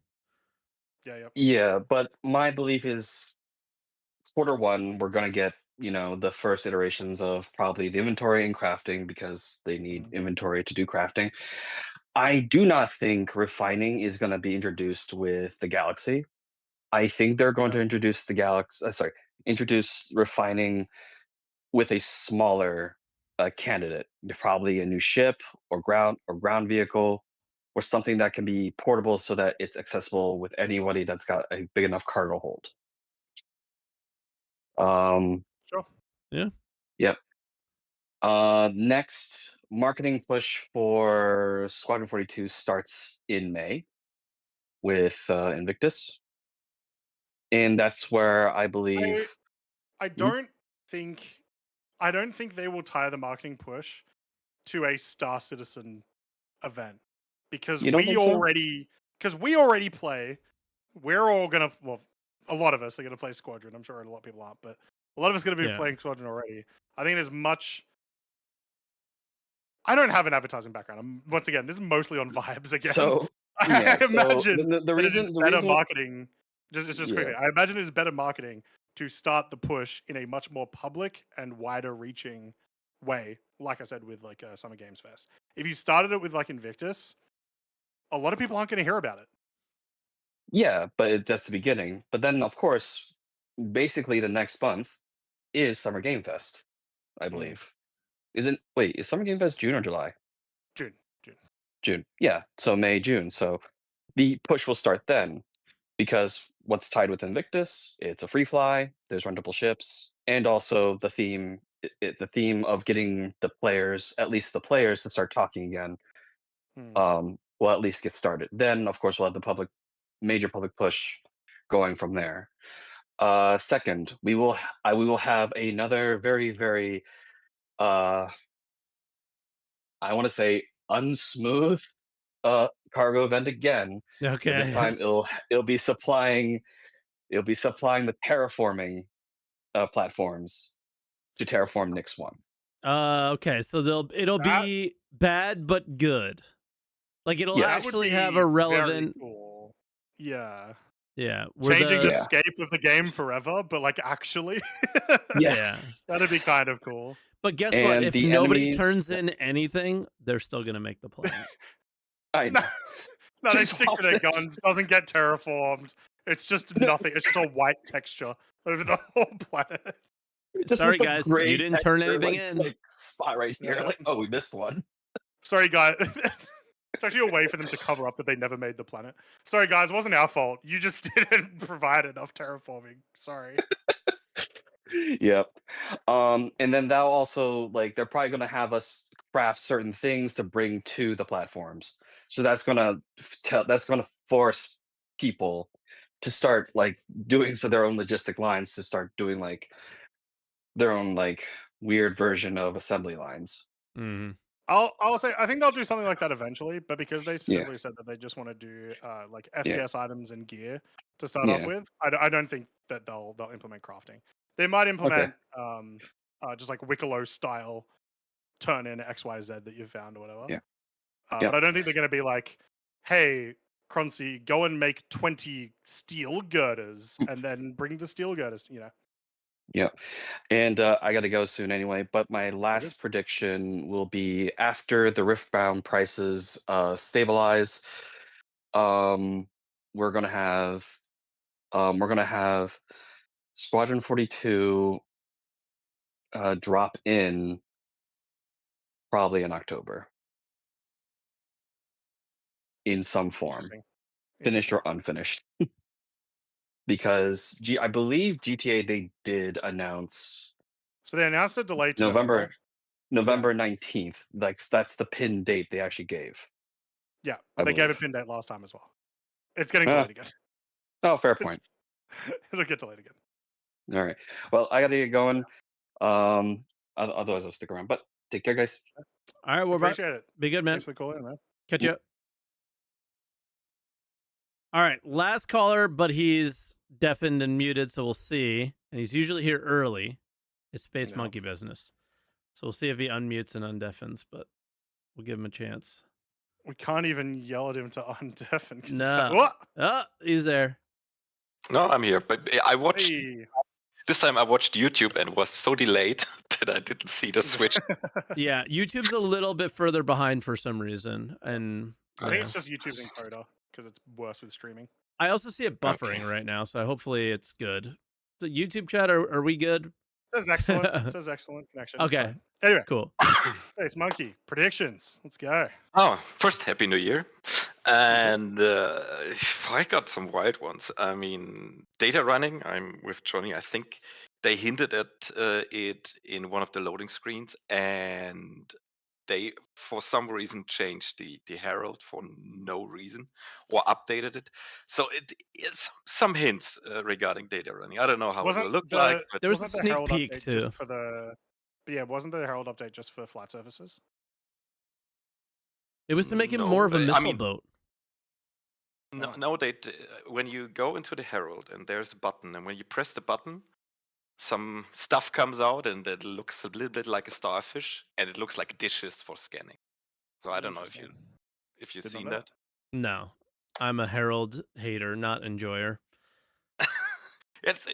Yeah. yeah, but my belief is Q1 we're gonna get the first iterations of probably the inventory and crafting because they need inventory to do crafting. I do not think refining is going to be introduced with the Galaxy. I think they're going to introduce the Galaxy. Introduce refining with a smaller candidate, probably a new ship or ground vehicle, or something that can be portable so that it's accessible with anybody that's got a big enough cargo hold. Sure. Yeah. Yep. Next marketing push for Squadron 42 starts in May with Invictus. And that's where I believe I don't think they will tie the marketing push to a Star Citizen event because You don't we think so? already play. We're all gonna a lot of us are gonna play Squadron. I'm sure a lot of people aren't, but a lot of us are gonna be Yeah. playing Squadron already. I think there's much. I don't have an advertising background. Once again, this is mostly on vibes again. So I yeah, so imagine the that it is reason better marketing. Just Yeah. quickly, I imagine it's better marketing to start the push in a much more public and wider reaching way. Like I said, with like Summer Games Fest. If you started it with like Invictus, a lot of people aren't going to hear about it. Yeah, but that's the beginning. But then of course, basically the next month is Summer Game Fest, I believe. Is Summer Game Fest June or July? June. June. Yeah. So May, June. So the push will start then because what's tied with Invictus, it's a free fly, there's rentable ships, and also the theme the theme of getting the players, at least the players, to start talking again. Will at least get started. Then of course we'll have the major public push going from there. Second, we will have another very, very I want to say unsmooth cargo event again, but this Okay. time it'll be supplying the terraforming platforms to terraform Nix 1. Okay. So it'll That be bad but good. Like it'll Yes. that would actually have be a very relevant. cool. Yeah. Yeah. Where Changing the Yeah. scape of the game forever, but like actually. Yes. That'd be kind of cool. But guess what? And If the nobody enemies. turns in anything, they're still gonna make the planet. I No, know. no, they Just stick to their watch it. guns. Doesn't get terraformed. It's just nothing. It's just a white texture over the whole planet. Just Sorry, a guys, you gray didn't turn texture, anything like, in. like spot right here. Yeah. Like, oh, we missed one. Sorry, guys. It's actually a way for them to cover up that they never made the planet. Sorry, guys. It wasn't our fault. You just didn't provide enough terraforming. Sorry. Yep. And then that'll also, like, they're probably gonna have us craft certain things to bring to the platforms. So that's gonna force people to start like doing their own logistic lines, to start doing like their own like weird version of assembly lines. hmm I'll say I think they'll do something like that eventually, but because they Yeah. specifically said that they just want to do like Yeah. FPS items and gear to start off Yeah. with, I don't think that they'll implement crafting. They might Okay. implement just like Wicklow style turn in XYZ that you've found or whatever. Yeah. But Yep. I don't think they're going to be like, hey, Croncy, go and make 20 steel girders and then bring the steel girders. You know, Yep. And I got to go soon anyway. But my all good. last prediction will be after the Riftbound prices stabilize. Um, we're gonna have Squadron 42 drop in probably in October in some form, Interesting. finished Interesting. or unfinished. Because I believe GTA they did announce So they announced a delay to November November. November 19th. Like that's the pin date they actually gave, Yeah, I but they gave a believe. pin date last time as well. It's getting Uh, delayed again. oh, fair point. It'll get delayed again. All right. Well, I gotta get going. Otherwise I'll stick around. But take care, guys. All right, we're back. Appreciate it. Be good, man. Thanks for the call in, man. Catch you up. All right, last caller, but he's deafened and muted, so we'll see. And he's usually here early. It's Space No. Monkey business. So we'll see if he unmutes and undeafens, but we'll give him a chance. We can't even yell at him to undeafen. 'cause No. What? Oh, he's there. No, I'm here. But I watched Hey. this time. I watched YouTube and was so delayed that I didn't see the switch. Yeah, YouTube's a little bit further behind for some reason, and I think yeah. it's just YouTube's encoder because it's worse with streaming. I also see it buffering right now, so hopefully it's good. So YouTube chat, are we good? It says excellent. It says excellent connection. It's Okay, fine. Anyway, cool. Space Monkey predictions. Let's go. Oh, first, Happy New Year. And I got some wild ones. I mean, data running, I'm with Johnny. I think they hinted at it in one of the loading screens, and they, for some reason, changed the Herald for no reason or updated it. So it's some hints regarding data running. I don't know how it Wasn't will look the like, but There was a wasn't the sneak Herald peek update too. just for the? But yeah, wasn't the Herald update just for flat surfaces? It was to make it no, more of a I missile mean, boat. no, when you go into the Herald and there's a button, and when you press the button, some stuff comes out and it looks a little bit like a starfish, and it looks like dishes for scanning. So I don't know if Interesting. you've Did not seen know that. No, I'm a Herald hater, not enjoyer. It's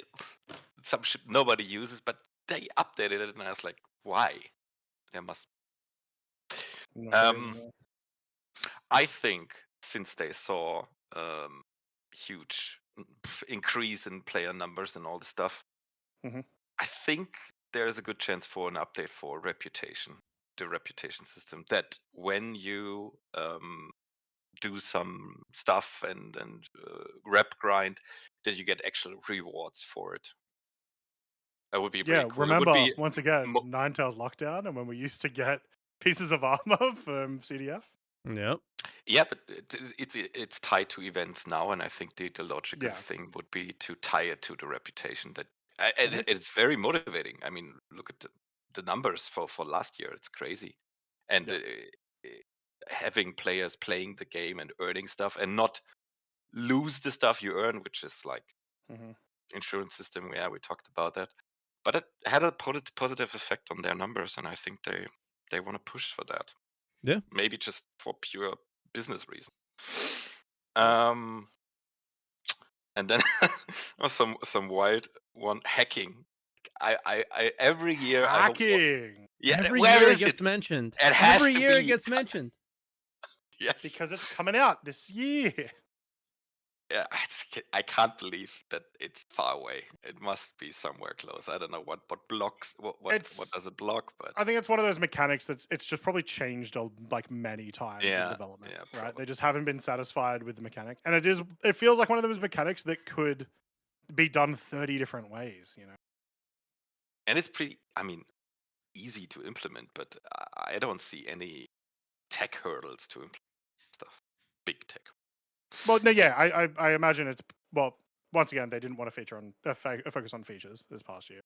some shit nobody uses, but they updated it, and I was like, why? There must. Not the reason Um, why. I think since they saw huge increase in player numbers and all this stuff, Mhm. I think there's a good chance for an update for reputation, the reputation system. That when you do some stuff and rep grind, that you get actual rewards for it. That would be pretty Yeah, cool. It would remember be once again mo- Ninetales lockdown, and when we used to get pieces of armor from CDF. Yep. yeah, but it's tied to events now, and I think the logical Yeah. thing would be to tie it to the reputation. That and Mhm. it's very motivating. I mean, look at the numbers for last year; it's crazy. And Yep. having players playing the game and earning stuff and not lose the stuff you earn, which is like Mhm. insurance system. Yeah, we talked about that, but it had a positive effect on their numbers, and I think they want to push for that. Yeah. Maybe just for pure business reasons. And then some wild one, hacking. I every year I hope. Hacking. Yeah, Every where year it is gets it? mentioned. It has Every to year it be. gets mentioned. Yes. Because it's coming out this year. Yeah, I can't believe that it's far away. It must be somewhere close. I don't know what blocks. What It's- does it block? But I think it's one of those mechanics it's just probably changed like many times in Yeah, development, yeah, right? probably. They just haven't been satisfied with the mechanic, and it feels like one of those mechanics that could be done 30 different ways, you know. And it's pretty. I mean, easy to implement, but I don't see any tech hurdles to implement stuff. Big tech. Well, no, yeah, I imagine it's once again they didn't want to feature on focus on features this past year,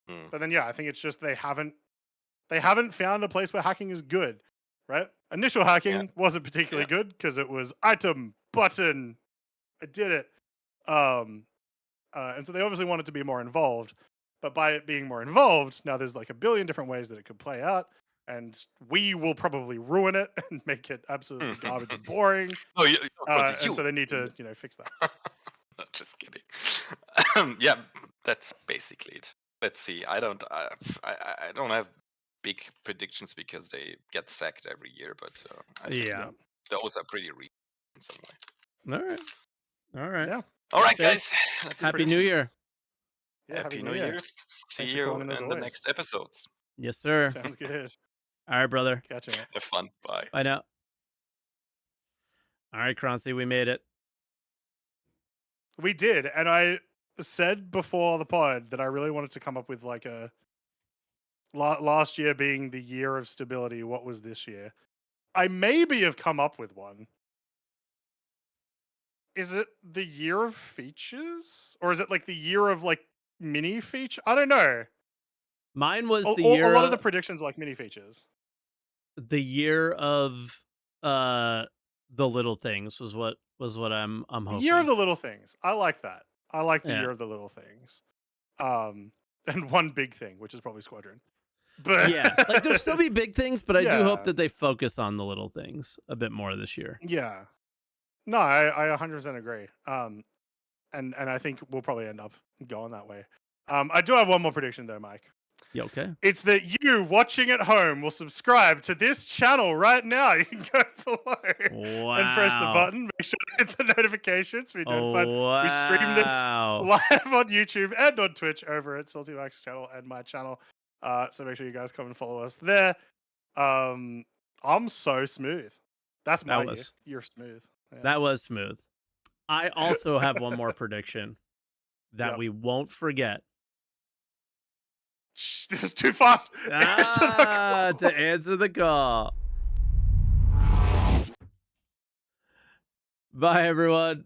Hmm. but then yeah, I think it's just they haven't found a place where hacking is good, right? Initial hacking wasn't particularly good because it was item button, I did it, and so they obviously want it to be more involved, but by it being more involved, now there's like a billion different ways that it could play out. And we will probably ruin it and make it absolutely garbage and boring. Oh, yeah, And so they need to, fix that. No, just kidding. Yeah, that's basically it. Let's see. I don't have big predictions because they get sacked every year, but I think Yeah. those are pretty real in some way. All right. All right. Yeah. All right, Thanks. guys. That's the Happy New predictions. Year. Yeah, Happy New Year. See Thanks for you calling in as in the always. next episodes. Yes, sir. Sounds good. All right, brother. Catch you, mate. Have fun. Bye. Bye now. All right, Croncy, we made it. We did, and I said before the pod that I really wanted to come up with like a last year being the year of stability. What was this year? I maybe have come up with one. Is it the year of features, or is it like the year of like mini feature? I don't know. Mine was A the year lot of the predictions are like mini features. the year of the little things was what I'm The hoping. year of the little things. I like that. I like the Yeah. year of the little things. And one big thing, which is probably Squadron. But Yeah, like there'll still be big things, but I do Yeah. hope that they focus on the little things a bit more this year. Yeah. No, I 100% agree. And I think we'll probably end up going that way. I do have one more prediction though, Mike. Yeah, okay. It's that you watching at home will subscribe to this channel right now. You can go below and press the Wow. button. Make sure to hit the notifications. We Oh, We stream this wow. live on YouTube and on Twitch over at SaltEMike's channel and my channel. So make sure you guys come and follow us there. I'm so smooth. That's That my year. was- You're smooth. Yeah. That was smooth. I also have one more prediction that Yep. we won't forget. Shh, this is too fast. Answer the call. To answer the call. Bye, everyone.